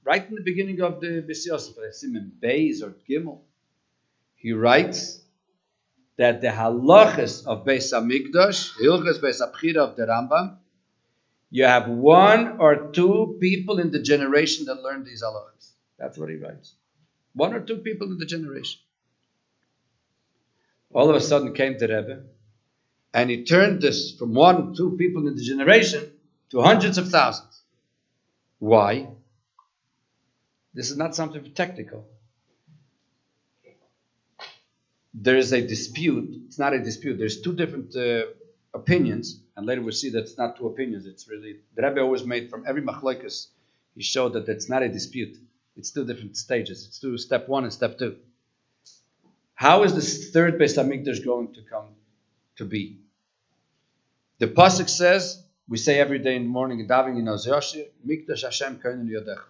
right in the beginning of the Beis Yosef, in Beis or Gimel, he writes that the halachas of Beis Hamikdash, Hilchas Beis Abchira of the Rambam, you have 1 or 2 people in the generation that learn these halachas. That's what he writes. 1 or 2 people in the generation. All of a sudden came the Rebbe, and he turned this from 1 or 2 people in the generation to hundreds of thousands. Why? This is not something technical. There is a dispute. It's not a dispute. There's 2 different opinions, and later we'll see that it's not 2 opinions. It's really, the Rebbe always made from every machlokes, he showed that it's not a dispute. It's 2 different stages. It's step 1 and step 2. How is this 3rd Beis Hamikdash going to come to be? The pasuk says, we say every day in the morning in davening in Ozyashir, Mikdash Hashem Koinen Yodech,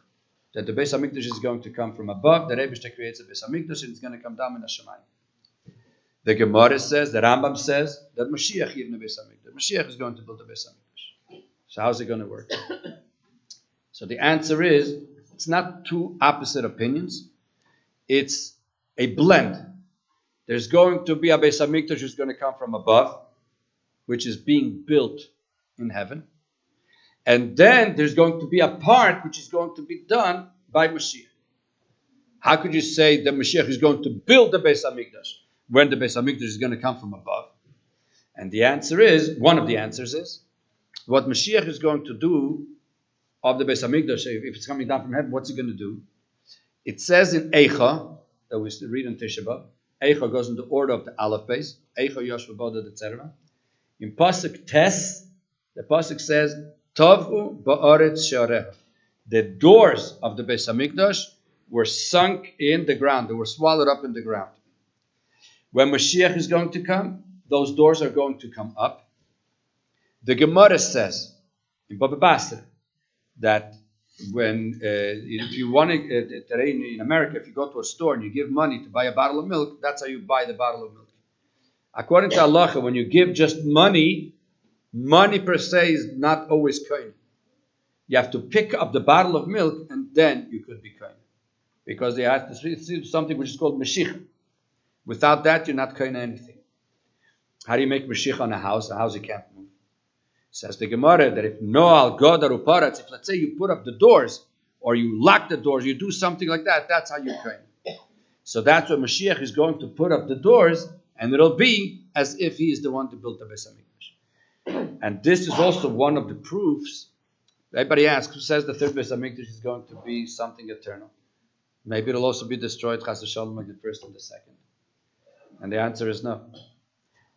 that the Beis Hamikdash is going to come from above. The Rebbe creates a Beis Hamikdash and it's going to come down in Hashemayim. The Gemara says, the Rambam says that Mashiach even the Beis Hamikdash. Mashiach is going to build the Beis Hamikdash. So how's it going to work? So the answer is, it's not 2 opposite opinions. It's a blend. There's going to be a Beis Hamikdash who's going to come from above, which is being built in heaven. And then there's going to be a part which is going to be done by Mashiach. How could you say that Mashiach is going to build the Beis Hamikdash when the Beis Hamikdash is going to come from above? And the answer is, one of the answers is, what Mashiach is going to do of the Beis Hamikdash, if it's coming down from heaven, what's he going to do? It says in Eicha, that we read in Tisha B'Av, Eicha goes in the order of the Aleph base, Eicha, Yoshua, Bodad, etc. In Pasuk Tes, the Pasuk says, Tovu ba'aretz she'areha. The doors of the Beis Hamikdash were sunk in the ground. They were swallowed up in the ground. When Mashiach is going to come, those doors are going to come up. The Gemara says, in Baba Basra, that when if you want to today in America, if you go to a store and you give money to buy a bottle of milk, that's how you buy the bottle of milk. According to halacha, when you give just money, money per se is not always kohen. You have to pick up the bottle of milk and then you could be kohen, because they have to see something which is called meshich. Without that, you're not kohen anything. How do you make meshich on a house? A house you can't move. Says the Gemara that if Noal Godar Uparatz, if let's say you put up the doors or you lock the doors, you do something like that, that's how you're kohen. So that's what Mashiach is going to put up the doors, and it'll be as if he is the one to build the Beis Hamikdash. And this is also one of the proofs. Everybody asks, who says the third Beis Hamikdash is going to be something eternal? Maybe it'll also be destroyed, chas v'shalom, like the first and the second. And the answer is no.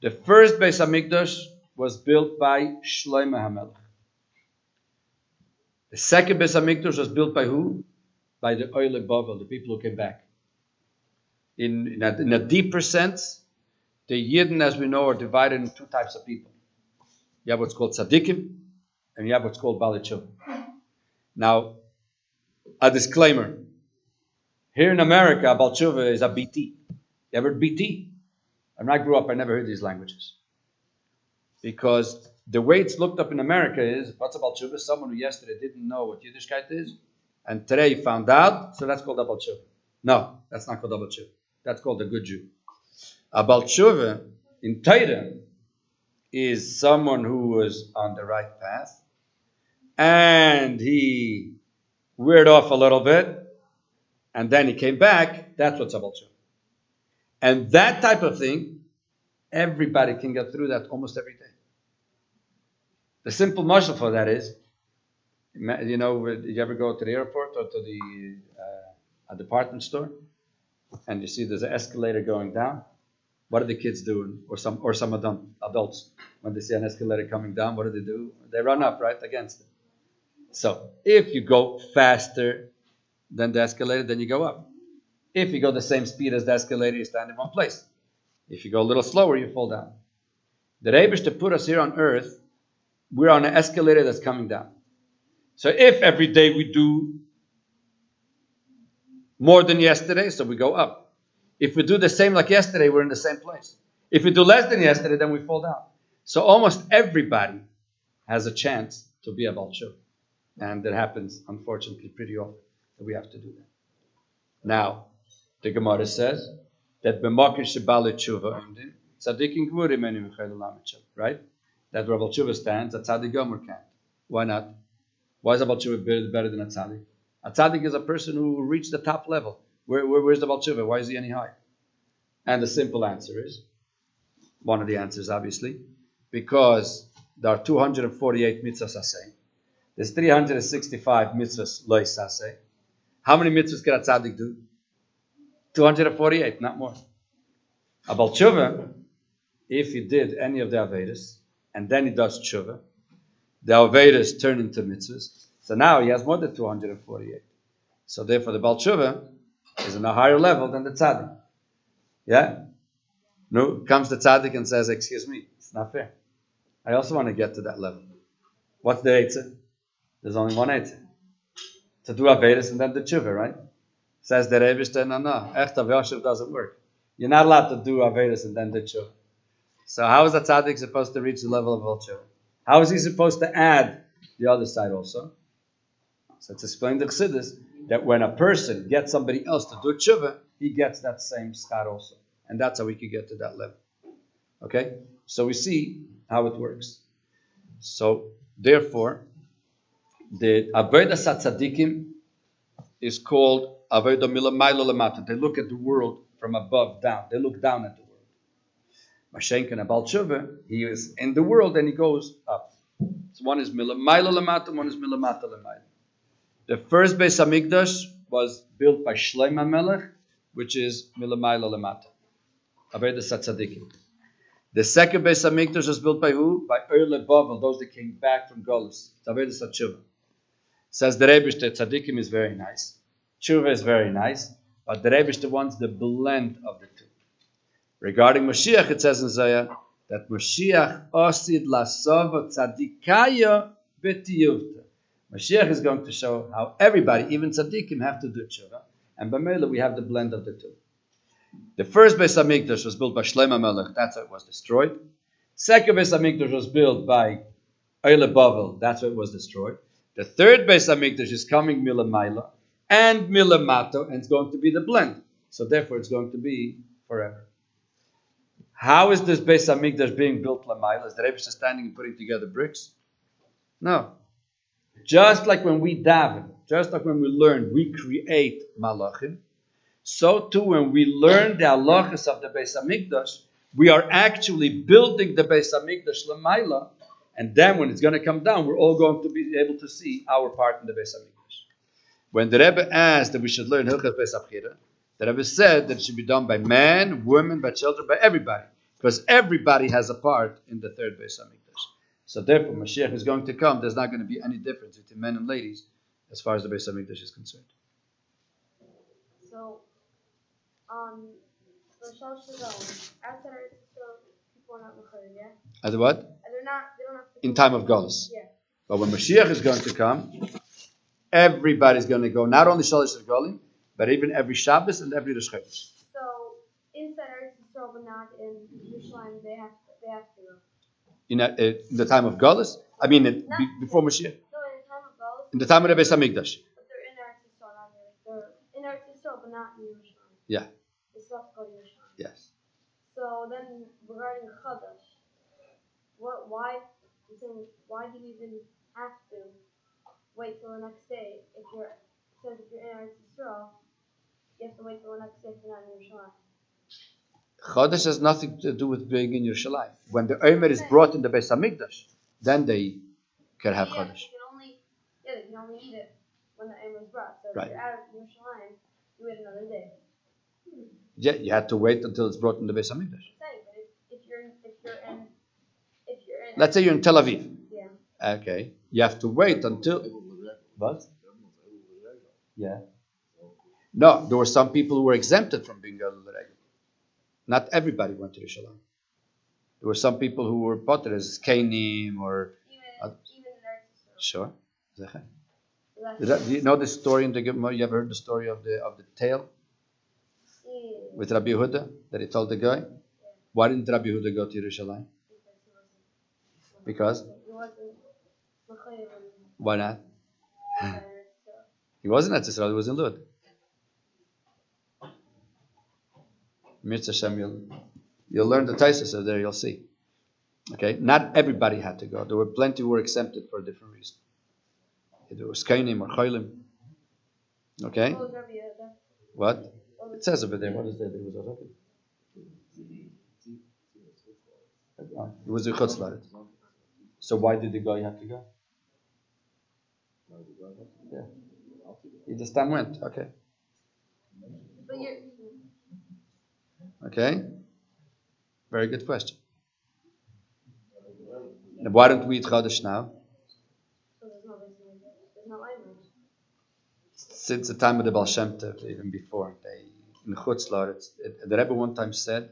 The first Beis Hamikdash was built by Shlomo HaMelech. The second Beis Hamikdash was built by who? By the Oile Bavel, the people who came back. In a deeper sense, the Yidden, as we know, are divided into two types of people. You have what's called Tzaddikim, and you have what's called Balei Tshuva. Now, a disclaimer. Here in America, Balei Tshuva is a BT. You ever heard BT? When I grew up, I never heard these languages. Because the way it's looked up in America is, what's a Balei Tshuva? Someone who yesterday didn't know what Yiddishkeit is, and today found out, so that's called a Balei Tshuva. No, that's not called a Balei Tshuva. That's called a good Jew. A Balei Tshuva in Torah is someone who was on the right path, and he veered off a little bit, and then he came back. That's what's a Balei Tshuva. And that type of thing, everybody can get through that almost every day. The simple mashal for that is, you know, did you ever go to the airport or to the a department store, and you see there's an escalator going down? What are the kids doing, or some adults, when they see an escalator coming down? What do? They run up, right, against it. So if you go faster than the escalator, then you go up. If you go the same speed as the escalator, you stand in one place. If you go a little slower, you fall down. The Rebbe to put us here on earth, we're on an escalator that's coming down. So if every day we do more than yesterday, so we go up. If we do the same like yesterday, we're in the same place. If we do less than yesterday, then we fall down. So almost everybody has a chance to be a Balei Tshuva. And it happens, unfortunately, pretty often that we have to do that. Now, the Gemara says that b'makish Balei Tshuva, tzaddikim gvurim enu michayil lamed shel, right? That where Balei Tshuva stands, a tzaddik gomer can't. Why not? Why is a Balei Tshuva better than a tzaddik? A tzaddik is a person who reached the top level. Where's the Balei Tshuva? Why is he any higher? And the simple answer is, one of the answers obviously, because there are 248 mitzvahs aseh. There's 365 mitzvahs lo aseh. How many mitzvahs can a tzaddik do? 248, not more. A Balei Tshuva, if he did any of the Avedas, and then he does Tshuva, the Avedas turn into mitzvahs, so now he has more than 248. So therefore the Balei Tshuva is on a higher level than the tzaddik. Yeah? No, comes the tzaddik and says, excuse me, it's not fair. I also want to get to that level. What's the eitzah? There's only one eitzah. To do Avedas and then the Tshuva, right? Says the Rebbe, no, Echt Avoshiv doesn't work. You're not allowed to do Avedas and then the Tshuva. So how is a tzaddik supposed to reach the level of Balei Tshuva? How is he supposed to add the other side also? So it's explained the Chassidus that when a person gets somebody else to do Tshuva, he gets that same schar also. And that's how we can get to that level. Okay? So we see how it works. So therefore, the Avodas HaTzadikim is called Avodah Milamaylo Lamata. They look at the world from above down. They look down at the world. Mashenken and Balei Tshuva, he is in the world and he goes up. So one is Milamaylo Lamata, one is Milamata Lamaylo. The first Beis Hamikdash was built by Shlomo HaMelech, which is Milamaylo Lamata. Avodas HaTzadikim. The second Beis Hamikdash was built by who? By Oile Bavel, those that came back from Golus. It's Avodas HaTshuva. Says the Rebbe, the Tzadikim is very nice. Tshuva is very nice. But the Rebbe wants the blend of the two. Regarding Mashiach, it says in Zayah that Mashiach osid lasava tzadikaya betiyuvta. Mashiach is going to show how everybody, even tzaddikim, have to do tshuva. And by Mela, we have the blend of the two. The first Beis HaMikdash was built by Shlomo Melech. That's why it was destroyed. Second Beis HaMikdash was built by Eile Bavel. That's why it was destroyed. The third Beis HaMikdash is coming Milamaila and Milamato, and it's going to be the blend. So therefore, it's going to be forever. How is this Beis HaMikdash being built Lamaila? Is the Rebbe standing and putting together bricks? No. Just like when we daven, just like when we learn, we create malachim. So too, when we learn the halachas of the Beis HaMikdash, we are actually building the Beis HaMikdash Lamaila, and then when it's going to come down, we're all going to be able to see our part in the Beis HaMikdash. When the Rebbe asked that we should learn Hilchas Beis HaBchira, the Rebbe said that it should be done by men, women, by children, by everybody, because everybody has a part in the third Beis HaMikdash. So therefore, Mashiach is going to come. There's not going to be any difference between men and ladies as far as the Beis HaMikdash is concerned. So, the Shal Shalom, outside our sister, people are not Mechayim, yeah? As what? And they don't have to. In time of Golus. Yeah. But when Mashiach is going to come, everybody's going to go, not only Shalosh Golim, but even every Shabbos and every Rosh Chodesh. So, inside our sister, but not in Yerushalayim, they have to go. In the time of Golus? I mean, before Mashiach? No, in the time of Golus. In the time of the Beis HaMikdash. But they're in our sister, not in They're in our sister, but not in Yerushalayim. Yeah. They still have to go to Yerushalayim. Yes. So then, regarding Chadash, why do you even have to wait till the next day? If you're in Eretz Yisrael, you have to wait till the next day if you're not in Yerushalayim. Chodesh has nothing to do with being in Yerushalayim. When the Omer is brought in the Beis HaMikdash, then they can have Chodesh. They can only eat it when the Omer is brought. So Right. if you're out of Yerushalayim, you wait another day. Yeah, you had to wait until it's brought in the Beis HaMikdash. But if you're in Let's say you're in Tel Aviv. Yeah. Okay. You have to wait until... What? Yeah. No, there were some people who were exempted from being Gadol L'Regel. Not everybody went to Yerushalayim. There were some people who were potter as Kainim or... Even in Eretz Yisrael. Sure. Do you know the story in the Gemara? You ever heard the story of the tale with Rabbi Yehuda that he told the guy? Yeah. Why didn't Rabbi Yehuda go to Yerushalayim? Because? He wasn't. Why not? He wasn't at Israel, he was in Lud. Mitzvah Shem, you'll learn the Taisus there, you'll see. Okay, not everybody had to go. There were plenty who were exempted for a different reason. There was Kainim or Chaylim. Okay? What? It says over there. What is that? There was a rocket. It was a Chutz Laret. So why did the guy have to go? Yeah. He just time went. Okay. Okay. Very good question. Now, why don't we eat Chodesh now? Since the time of the Baal Shem Tov, even before, in Chutz Laretz, the Rebbe one time said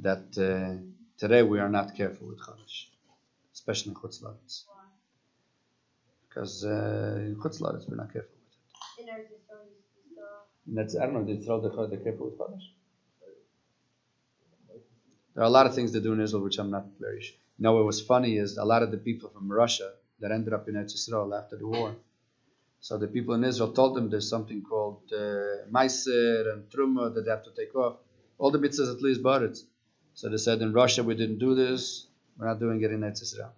that today we are not careful with Chodesh, especially in Chutz Laretz. Because in Chutz Laretz we're not careful with it. I don't know, did they're careful with Chodesh? There are a lot of things they do in Israel which I'm not very sure. You know what was funny is a lot of the people from Russia that ended up in Eretz Yisrael after the war. So the people in Israel told them there's something called Meiser and Truma that they have to take off. All the mitzvahs at least bought it. So they said in Russia we didn't do this. We're not doing it in Eretz Yisrael.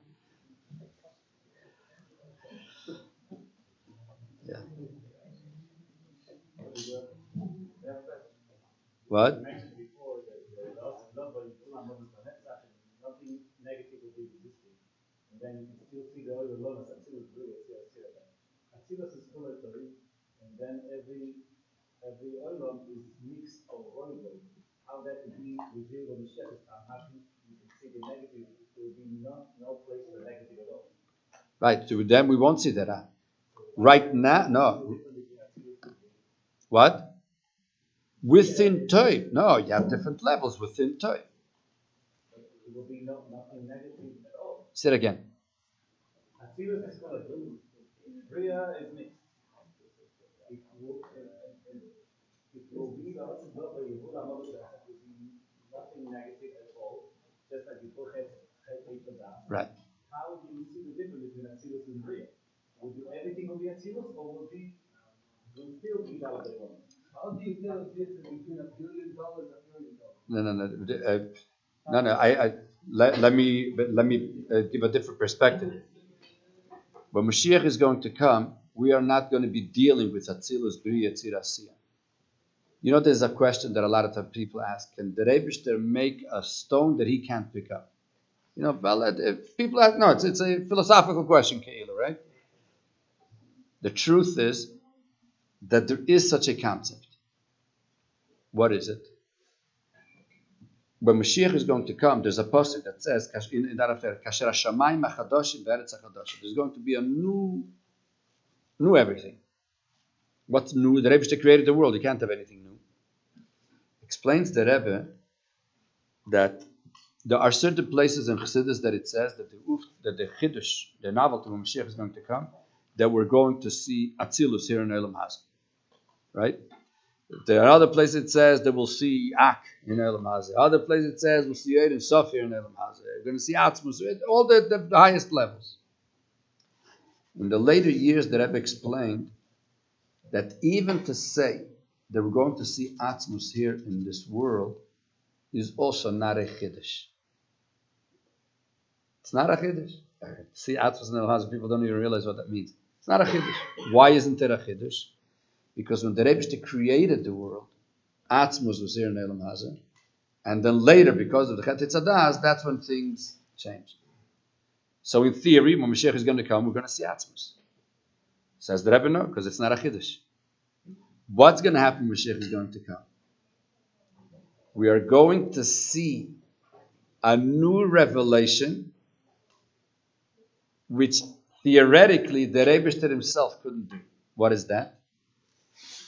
Yeah. What? Then you can still see the other lonas until it's blue. Atzilus is full of Torim, and then every oilon is mixed of oil. How that will be revealed on the Shepherd, I'm happy you can see the negative. There will be no place for negative at all. Right, so then we won't see that. Right now, no. What? Within Toy. No, you have different levels within Toy. It will be nothing negative at all. Say it again. Atzilus is full of blue. Bria is mixed. It will be the Atzidot where you will have nothing negative at all, just like before Right. How do you see the difference between Atzilus and Bria? Everything will be Atzilus, or will still be Dalabay? How do you tell the difference between $1 billion and $1 million? No. Let me give a different perspective. When Mashiach is going to come, we are not going to be dealing with Atzilus, Bria, Tzir, Asiya. You know, there's a question that a lot of people ask: can the Rebbeishter make a stone that he can't pick up? You know, well, if people ask, no, it's a philosophical question, Keila, right? The truth is that there is such a concept. What is it? When Mashiach is going to come, there's a pasuk that says, in that affair, Kasher Hashamayim HaChadoshim Be'eretz HaChadoshim. There's going to be a new everything. What's new? The Rebbe created the world. He can't have anything new. Explains the Rebbe that there are certain places in Chassidus that it says that the Chiddush, the novelty when Mashiach is going to come, that we're going to see Atzilus here in Elam Hazeh. Right? There are other places it says that we'll see Ak in Elam Hazeh. Other places it says we'll see Yod and Sof here in Elam Hazeh. We're going to see Atzmus, all the highest levels. In the later years, the Rebbe explained that even to say that we're going to see Atzmus here in this world is also not a Chiddush. It's not a Chiddush. See Atzmus in Elam Hazeh, people don't even realize what that means. It's not a Chiddush. Why isn't it a Chiddush? Because when the Rebbe created the world, Atzmus was here in Elam Hazeh, and then later, because of the Chet Tzadaz, that's when things changed. So in theory, when Mashiach is going to come, we're going to see Atzmus. Says the Rebbe, no, because it's not a Chiddush. What's going to happen when Mashiach is going to come? We are going to see a new revelation, which theoretically the Rebbe himself couldn't do. What is that?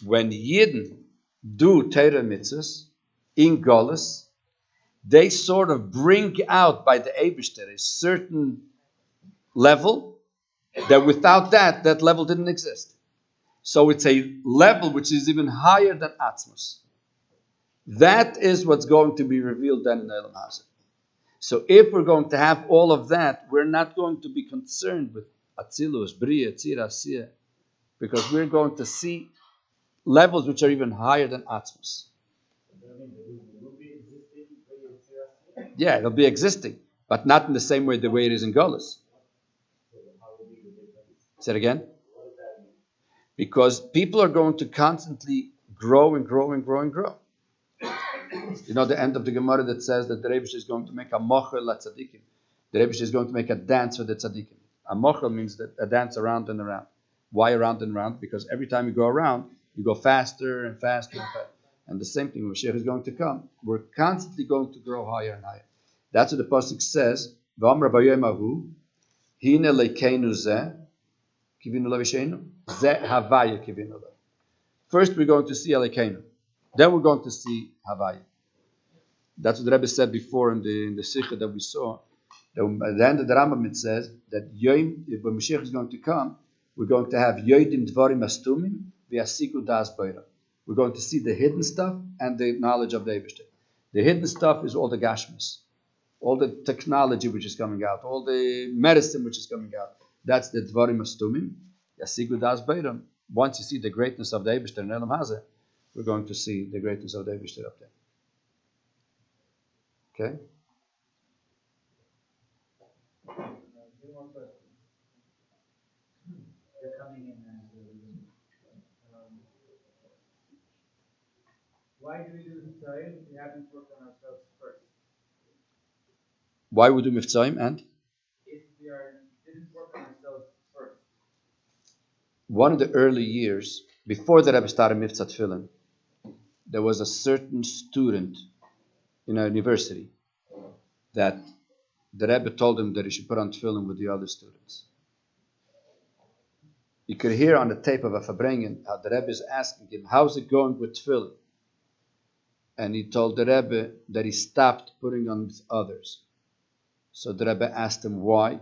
When Yidden do Torah mitzvahs in Golus, they sort of bring out by the Eibishter a certain level that without that level didn't exist. So it's a level which is even higher than Atzmus. That is what's going to be revealed then in Elam Hazeh. So if we're going to have all of that, we're not going to be concerned with Atzilus, Bria, Tzir, Asiyah, because we're going to see levels which are even higher than Atzmus. Yeah, it'll be existing, but not in the same way the way it is in Golus. Say it again. Because people are going to constantly grow and grow and grow and grow. You know the end of the Gemara that says that the Rebbe is going to make a mochel la tzadikim. The Rebbe is going to make a dance for the tzadikim. A mochel means that a dance around and around. Why around and around? Because every time you go around, you go faster and faster and faster. And the same thing when Mashiach is going to come. We're constantly going to grow higher and higher. That's what the pasuk says. V'amar b'yom hahu, hine lekeinu zeh, kivinu lavishenu, zeh havaya kivinu lav. First we're going to see Elokeinu. Then we're going to see Havaya. That's what the Rebbe said before in the Sikha that we saw. That at the end of the Rambam it says that when Mashiach is going to come, we're going to have Yodim Dvarim Astumim V'Yasiku Das Beira. We're going to see the hidden stuff and the knowledge of the Eibishter. The hidden stuff is all the Gashmas, all the technology which is coming out, all the medicine which is coming out. That's the Dvarim Astumim Yasiku Das Beira. Once you see the greatness of the Eibishter in Elam Hazeh, we're going to see the greatness of the Eibishter up there. Okay? They're coming in why do we do Mitzrayim? We haven't worked on ourselves first. Why we do Mitzrayim and? If we didn't work on ourselves first. One of the early years, before the Rebbe started Mitzvah Tefillin, there was a certain student in a university that the Rebbe told him that he should put on Tefillin with the other students. You could hear on the tape of a Farbrengen how the Rebbe is asking him, how's it going with Tefillin? And he told the Rebbe that he stopped putting on with others. So the Rebbe asked him why.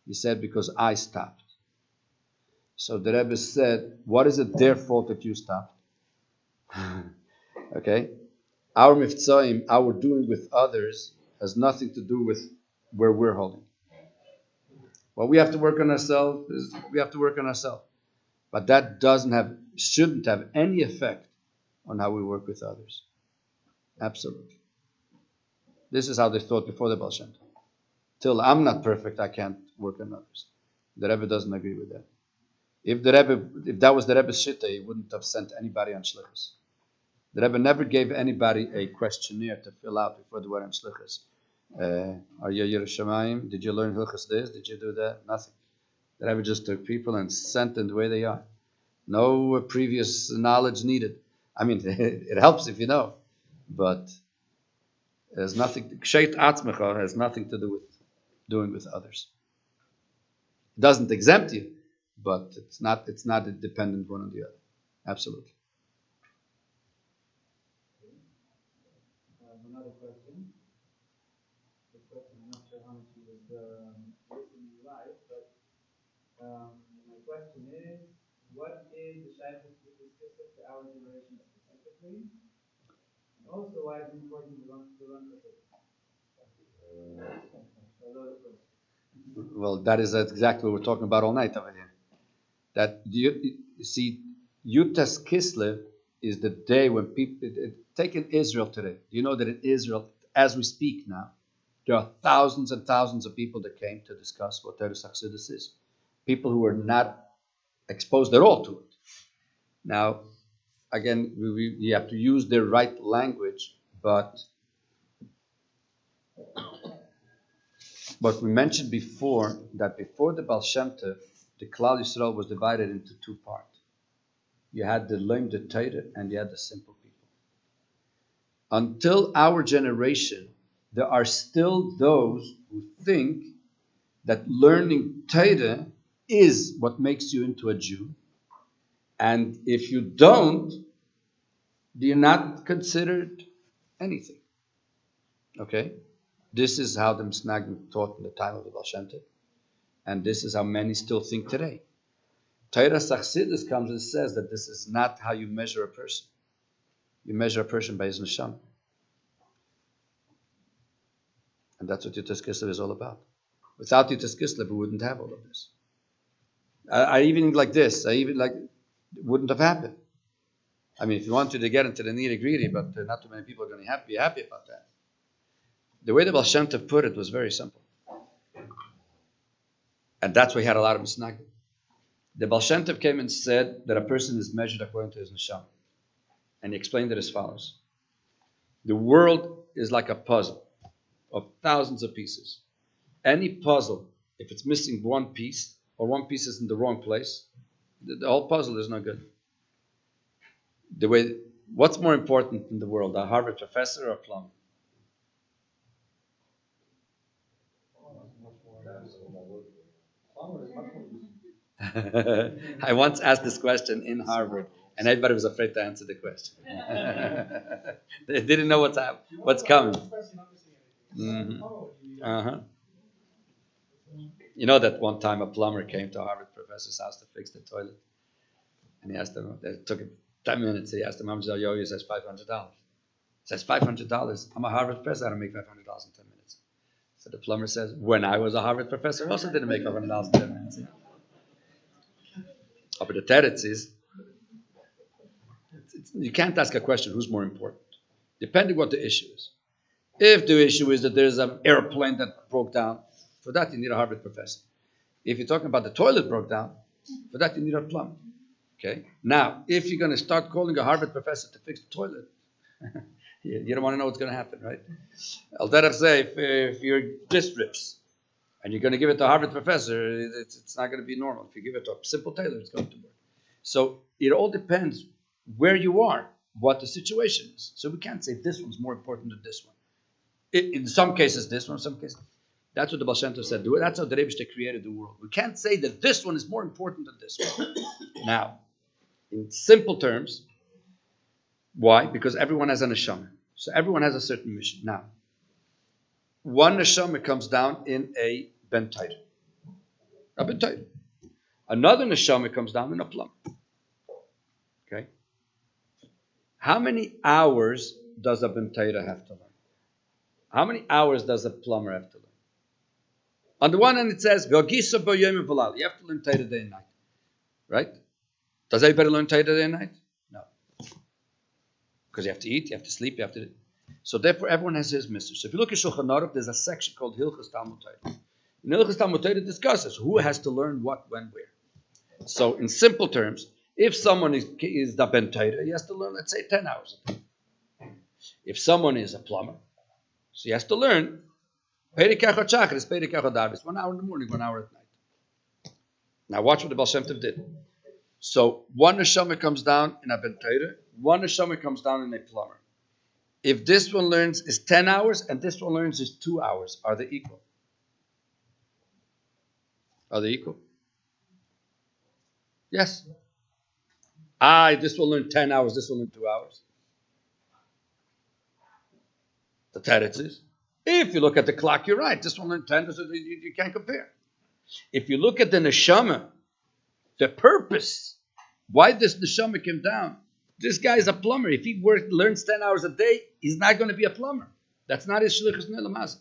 He said, because I stopped. So the Rebbe said, what is it their fault that you stopped? Okay? Our miftzoim, our doing with others, has nothing to do with where we're holding. What we have to work on ourselves is we have to work on ourselves. But that shouldn't have any effect on how we work with others. Absolutely. This is how they thought before the Baal Shem Tov. Till I'm not perfect, I can't work on others. The Rebbe doesn't agree with that. If that was the Rebbe's shitta, he wouldn't have sent anybody on shlichus. The Rebbe never gave anybody a questionnaire to fill out before they were on shlichus. Are you Yerushalayim? Did you learn hilchas this? Did you do that? Nothing. The Rebbe just took people and sent them the way they are. No previous knowledge needed. I mean, it helps if you know, but there's nothing. Ksheit atzmecha has nothing to do with doing with others. It doesn't exempt you, but it's not dependent one on the other. Absolutely. Another question. The question, I'm not sure how much you was listening live, but my question is, what is the shaykhus to discuss to our generation specifically? And also, why is it important to run for it? Well, that is exactly what we're talking about all night over here. That you see, Yutas Kislev is the day when people take in Israel today. You know that in Israel, as we speak now, there are thousands and thousands of people that came to discuss what Teres Chassidus is. People who are not exposed at all to it. Now, again, you have to use the right language, but we mentioned before that before the Baal Shem Tov, the Klal Yisrael was divided into two parts. You had the Leim the Torah and you had the simple people. Until our generation, there are still those who think that learning Torah is what makes you into a Jew. And if you don't, you're not considered anything. Okay? This is how the Misnagdim taught in the time of the Baal Shem Tov. And this is how many still think today. Torah Chassidus comes and says that this is not how you measure a person. You measure a person by his neshama. And that's what Yutas Kislev is all about. Without Yutas Kislev, we wouldn't have all of this. I even like this. It wouldn't have happened. I mean, if you wanted to get into the nitty-gritty, but not too many people are going to be happy about that. The way the Baal Shem Tov put it was very simple. And that's why he had a lot of misnagdim. The Baal Shem Tov came and said that a person is measured according to his neshama. And he explained it as follows. The world is like a puzzle of thousands of pieces. Any puzzle, if it's missing one piece, or one piece is in the wrong place, the whole puzzle is no good. What's more important in the world, a Harvard professor or a plumber? I once asked this question in Harvard, and everybody was afraid to answer the question. They didn't know what's coming. Mm-hmm. Uh-huh. You know that one time a plumber came to a Harvard professor's house to fix the toilet, and he asked him. It took him 10 minutes. He asked him, "How much do you owe?" He says, $500. He says, $500. I'm a Harvard professor. I don't make $500 in 10 minutes. So the plumber says, "When I was a Harvard professor, I also didn't make $500 in 10 minutes." But the teretz is, you can't ask a question who's more important, depending what the issue is. If the issue is that there's an airplane that broke down, for that you need a Harvard professor. If you're talking about the toilet broke down, for that you need a plumber. Okay. Now, if you're going to start calling a Harvard professor to fix the toilet, you don't want to know what's going to happen, right? I'll dare say if your disc rips and you're going to give it to a Harvard professor, it's not going to be normal. If you give it to a simple tailor, it's going to work. So it all depends where you are, what the situation is. So we can't say this one's more important than this one. In some cases, this one, in some cases. That's what the Baal Shem Tov said. That's how the Rebbe created the world. We can't say that this one is more important than this one. Now, in simple terms, why? Because everyone has a neshama. So everyone has a certain mission. Now, one neshama comes down in a ben Torah. A ben Torah. Another neshama comes down in a plumber. Okay? How many hours does a ben Torah have to learn? How many hours does a plumber have to learn? On the one hand, it says, you have to learn Torah day and night. Right? Does everybody learn Torah day and night? No. Because you have to eat, you have to sleep, you have to... So therefore, everyone has his mitzvah. So if you look at Shulchan Aruch, there's a section called Hilchos Talmud Torah. In Hilchos Talmud Torah discusses who has to learn what, when, where. So in simple terms, if someone is the ben Torah, he has to learn, let's say, 10 hours a day. If someone is a plumber, so he has to learn Perek Echad Shachris, Perek Echad Arvis, 1 hour in the morning, 1 hour at night. Now watch what the Baal Shem Tov did. So one neshama comes down in a ben Torah, one neshama comes down in a plumber. If this one learns is 10 hours and this one learns is 2 hours, are they equal? Are they equal? Yes. This will learn 10 hours, this will learn 2 hours. The teretz is. If you look at the clock, you're right. This one learned 10, you can't compare. If you look at the neshama, the purpose, why this neshama came down, this guy is a plumber. If he learns 10 hours a day, he's not going to be a plumber. That's not his shlichus ne'lamaz.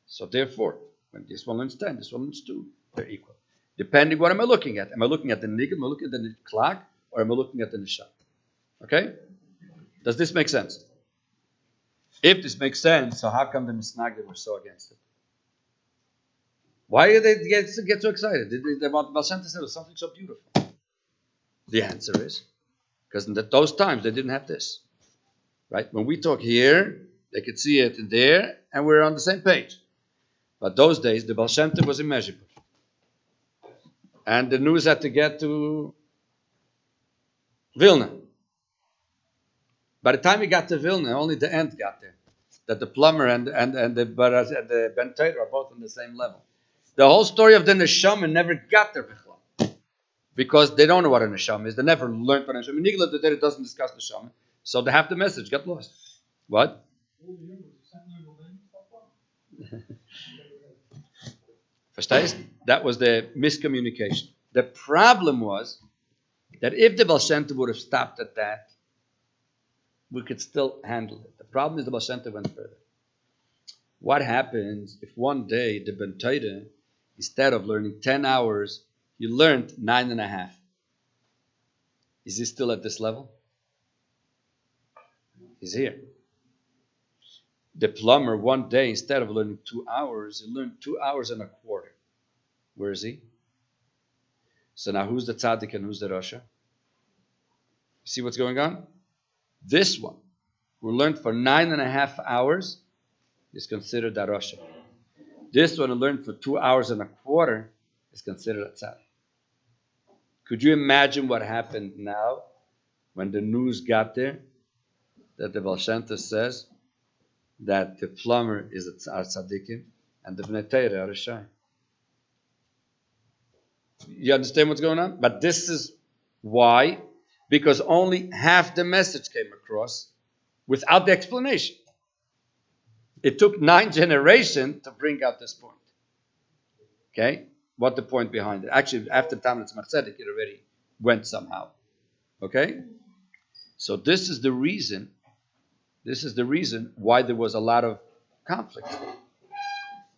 So therefore, when this one learns 10, this one learns 2, they're equal. Depending what am I looking at? Am I looking at the nigel, am I looking at the clock, or am I looking at the neshama? Okay? Does this make sense? If this makes sense, so how come the Misnagdim were so against it? Why did they get so excited? They want Baal Shem Tov said it was something so beautiful. The answer is because in those times they didn't have this, right? When we talk here, they could see it in there, and we're on the same page. But those days, the Baal Shem Tov was immeasurable, and the news had to get to Vilna. By the time he got to Vilna, only the end got there. That the plumber and the ben Torah are both on the same level. The whole story of the neshama never got there because they don't know what a neshama is. They never learned what a neshama is. Nigla the Torah doesn't discuss neshama, so they have the message got lost. What? Verstehst? That was the miscommunication. The problem was that if the Baal Shem Tov would have stopped at that, we could still handle it. The problem is the Baal Shem Tov went further. What happens if one day the ben Torah, instead of learning 10 hours, he learned 9.5? Is he still at this level? He's here. The plumber, one day, instead of learning 2 hours, he learned 2 hours and a quarter. Where is he? So now who's the tzaddik and who's the rasha? See what's going on? This one, who learned for 9.5 hours, is considered a rasha. This one who learned for 2 hours and a quarter is considered a tzaddik. Could you imagine what happened now when the news got there that the Baal Shem Tov says that the plumber is a tzaddikim and the Bnei Torah are rishayim? You understand what's going on? But this is why, because only half the message came across without the explanation. It took 9 generations to bring out this point. Okay? What the point behind it? Actually, after Talmud Tzemach Tzedek, it already went somehow. Okay? So this is the reason why there was a lot of conflict.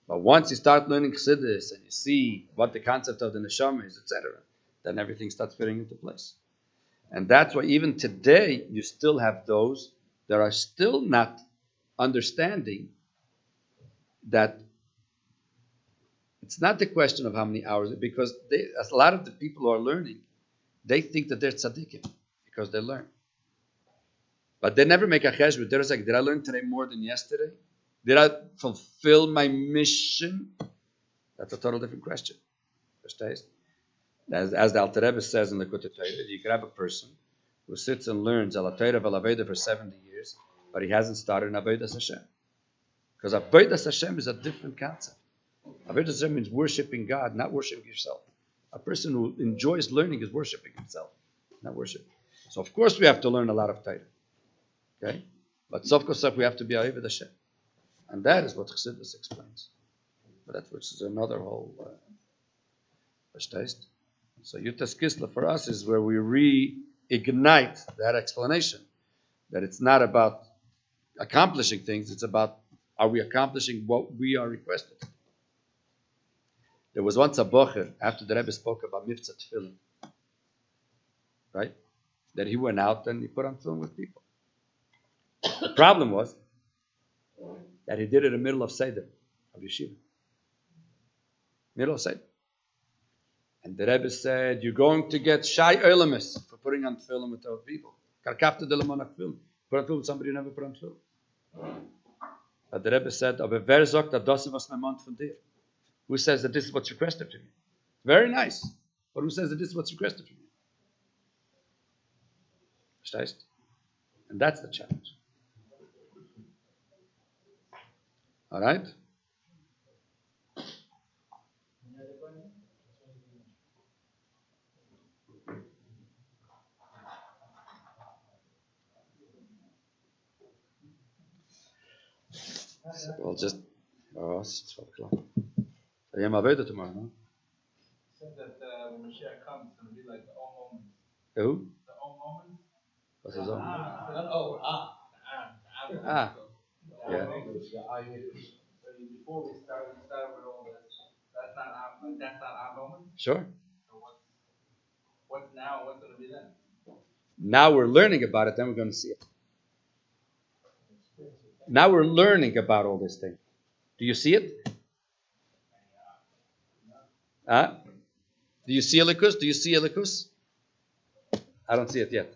But once you start learning Chassidus and you see what the concept of the neshama is, etc., then everything starts fitting into place. And that's why even today you still have those that are still not understanding that it's not the question of how many hours, because a lot of the people who are learning, they think that they're tzaddikim because they learn. But they never make a cheshbon. They're like, did I learn today more than yesterday? Did I fulfill my mission? That's a total different question. As the Alter Rebbe says in the Kutei Torah, you can have a person who sits and learns Al Torah Val Aveda for 70 years, but he hasn't started in Avodas Hashem. Because Avodas Hashem is a different concept. Avodas Hashem means worshiping God, not worshiping yourself. A person who enjoys learning is worshiping himself, not worshiping. So of course we have to learn a lot of Torah. Okay? But Sof Kosef we have to be Avodas Hashem. And that is what Chassidus explains. But that which is another whole Verstehst? So Yutas Kislev for us is where we reignite that explanation. That it's not about accomplishing things, it's about are we accomplishing what we are requested. There was once a bocher, after the Rebbe spoke about Mivtza Tefillin, right? That he went out and he put on tefillin with people. The problem was that he did it in the middle of Seder, of Yeshiva. Middle of Seder. And the Rebbe said, you're going to get Shai Olamis for putting on tefillin with other people. Karkafte de lemon tefillin. Put on tefillin with somebody who never put on tefillin. But the Rebbe said, aber wer sagt, dass das was mein Mann von dir? Who says that this is what's requested from you? Very nice. But who says that this is what's requested from you? Verstehst? And that's the challenge. All right? So we'll just, it's 12 o'clock. I am available tomorrow, no? Said that when Mashiach comes, it's going to be like the all moment. Who? The all moment. What's his own? Yeah. Yeah. So before we start with all this. That's not our moment. Sure. So what's now? What's going to be then? Now we're learning about it, then we're going to see it. Now we're learning about all this thing. Do you see it? Do you see Elikus? Do you see Elikus? I don't see it yet.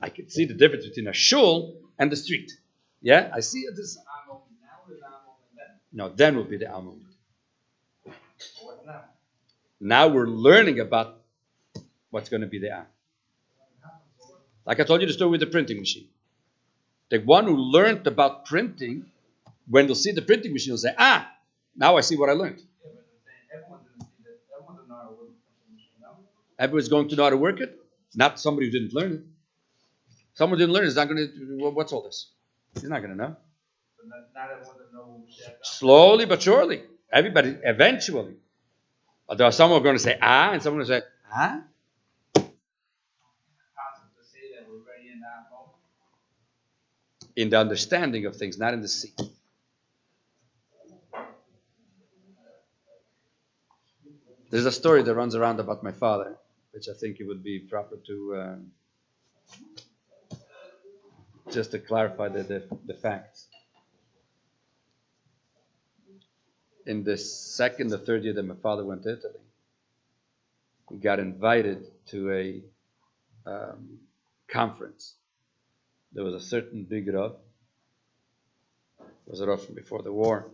I can see the difference between a shul and the street. Yeah, I see it. This. Our moment now or is our moment then? No, then will be the our moment. What's now? Now we're learning about what's going to be the our. Like I told you the story with the printing machine. The one who learned about printing, when they'll see the printing machine, will say, now I see what I learned. Everyone didn't see that. Everyone didn't know how to work the printing machine, no? Everyone's going to know how to work it. Not somebody who didn't learn it. Someone who didn't learn it is not going to, what's all this? He's not going to know. So not everyone doesn't know who Mashiach comes. Slowly but surely. Everybody, eventually. There are some who are going to say, and some are going to say, Possible to say that we're already in that moment. In the understanding of things, not in the see. There's a story that runs around about my father, which I think it would be proper to just to clarify the facts. In the second or third year that my father went to Italy, he got invited to a conference. There was a certain big Rav, was a Rav from before the war,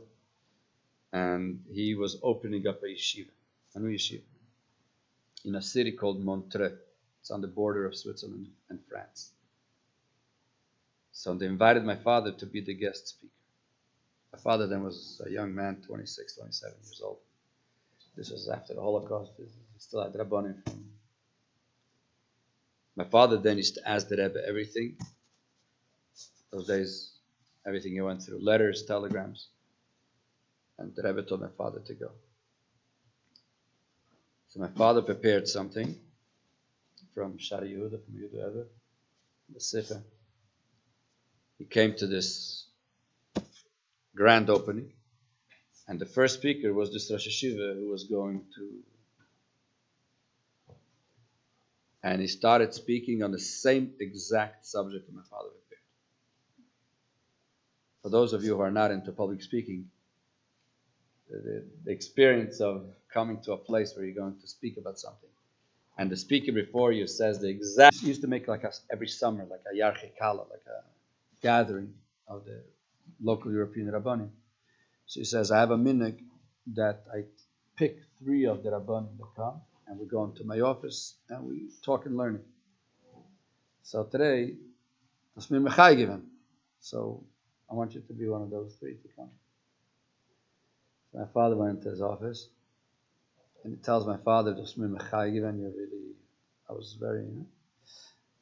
and he was opening up a yeshiva, a new yeshiva, in a city called Montreux. It's on the border of Switzerland and France. So they invited my father to be the guest speaker. My father then was a young man, 26, 27 years old. This was after the Holocaust. He still had Rabbanim. My father then used to ask the Rebbe everything. Those days, everything he went through, letters, telegrams. And the Rebbe told my father to go. So my father prepared something from Shari Yehuda, from Yehuda Ever, the Sefer. He came to this grand opening, and the first speaker was this Rosh Hashiva who was going to, and he started speaking on the same exact subject that my father prepared. For those of you who are not into public speaking, the experience of coming to a place where you're going to speak about something, and the speaker before you says the exact, used to make like every summer, like a Yarchikala, like a gathering of the local European Rabbanim. So he says, I have a minhag that I pick 3 of the Rabbanim that come, and we go into my office, and we talk and learn it. So today, so I want you to be one of those 3 to come. So my father went into his office, and he tells my father, I was very,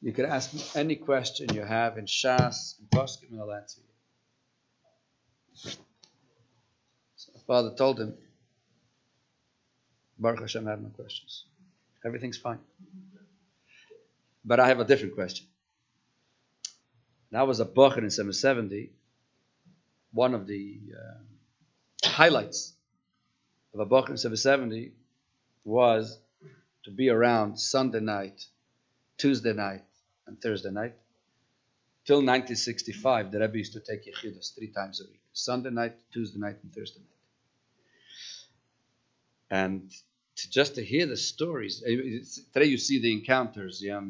you could ask me any question you have in Shas, in Poskim, and I'll answer you. So my father told him, Baruch Hashem, I have no questions. Everything's fine. But I have a different question. That was a Bocher in 770. One of the highlights of a Bocher in 770 was to be around Sunday night, Tuesday night, and Thursday night. Till 1965, the Rebbe used to take Yechidus 3 times a week. Sunday night, Tuesday night, and Thursday night. And just to hear the stories, today you see the encounters on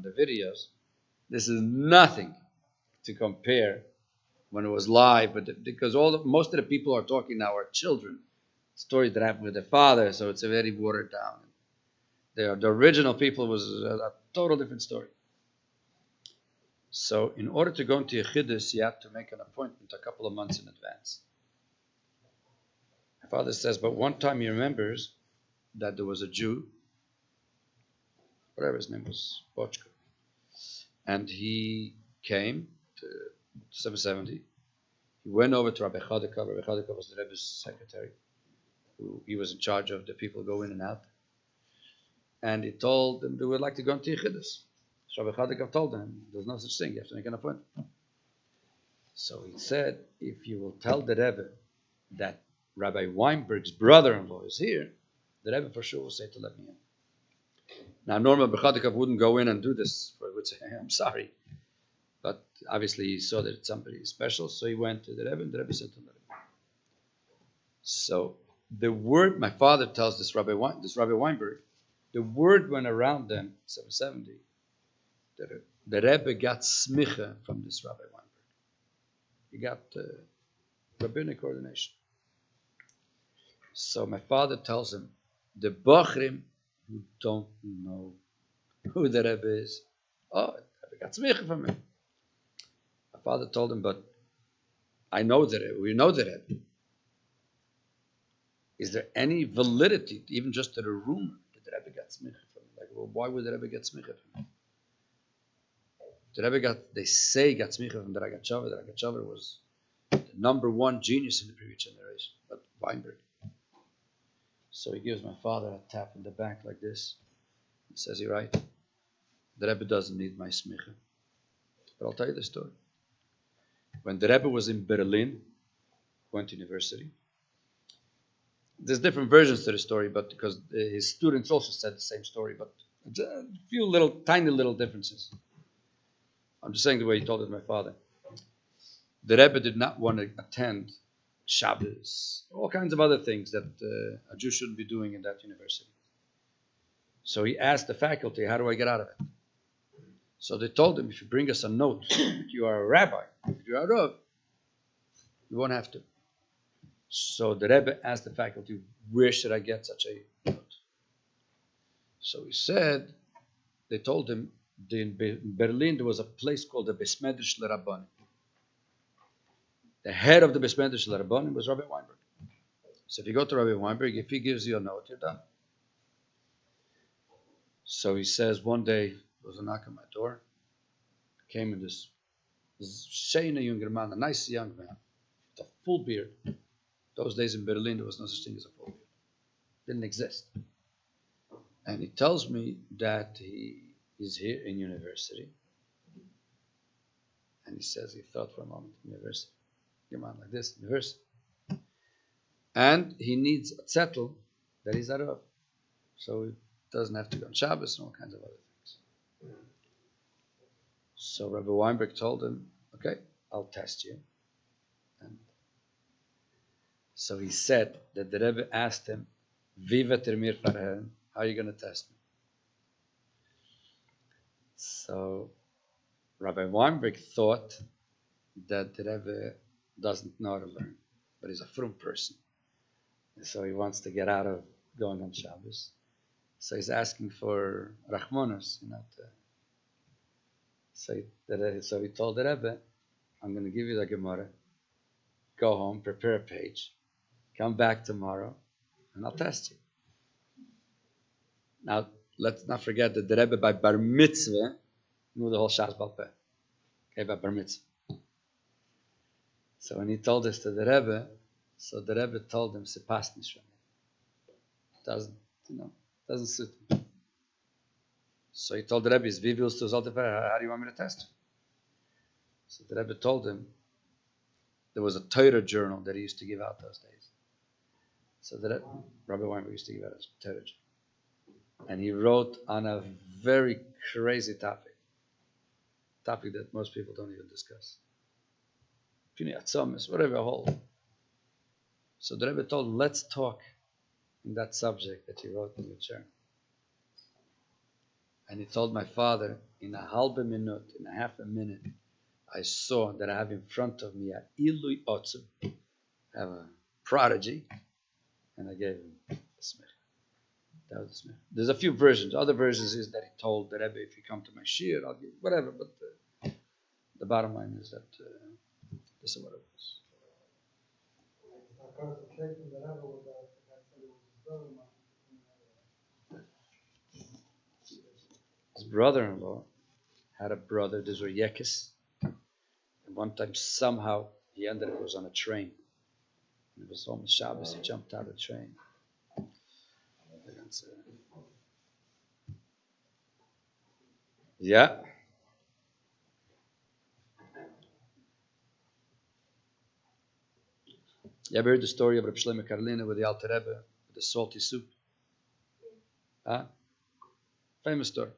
the videos. This is nothing to compare when it was live, but because most of the people who are talking now are children. Stories that happened with their father, so it's a very watered down. The original people was a total different story. So in order to go into Yechidus, you have to make an appointment a couple of months in advance. My father says, but one time he remembers that there was a Jew, whatever his name was, Bochko, and he came to 770. He went over to Rabbi Chadika. Rabbi Chadika was the Rebbe's secretary. He was in charge of the people go in and out. And he told them they would like to go into Yechidus. So Rabbi Chadika told them, there's no such thing, you have to make an appointment. So he said, if you will tell the Rebbe that Rabbi Weinberg's brother-in-law is here, the Rebbe for sure will say to let me in. Now, normally Rabbi Chadika wouldn't go in and do this. He would say, I'm sorry. But obviously he saw that it's somebody special, so he went to the Rebbe, and the Rebbe said to him, so the word, my father tells this Rabbi Weinberg, the word went around them, 770, that the Rebbe got smicha from this Rabbi Weinberg. He got rabbinic ordination. So my father tells him, the Bochrim who don't know who the Rebbe is, oh, the Rebbe got smicha from him. My father told him, but I know the Rebbe, we know the Rebbe. Is there any validity, even just to the rumor, that the Rebbe got smicha from him? Like, well, why would the Rebbe get smicha from him? The Rebbe they say got smicha from the Ragachover. The Ragachover was the number one genius in the previous generation, but Weinberg. So he gives my father a tap in the back like this. He says, you're right. The Rebbe doesn't need my smicha. But I'll tell you the story. When the Rebbe was in Berlin, went to university, there's different versions to the story, but because his students also said the same story, but a few tiny little differences. I'm just saying the way he told it to my father. The Rebbe did not want to attend Shabbos, all kinds of other things that a Jew shouldn't be doing in that university. So he asked the faculty, how do I get out of it? So they told him, if you bring us a note, if you are a rabbi, if you're a Rav, you won't have to. So the Rebbe asked the faculty, where should I get such a note? So he said, they told him, in Berlin there was a place called the Besmedrish LeRabbanim. The head of the Besmedrish LeRabbanim was Rabbi Weinberg. So if you go to Rabbi Weinberg, if he gives you a note, you're done. So he says, one day there was a knock on my door. Came in this Sheina younger man, a nice young man, with a full beard. Those days in Berlin, there was no such thing as a full beard. Didn't exist. And he tells me that he is here in university. And he says, he thought for a moment, university. Come on, like this, university. And he needs a zettel that he's out of. So he doesn't have to go on Shabbos and all kinds of other things. So Rabbi Weinberg told him, okay, I'll test you. And so he said that the Rebbe asked him, Viva Termir Farhen, how are you going to test me? So Rabbi Weinberg thought that the Rebbe doesn't know how to learn, but he's a frum person. And so he wants to get out of going on Shabbos. So he's asking for Rachmanos, So he told the Rebbe, I'm going to give you the Gemara, go home, prepare a page, come back tomorrow, and I'll test you. Now, let's not forget that the Rebbe by Bar Mitzvah knew the whole Shas Baal Peh. Okay, by Bar Mitzvah. So when he told this to the Rebbe, so the Rebbe told him, Sepasnish from it. Doesn't suit him. So he told the Rebbe, "Wie willst du sollte? How do you want me to test you?" So the Rebbe told him there was a Torah journal that he used to give out those days. So that Rabbi Weinberg used to give out a Torah journal, and he wrote on a very crazy topic that most people don't even discuss. Whatever, whole. So the Rebbe told him, let's talk in that subject that you wrote in your journal. And he told my father, in a halbe minute, in a half a minute, I saw that I have in front of me a Ilui Otsu, I have a prodigy, and I gave him the smich. That was the smich. There's a few versions. Other versions is that he told the Rebbe, if you come to my shir, I'll give you whatever. But the bottom line is that this is what it was. His brother-in-law had a brother, these were Yekis. And one time somehow he ended up, it was on a train. And it was almost Shabbos, he jumped out of the train. Yeah. You ever heard the story of Rabbi Shlomo Karliner with the Alter Rebbe, with the salty soup? Huh? Famous story.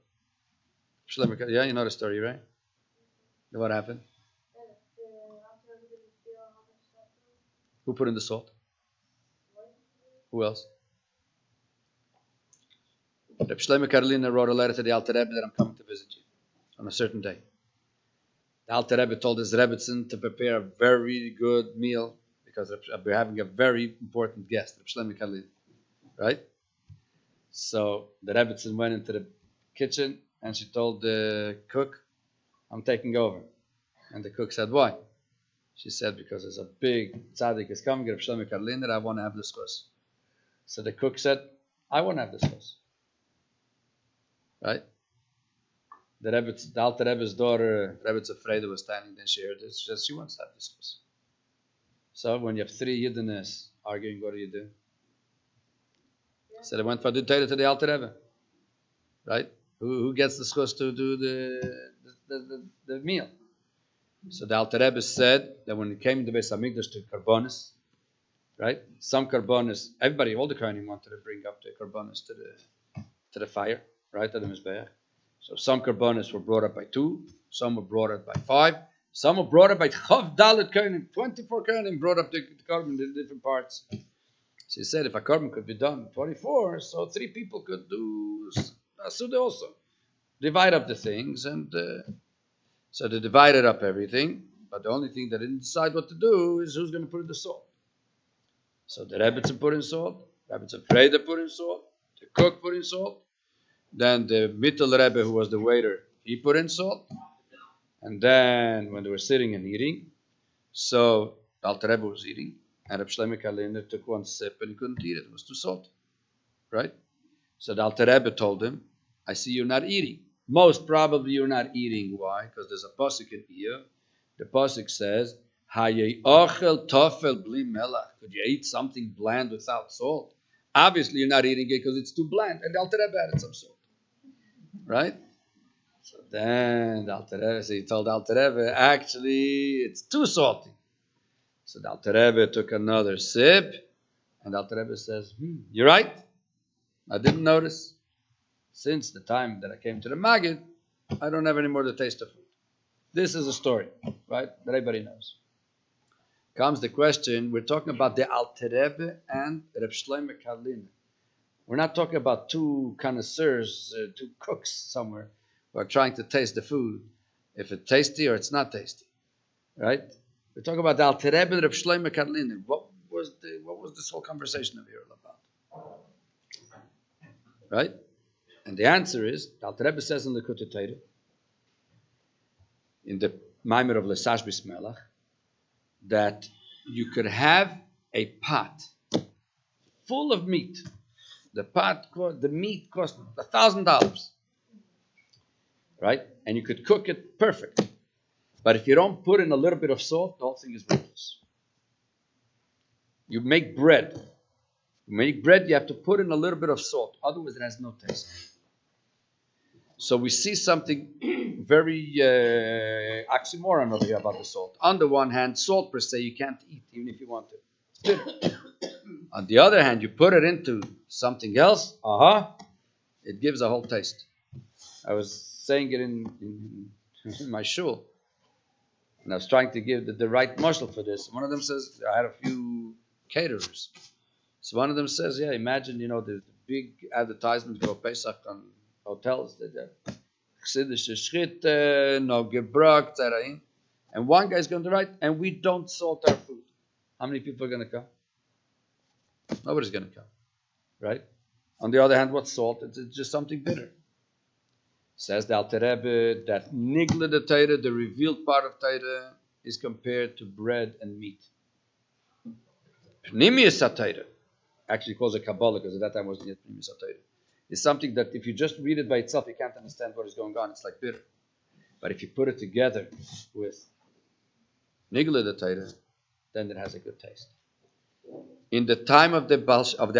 Yeah, you know the story, right? What happened? Who put in the salt? Who else? Rabbi Shlomo Karliner wrote a letter to the Alter Rebbe that I'm coming to visit you on a certain day. The Alter Rebbe told his Rebbetzin to prepare a very good meal because we're having a very important guest, Rabbi Shlomo Karliner, right? So the Rebbetzin went into the kitchen and she told the cook, I'm taking over. And the cook said, why? She said, because there's a big tzaddik is coming, Rabbi Shlomo Karliner, I want to have this course. So the cook said, I want to have this course. Right? The Alter Rebbe's daughter, Rebbetzin Freda, was standing there. She heard this. She said, she wants to have this course. So when you have three Yiddinis arguing, what do you do? So they went for the Torah to the Alter Rebbe. Right? Who gets the schus to do the meal? So the Alter Rebbe said that when it came to Beis Hamikdash to Karbonis, right? Some Karbonis, everybody, all the Kohanim wanted to bring up the Karbonis to the fire, right? To the Mizbeach. So some Karbonis were brought up by 2, some were brought up by 5, some were brought up by Chav Dalet Kohanim, 24 Kohanim brought up the Karban in different parts. So he said if a Karban could be done 24, so 3 people could do Suda also. Divide up the things, and so they divided up everything, but the only thing they didn't decide what to do is who's going to put in the salt. So the Rebbetzin put in salt, Rebbetzin Freda put in salt, the cook put in salt, then the Mittel Rebbe, who was the waiter, he put in salt, and then when they were sitting and eating, so the Alter Rebbe was eating, and Reb Shlomo Karliner took one sip and he couldn't eat it, it was too salty, right? So the Alter Rebbe told him, I see you're not eating. Most probably you're not eating. Why? Because there's a pasuk in here. The pasuk says, "Hayei ochel tofel bli melach." Could you eat something bland without salt? Obviously, you're not eating it because it's too bland. And the Alter Rebbe added some salt, right? So then the Alter Rebbe, so he told the Alter Rebbe, actually, it's too salty. So the Alter Rebbe took another sip, and the Alter Rebbe says, "You're right. I didn't notice. Since the time that I came to the Maggid, I don't have any more the taste of food." This is a story, right? That everybody knows. Comes the question, we're talking about the Alter Rebbe and Reb Shlomo Karliner. We're not talking about 2 connoisseurs, 2 cooks somewhere who are trying to taste the food, if it's tasty or it's not tasty, right? We're talking about the Alter Rebbe and Reb Shlomo Karliner. What was this whole conversation of here all about? Right? And the answer is, the Alter Rebbe says in the Likutei Torah, in the Maimer of Lesash Bismelach, that you could have a pot full of meat. The meat cost $1,000, right? And you could cook it perfect. But if you don't put in a little bit of salt, the whole thing is worthless. You make bread To make bread, you have to put in a little bit of salt. Otherwise, it has no taste. So we see something very oxymoron over here about the salt. On the one hand, salt per se you can't eat, even if you want to. It's bitter. On the other hand, you put it into something else, it gives a whole taste. I was saying it in my shul, and I was trying to give the right muscle for this. One of them says, I had a few caterers. So one of them says, yeah, imagine, the big advertisement for Pesach on hotels. Chassidische Schritte, no gebracht, and one guy's going to write, and we don't salt our food. How many people are going to come? Nobody's going to come, right? On the other hand, what's salt? It's just something bitter. Says the Alter Rebbe that Nigle the Torah, the revealed part of Torah, is compared to bread and meat. Pnimius HaTorah, actually calls it Kabbalah, because at that time it wasn't yet Pnimius HaTorah. It's something that if you just read it by itself, you can't understand what is going on. It's like bitter. But if you put it together with Nigle the Torah, then it has a good taste. In the time of the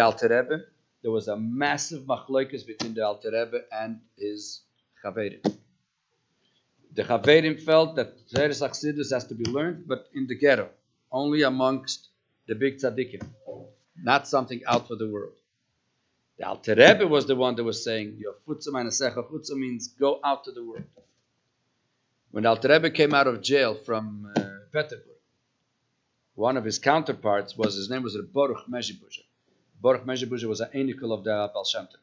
Alter Rebbe, there was a massive machlokes between the Alter Rebbe and his Chaverim. The Chaverim felt that Teres Chassidus has to be learned, but in the ghetto, only amongst the big tzaddikim, not something out for the world. The Alter Rebbe was the one that was saying, "Your futza meine secha." Futza means go out to the world. When the Alter Rebbe came out of jail from Petersburg, one of his counterparts his name was Baruch Mezhibuzher. Baruch Mezhibuzher was an enikel of the Baal Shem Tov.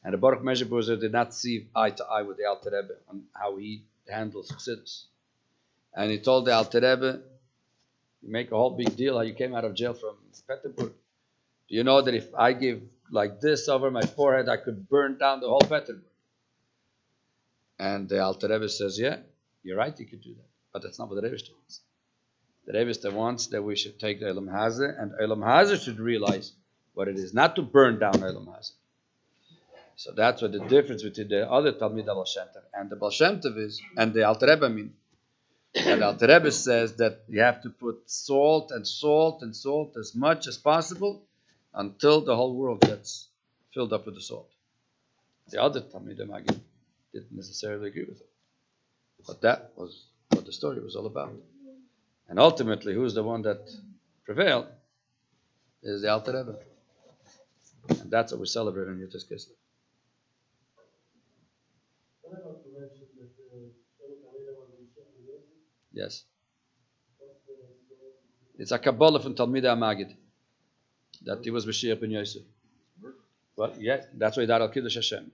And the Baruch Mezhibuzher did not see eye to eye with the Alter Rebbe on how he handles Chassidus. And he told the Alter Rebbe, you make a whole big deal how you came out of jail from Petersburg. Do you know that if I give like this over my forehead, I could burn down the whole Petersburg? And the Alter Rebbe says, yeah, you're right, you could do that. But that's not what the Rebbe wants. The Rebbe wants that we should take the Olam Hazeh, and Olam Hazeh should realize what it is, not to burn down Olam Hazeh. So that's what the difference between the other Talmid Baal Shem Tov and the Baal Shem Tov is, and the Alter Rebbe mean. And the Alter Rebbe says that you have to put salt and salt and salt as much as possible until the whole world gets filled up with the salt. The other Talmid Magid didn't necessarily agree with it. But that was what the story was all about. And ultimately, who's the one that prevailed is the Alter Rebbe. And that's what we celebrate on Yud Kislev. Yes. It's a Kabbalah from Talmidei HaMagid that he was Mashiach ben Yosef. Well, yeah, that's why he died al Kiddush Hashem.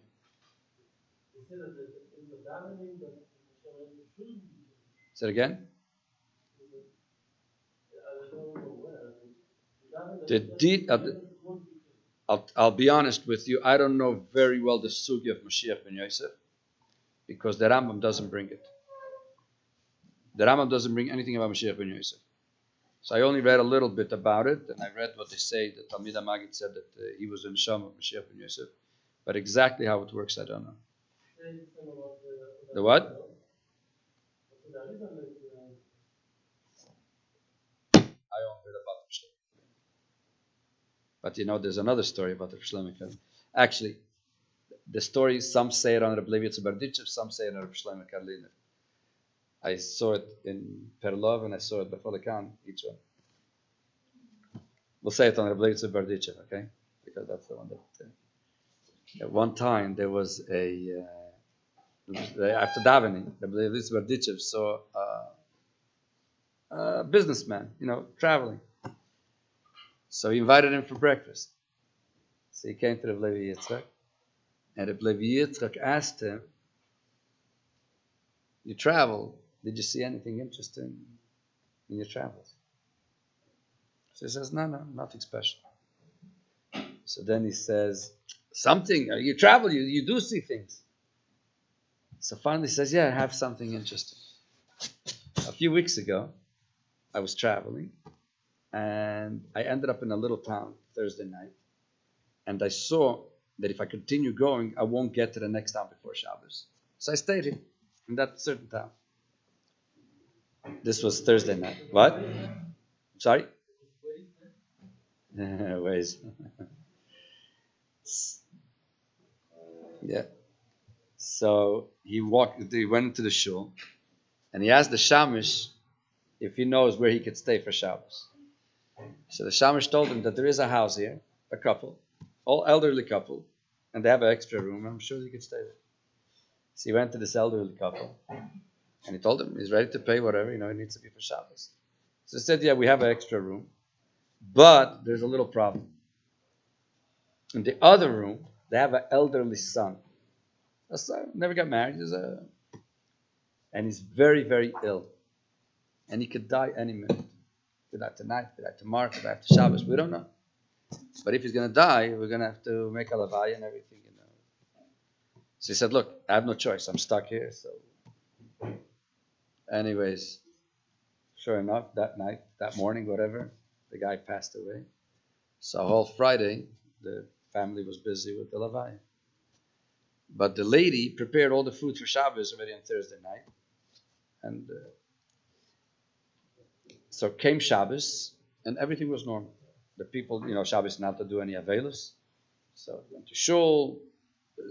Say it again. The deed. I'll be honest with you. I don't know very well the sugi of Mashiach ben Yosef because the Rambam doesn't bring it. The Rambam doesn't bring anything about Mashiach ben Yosef. So I only read a little bit about it, and I read what they say. The Talmid HaMagid said that he was in Sham of Mashiach ben Yosef, but exactly how it works, I don't know. The what? I only read about Mashiach. But there's another story about the Shlomo Karliner. Actually, the story, some say it on Rabbi Levi Garelik, some say it on Rabbi Shlomo Karliner. I saw it in Perlov and I saw it before the Khan, each one. We'll say it on Rabbi Levi Garelik, okay? Because that's the one that... At one time, there was after davening, Rabbi Levi Garelik saw a businessman, traveling. So he invited him for breakfast. So he came to Rabbi Levi Yitzchak, and Rabbi Levi Yitzchak asked him, you travel, did you see anything interesting in your travels? So he says, no, nothing special. So then he says, something, you travel, you do see things. So finally he says, yeah, I have something interesting. A few weeks ago, I was traveling, and I ended up in a little town Thursday night, and I saw that if I continue going, I won't get to the next town before Shabbos. So I stayed here in that certain town. This was Thursday night. What? Sorry? Ways. Yeah. So he went into the shul, and he asked the shamish if he knows where he could stay for Shabbos. So the shamish told him that there is a house here, a couple, all elderly couple, and they have an extra room. I'm sure he could stay there. So he went to this elderly couple, and he told him he's ready to pay whatever, he needs to be for Shabbos. So he said, yeah, we have an extra room, but there's a little problem. In the other room, they have an elderly son. A son never got married, and he's very, very ill. And he could die any minute. Could die tonight, could die tomorrow, could die after Shabbos. We don't know. But if he's going to die, we're going to have to make a lavaya and everything. So he said, look, I have no choice. I'm stuck here. So, anyways, sure enough, that night, that morning, whatever, the guy passed away. So whole Friday, the family was busy with the lavaya. But the lady prepared all the food for Shabbos already on Thursday night. And so came Shabbos, and everything was normal. The people, Shabbos not to do any avelos. So went to shul.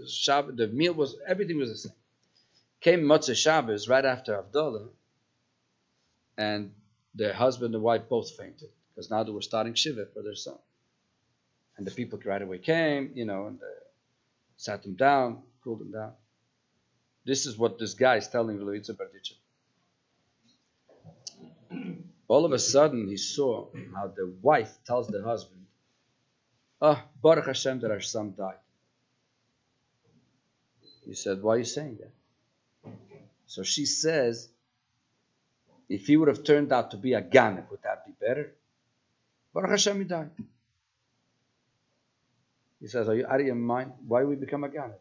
Shabbos, the meal was, everything was the same. Came Motzei Shabbos right after Havdalah, and the husband and wife both fainted, because now they were starting Shiva for their son. And the people right away came, and sat them down, cooled them down. This is what this guy is telling Rabbi Levi Garelik. All of a sudden, he saw how the wife tells the husband, Baruch Hashem that our son died. He said, why are you saying that? So she says, if he would have turned out to be a ganef, would that be better? Baruch Hashem, he died. He says, are you out of your mind? Why would we become a ganef?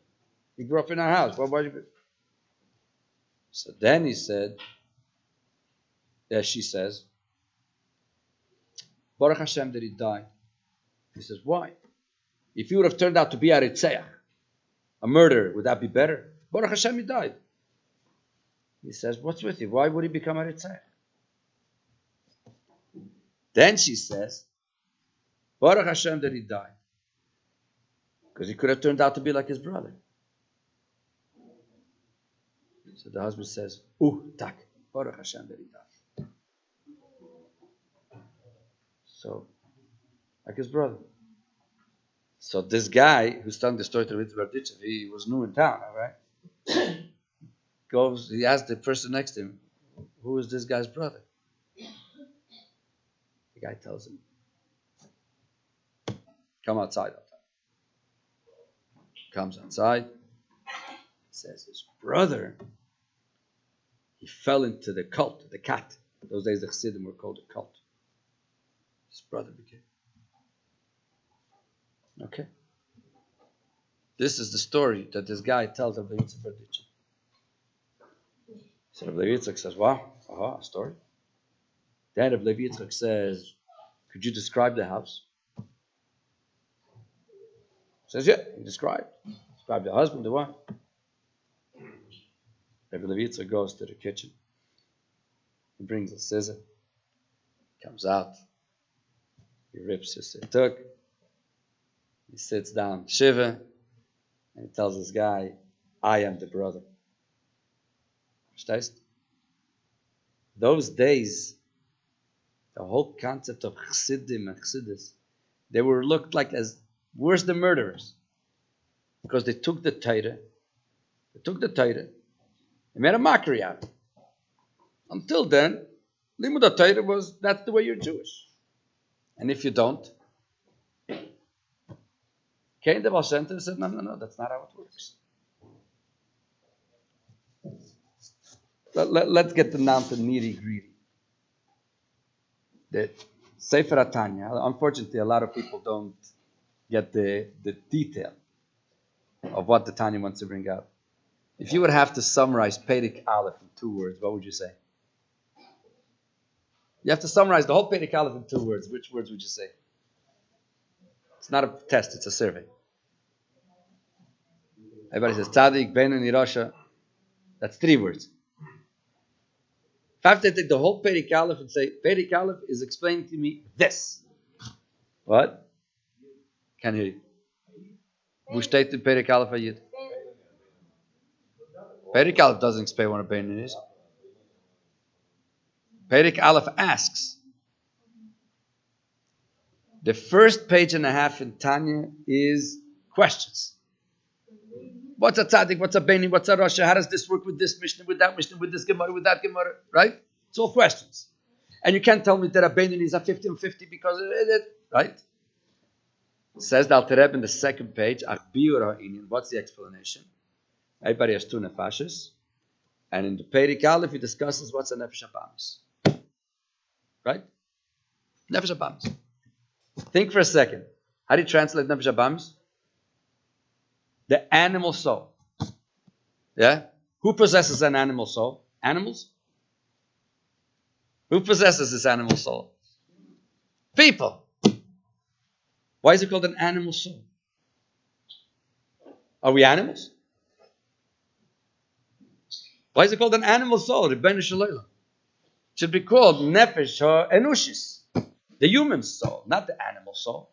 He grew up in our house. Why you? So then he said, she says, Baruch Hashem that he died. He says, why? If he would have turned out to be a ritzeach, a murderer, would that be better? Baruch Hashem, he died. He says, what's with you? Why would he become a ritzeach? Then she says, Baruch Hashem that he died. Because he could have turned out to be like his brother. So the husband says, tak, Baruch Hashem that he died. So, like his brother. So this guy who's telling the story to Rabbi Levi Garelik, he was new in town, all right? He asked the person next to him, who is this guy's brother? The guy tells him, come outside. Comes outside, says his brother, he fell into the cult, the cat. Those days the Chassidim were called a cult. His brother became. Okay. This is the story that this guy tells Rabbi Levi Garelik. So Rabbi Levi Garelik says, wow, a story. Then Rabbi Levi Garelik says, could you describe the house? Says, yeah, he described the husband, the wife. Rabbi Levi Garelik goes to the kitchen. He brings a scissor. Comes out. He rips his situk. He sits down, Shiva, and he tells this guy, I am the brother. Verstehst? Those days, the whole concept of Chassidim and Chassidus, they were looked like as worse than murderers. Because they took the Torah, and made a mockery out of it. Until then, Limud Torah was, that's the way you're Jewish. And if you don't, came the Baal Shem Tov and said, no, that's not how it works. Let's get down to nitty-gritty. The Sefer HaTanya, unfortunately, a lot of people don't get the detail of what the Tanya wants to bring out. If you would have to summarize Perek Aleph in 2 words, what would you say? You have to summarize the whole Perek Aleph in 2 words. Which words would you say? It's not a test, it's a survey. Everybody says Tzadik, Benoni, Rasha. That's 3 words. If I have to take the whole Perek Aleph and say, Perek Aleph is explaining to me this. What? Can't hear you. Wo steht in Perek Aleph Yid? Perek Aleph doesn't explain what a Beinin is. Perek Aleph asks. The first page and a half in Tanya is questions. What's a tzaddik? What's a Beinin? What's a Rasha? How does this work with this Mishnah, with that Mishnah, with this Gemara, with that Gemara? Right? It's all questions. And you can't tell me that a Beinin is a 50-50 because of it, right? Says the Alter Rebbe in the second page, what's the explanation? Everybody has two nefashis. And in the Perek Aleph, he discusses what's a nefesh habamis. Right? Nefesh habamis. Think for a second. How do you translate nefesh habamis? The animal soul. Yeah? Who possesses an animal soul? Animals? Who possesses this animal soul? People. Why is it called an animal soul? Are we animals? Why is it called an animal soul? Rebbeinu Shalom. It should be called nefesh enushis, the human soul, not the animal soul.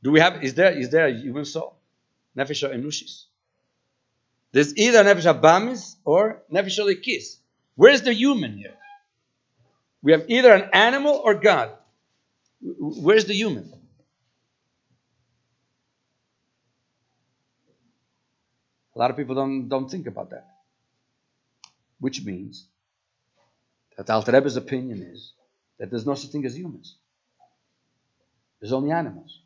Is there a human soul? Nefesh enushis. There's either nefesh habamis or nefesh elikis. Where's the human here? We have either an animal or God. Where's the human? A lot of people don't think about that. Which means that Alter Rebbe's opinion is that there's no such thing as humans. There's only animals.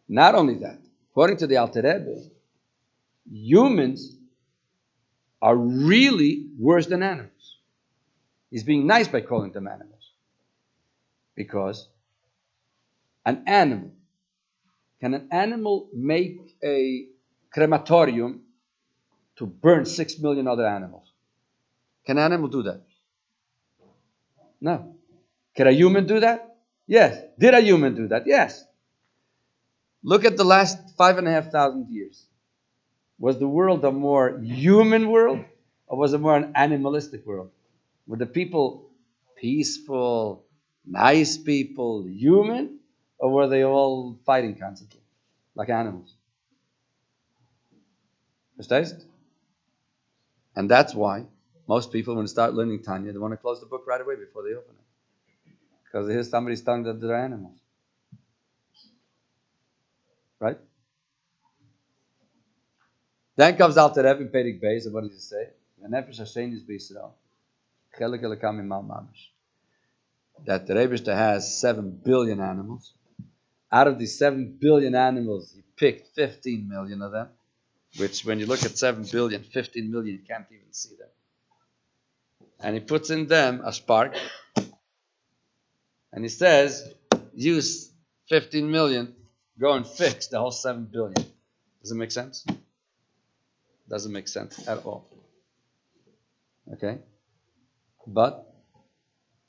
Not only that, according to the Alter Rebbe, humans are really worse than animals. He's being nice by calling them animals. Because can an animal make a crematorium to burn 6 million other animals? Can an animal do that? No. Can a human do that? Yes. Did a human do that? Yes. Look at the last 5,500 years. Was the world a more human world or was it more an animalistic world? Were the people peaceful, nice people, human, or were they all fighting constantly like animals? Verstehst? And that's why most people, when they start learning Tanya, they want to close the book right away before they open it. Because they hear somebody's telling that they're animals. Right? Then comes Alter Rebbe in Perek Beis, and what does he say? Nefesh Hashem is b'Yisrael. Chelik elakam imal mamish. That the Rebbe has 7 billion animals. Out of these 7 billion animals, he picked 15 million of them. Which, when you look at 7 billion, 15 million, you can't even see them. And he puts in them a spark. And he says, use 15 million, go and fix the whole 7 billion. Does it make sense? Doesn't make sense at all. Okay? But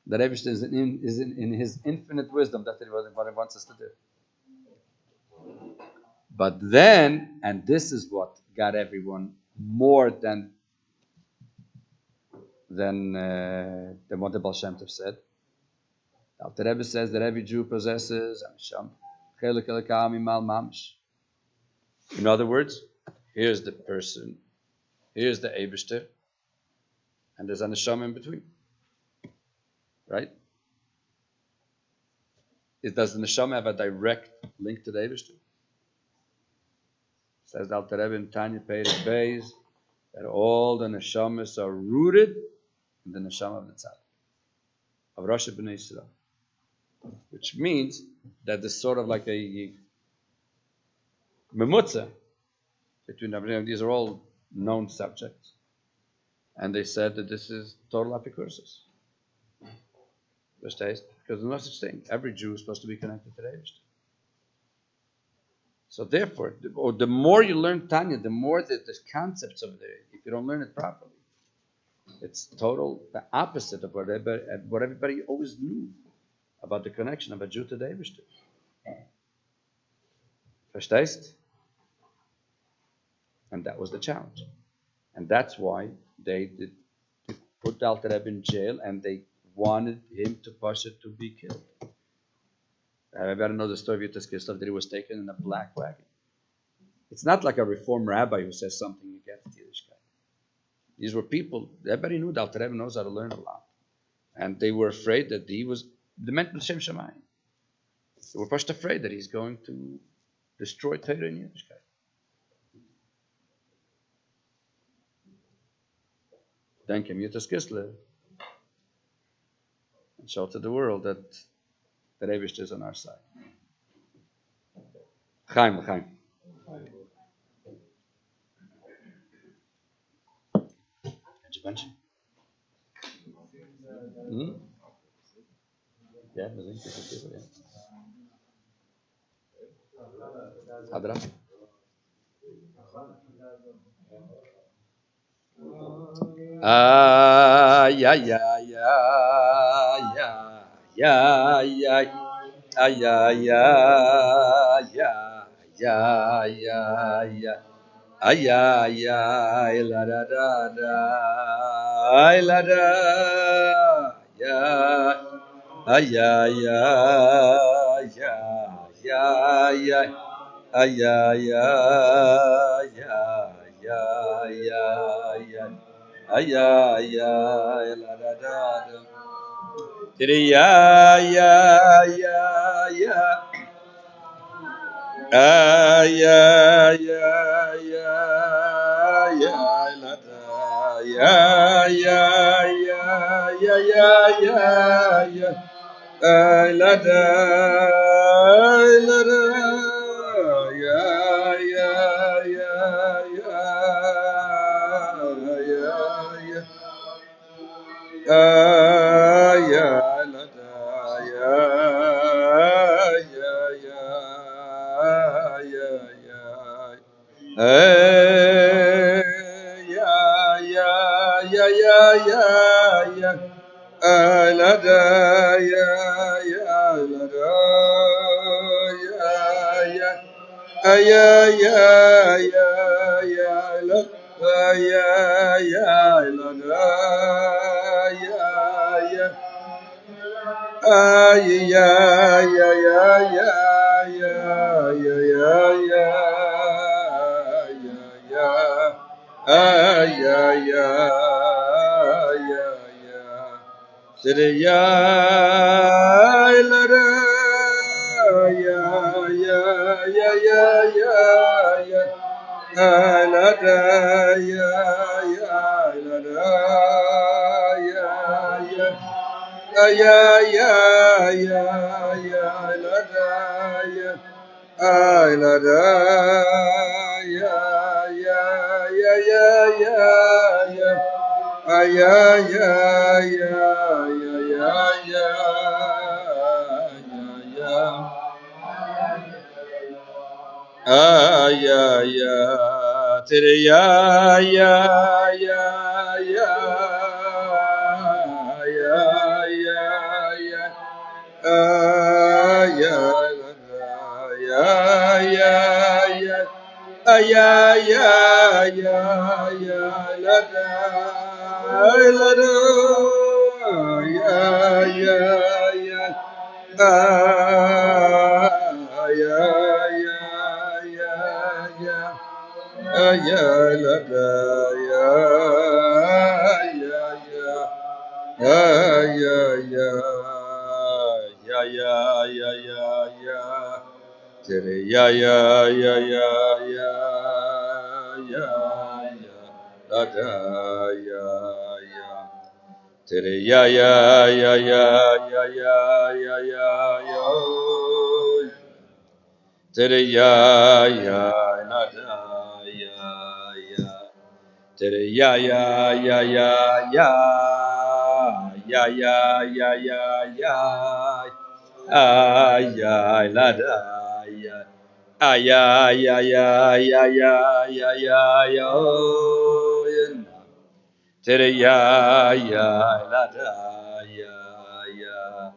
the Rebbe is in his infinite wisdom. That's what he wants us to do. But then, and this is what got everyone more than what the Baal Shem Tov said. The Rebbe says that every Jew possesses in other words, here's the person, here's the Eibishter, and there's an neshama in between. Right? Does the neshama have a direct link to the Eibishter? Says the Alter Rebbe in Tanya Perek Beis that all the neshamas are rooted in the neshama of the tzaddik, of Rosh B'nai Yisrael, which means that there's sort of like a memutza between them. These are all known subjects, and they said that this is total apicursus. Because there's no such thing. Every Jew is supposed to be connected to the Eibishter. So therefore, the more you learn Tanya, the more the concepts of there. If you don't learn it properly, it's the opposite of what everybody always knew about the connection of a Jew to the Eibishter. Verstehst? And that was the challenge. And that's why they put the Alter Rebbe in jail and they wanted him to be killed. Everybody knows the story of Yutas Kislev, that he was taken in a black wagon. It's not like a reform rabbi who says something against Yiddishkeit. These were people, everybody knew that Alter Rebbe knows how to learn a lot. And they were afraid that he was the mental Shem Shamayim. They were first afraid that he's going to destroy Torah and Yiddishkeit. Then came Yutas Kislev and showed to the world that the Rebbe is on our side. Chaim, Chaim. Did you mention? Yeah, we think this is good, yeah. Hadra. Yeah, yeah, yeah, yeah, yeah, yeah. Ay, ay, ay, yeah, yeah, yeah, yeah. Ay, ay, ay, la da da da, ay, la da, yeah. Ay, ay, ay, yeah, yeah, yeah. Ay, ay, ay, yeah, yeah, yeah, yeah. Ay, ay, ay, la da da da. Yeah, yeah, yeah, yeah. Yeah, yeah, yeah, yeah, yeah, yeah, yeah, yeah, yeah, yeah. La da, la da, yeah, yeah, yeah, yeah, yeah, yeah. Yeah, la da, yeah, yeah, yeah, yeah. Hey, yeah, yeah, yeah, yeah, yeah, yeah. La da, yeah, yeah, la da, yeah, yeah. Yeah, yeah, yeah, yeah, la, yeah, yeah, la, yeah, yeah. Yeah, yeah, yeah, yeah, yeah, yeah, yeah, yeah, yeah, yeah. Did it, yeah, la, yeah, yeah, yeah, yeah, yeah. La da, yeah, yeah, la da, yeah, yeah. Yeah, yeah, yeah, yeah, la da, yeah. Ay, la da, yeah, yeah, yeah, yeah, yeah, yeah. Ay, yeah, yeah, yeah, yeah, yeah, yeah, yeah. Yeah, yeah, tere, yeah, yeah, yeah, yeah, yeah, yeah, yeah. Yeah, yeah, yeah, yeah. Yeah, yeah, yeah, yeah, la da, yeah, yeah, yeah. Yeah, yeah, yeah, yeah. Yeah, la da, yeah, yeah, yeah. Yeah, yeah, yeah. Yeah, yeah, yeah, yeah, yeah. Tere, yeah, yeah, yeah, yeah, yeah, yeah, yeah. La da, yeah, yeah. Tere, yeah, yeah, yeah, yeah, yeah, yeah, yeah, yeah, yeah. Tere, yeah, yeah, la da, yeah, yeah. Tere, yeah, yeah, yeah, yeah, yeah, yeah, yeah, yeah, yeah, yeah. Yeah, la da, yeah. Yeah, yeah, yeah, yeah, yeah, yeah, yeah, yeah, oh, yeah. Tere, yeah, yeah, la da, yeah, yeah.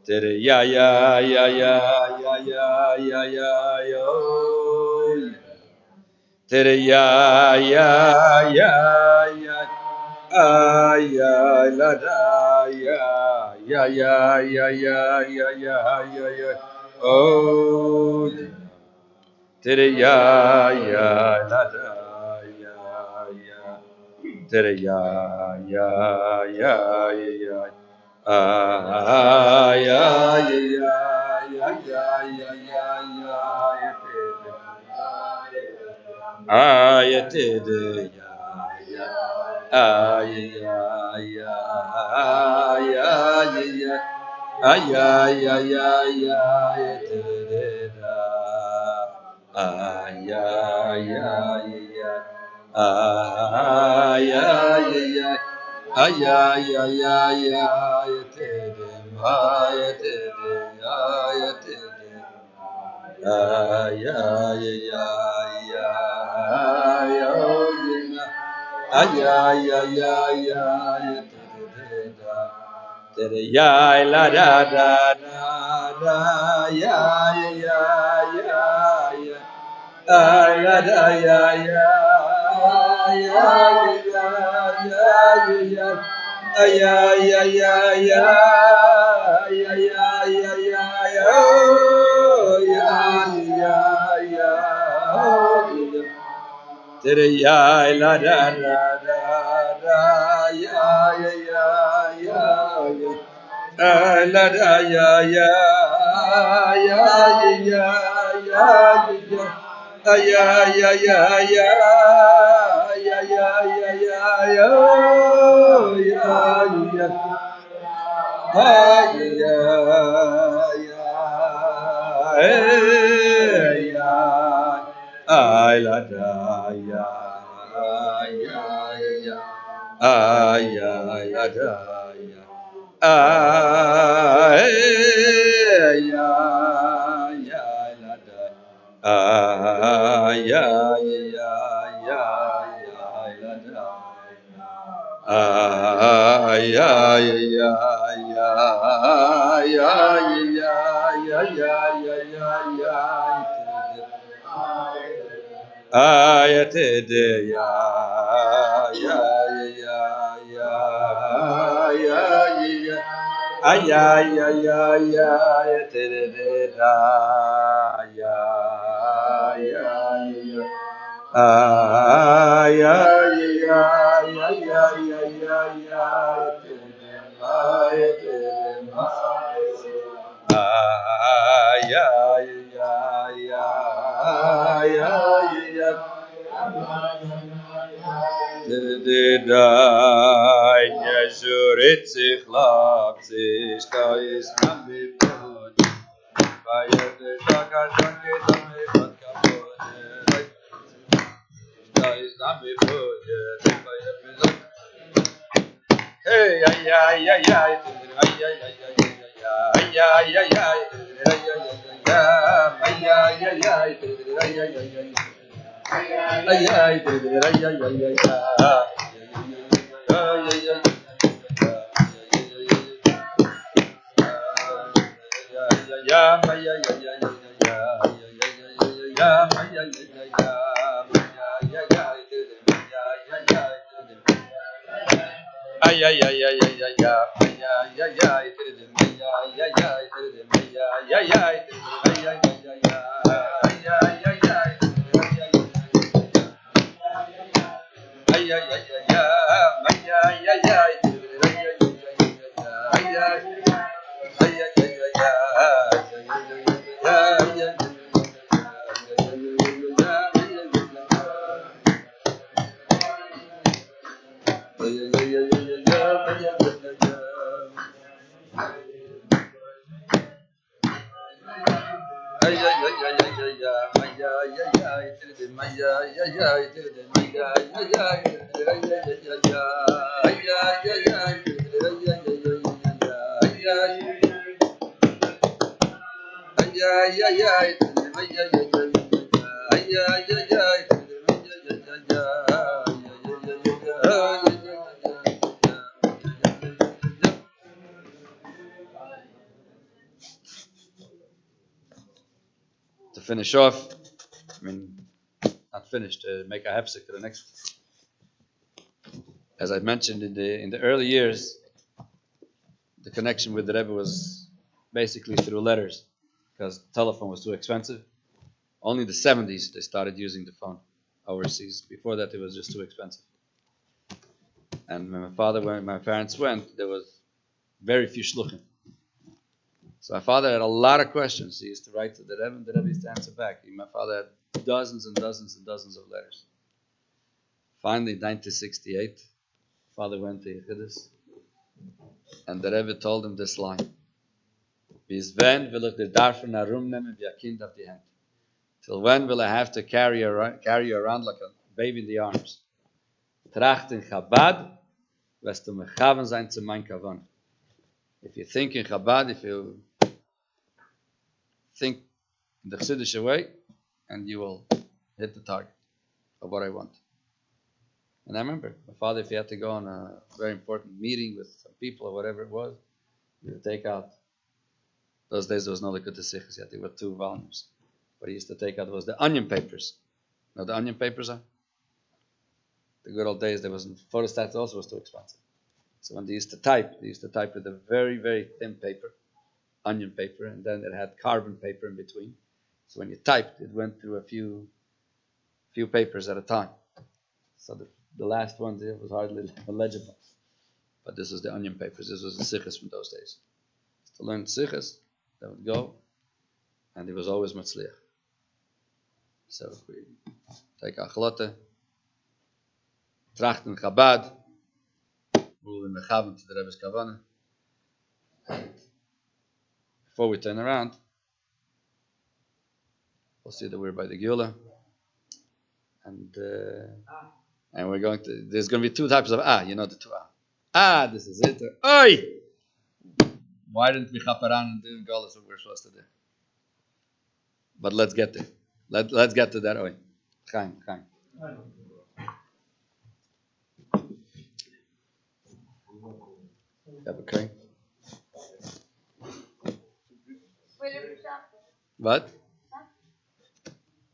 Tere, yeah, yeah, yeah, yeah, yeah, yeah, yeah, yeah, yeah, oh, yeah. Tere, yeah, yeah, yeah, yeah. Yeah, la da, yeah, ya ya ya ya ya ya ya ya. Oh, tere ya ya la da ya ya. Tere ya ya ya ya. Ah ya ya ya ya ya ya ya ya. Ah ya tere ya ya. Ah ya ya ya ya ya. Ay ay ay ay ay da. Ay ay ay ay ay ay ay ay ay ay ay ay ay ay ay ay ya la da da da da ya ya ya ya la da ya ya ya ya ya ya ya ya ya ya ya ya oh ya ya ya tere ya la da da da da ya ya ya ya la da ya ya ya ya ya ya ya ya ya ya ya ya oh ya ya ay la da ya ya ya ay la da ya ay ya la da ay ya la da ay ay ay ay ay ay ay ay ay de ya ya ya ya ya ay ay ay ay ay de da ya ya ya ay ay ay ay ay Hey, ay, ay, ay, ay, ay, ay, ay, ay, ay, ay, ay, ay ay ay ay ay ay ay ay To finish off, I mean, not finished. Make a hefsek to the next. As I mentioned in the early years, the connection with the Rebbe was basically through letters, because telephone was too expensive. Only the 70s they started using the phone overseas. Before that, it was just too expensive. And when my parents went, there was very few shluchim. So my father had a lot of questions. He used to write to the Rebbe, and the Rebbe used to answer back. My father had dozens and dozens and dozens of letters. Finally, 1968, father went to Yechidus, and the Rebbe told him this line: "Bis when will ich dir darfen herumnehmen wie ein Kind auf die Hand? Till when will I have to carry you around like a baby in the arms? Tracht in Chabad, wirst du mechaven sein zu mein Kavan." If you think in Chabad, if you think in the Chassidish way, and you will hit the target of what I want. And I remember my father, if he had to go on a very important meeting with some people or whatever it was, he would take out. Those days there was no Likkutei Sichos yet. There were 2 volumes. What he used to take out was the onion papers. You know what the onion papers are? The good old days, there wasn't photostats. Also was too expensive. So when they used to type with a very, very thin paper, onion paper, and then it had carbon paper in between. So when you typed, it went through a few papers at a time. So the last one there was hardly legible. But this was the onion papers. This was the sichos from those days. To learn sichos, they would go, and it was always matzliach. So if we take achlote, trachten Chabad, we'll be mechaven to the Rebbe's Kavanah. Before we turn around, we'll see that we're by the Geula, and we're going to. There's going to be 2 types of the 2 this is it. Oi! Why didn't we hop around and do Golas what we're supposed to do? But let's get there. Let's get to that. Oi, Chaim. Have a cream. What?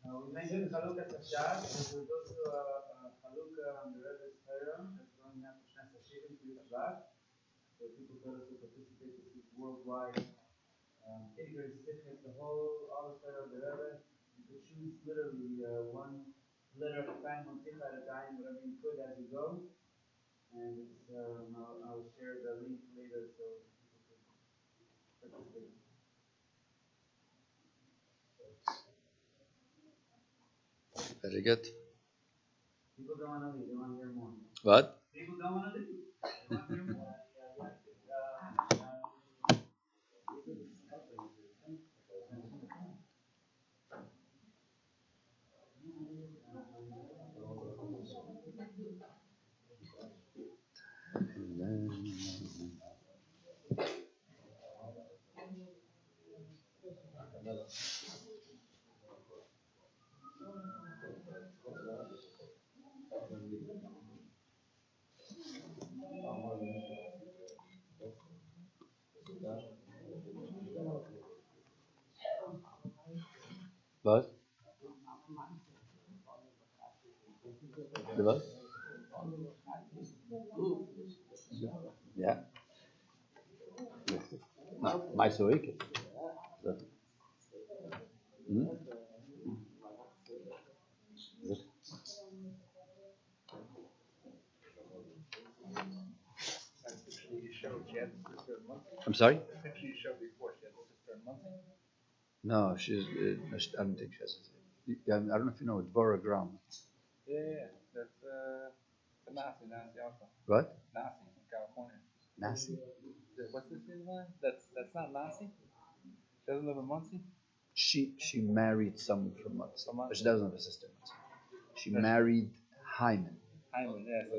We mentioned Chalukah Tashar, and there's also a Chalukah on the Rebbe's Torah that's going out to Shnas Hashivim to Shabbat. So people could also participate in this worldwide Tigris Sichos, all the Torah of the Rebbe. You could choose literally one letter at a time, one tip at a time, whatever you could as you go. And it's, I'll share the link later so people could participate. Very good. People don't want to leave, they want to hear more. What? People don't want to leave, they want to hear more. What? The what? Yeah. No, my week. I'm sorry? No, she's. I don't think she has. I don't know if you know Dvorah Gram. Yeah. That's Nasi also. What? Nasi from California. Nasi? What's this his name? That's not Nasi? She doesn't live in Muncie? She married someone from Muncie, but she doesn't have a sister in Muncie. She married Hyman. Hyman, yeah. So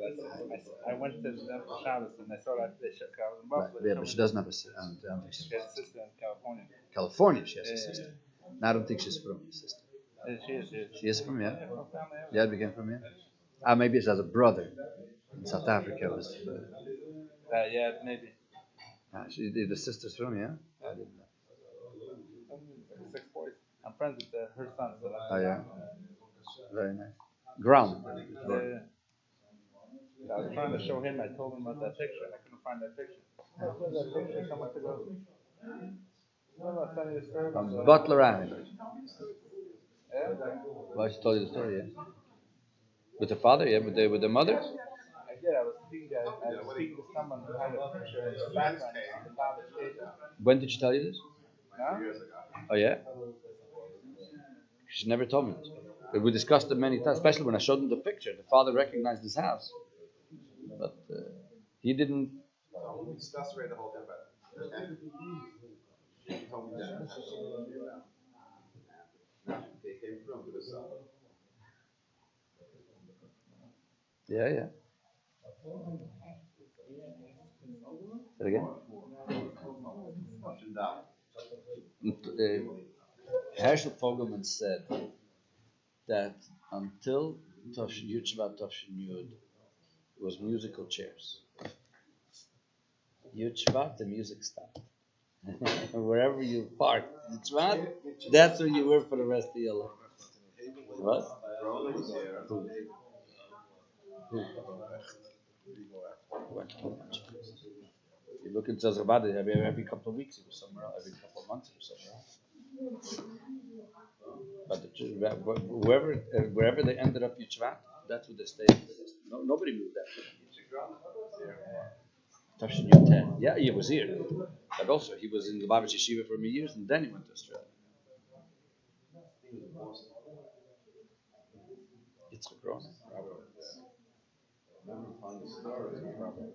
that's I went to them for Shabbos and I saw that they shut. I was in Right, Buffalo. yeah, but she doesn't have a sister. I don't think She has a sister in California. California, she has a sister. No, I don't think she's from a sister. She is. She is from, yeah? From family. Yeah, it became from, yeah? Maybe she has a brother in South Africa. Yeah, maybe. The sister's from, yeah? I didn't know. 6 boys. I'm friends with her son. So Oh, yeah? Very nice. Ground. I was trying to show him. I told him about that picture, and I couldn't find that picture. From Butler Island. Well, she told you the story, yeah. With the father, yeah, with the mother. I did. I was speaking to someone who had a picture in the background on the father's table. When did she tell you this? No? Oh yeah. She never told me this. But we discussed it many times, especially when I showed him the picture. The father recognized his house, but he didn't. We discussed the whole thing, but he told me that they came from to the south. Yeah, yeah. Say it again. Up and down. Herschel Fogelman said that until Yud Shvat Toshin Yud, it was musical chairs. Yud Shvat, the music stopped. Wherever you parked, Yud Shvat, that's where you were for the rest of your life. What? Who? You look into Zabad, every couple of weeks he was somewhere else, every couple of months he was somewhere else. But wherever they ended up Yud Shvat, that's where they stayed. Nobody moved that. Tafshin Yud 10. Yeah, he was here. But also, he was in the Babish Yeshiva for many years, and then he went to Australia. It's a grown. Remember from the stories, probably.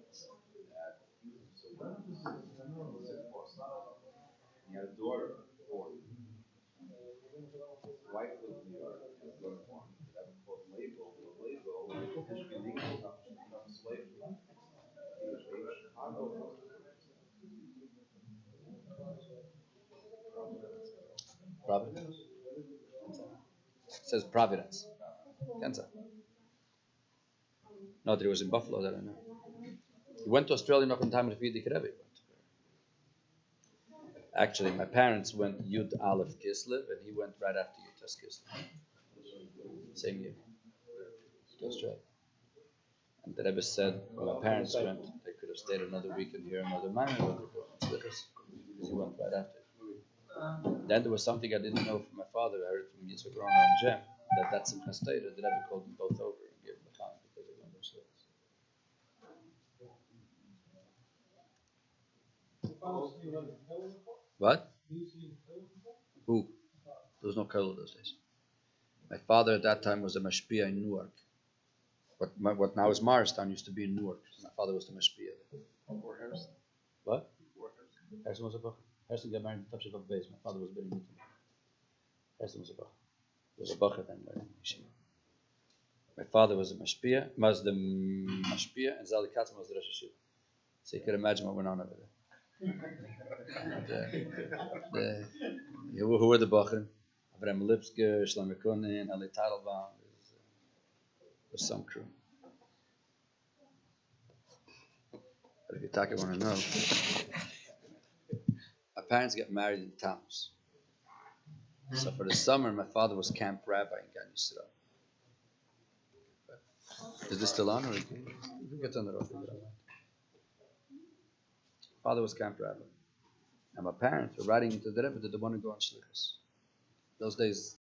He had a daughter, four. His wife lived in New York, and a daughter born. That was called label. The label, Ishkanik, become slave. He was in Chicago. Providence. It says Providence. Kansas. No, that he was in Buffalo, that I know. He went to Australia not in time to feed the Rebbe. Actually, my parents went Yud Aleph Kislev, and he went right after Yud Tes Kislev. Same year. To Australia. And the Rebbe said, when my parents went, they could have stayed another week and here another month, because he went right after. Then there was something I didn't know from my father. I heard from Yitzhak Rona and Jem that's in Chasteda. The Rebbe called them both over and gave them a time because they went themselves. What? Who? There was no Kollel those days. My father at that time was a mashpia in Newark. What now is Morristown used to be in Newark. My father was the mashpia there. Or Harrison. What? Harrison was a bacher. Harrison got married in Tafshet of Beis. My father was very neat. Harrison was a bacher. He was a bacher then, right? My father was a mashpia, and Zali Katzman was the Rosh Hashiva. So you can imagine what went on over there. Who were the bacher? Avraham Lipsker, Shlomo Kunin, Ali Tadelbaum. There's some crew. But if you talk, want to know. My parents got married in Tammuz. So for the summer, my father was camp rabbi in Gan Yisrael. Is this still on, or we can get on the road? Father was camp rabbi, and my parents were riding into the Rebbe. Did they want to go on shlichus? Those days,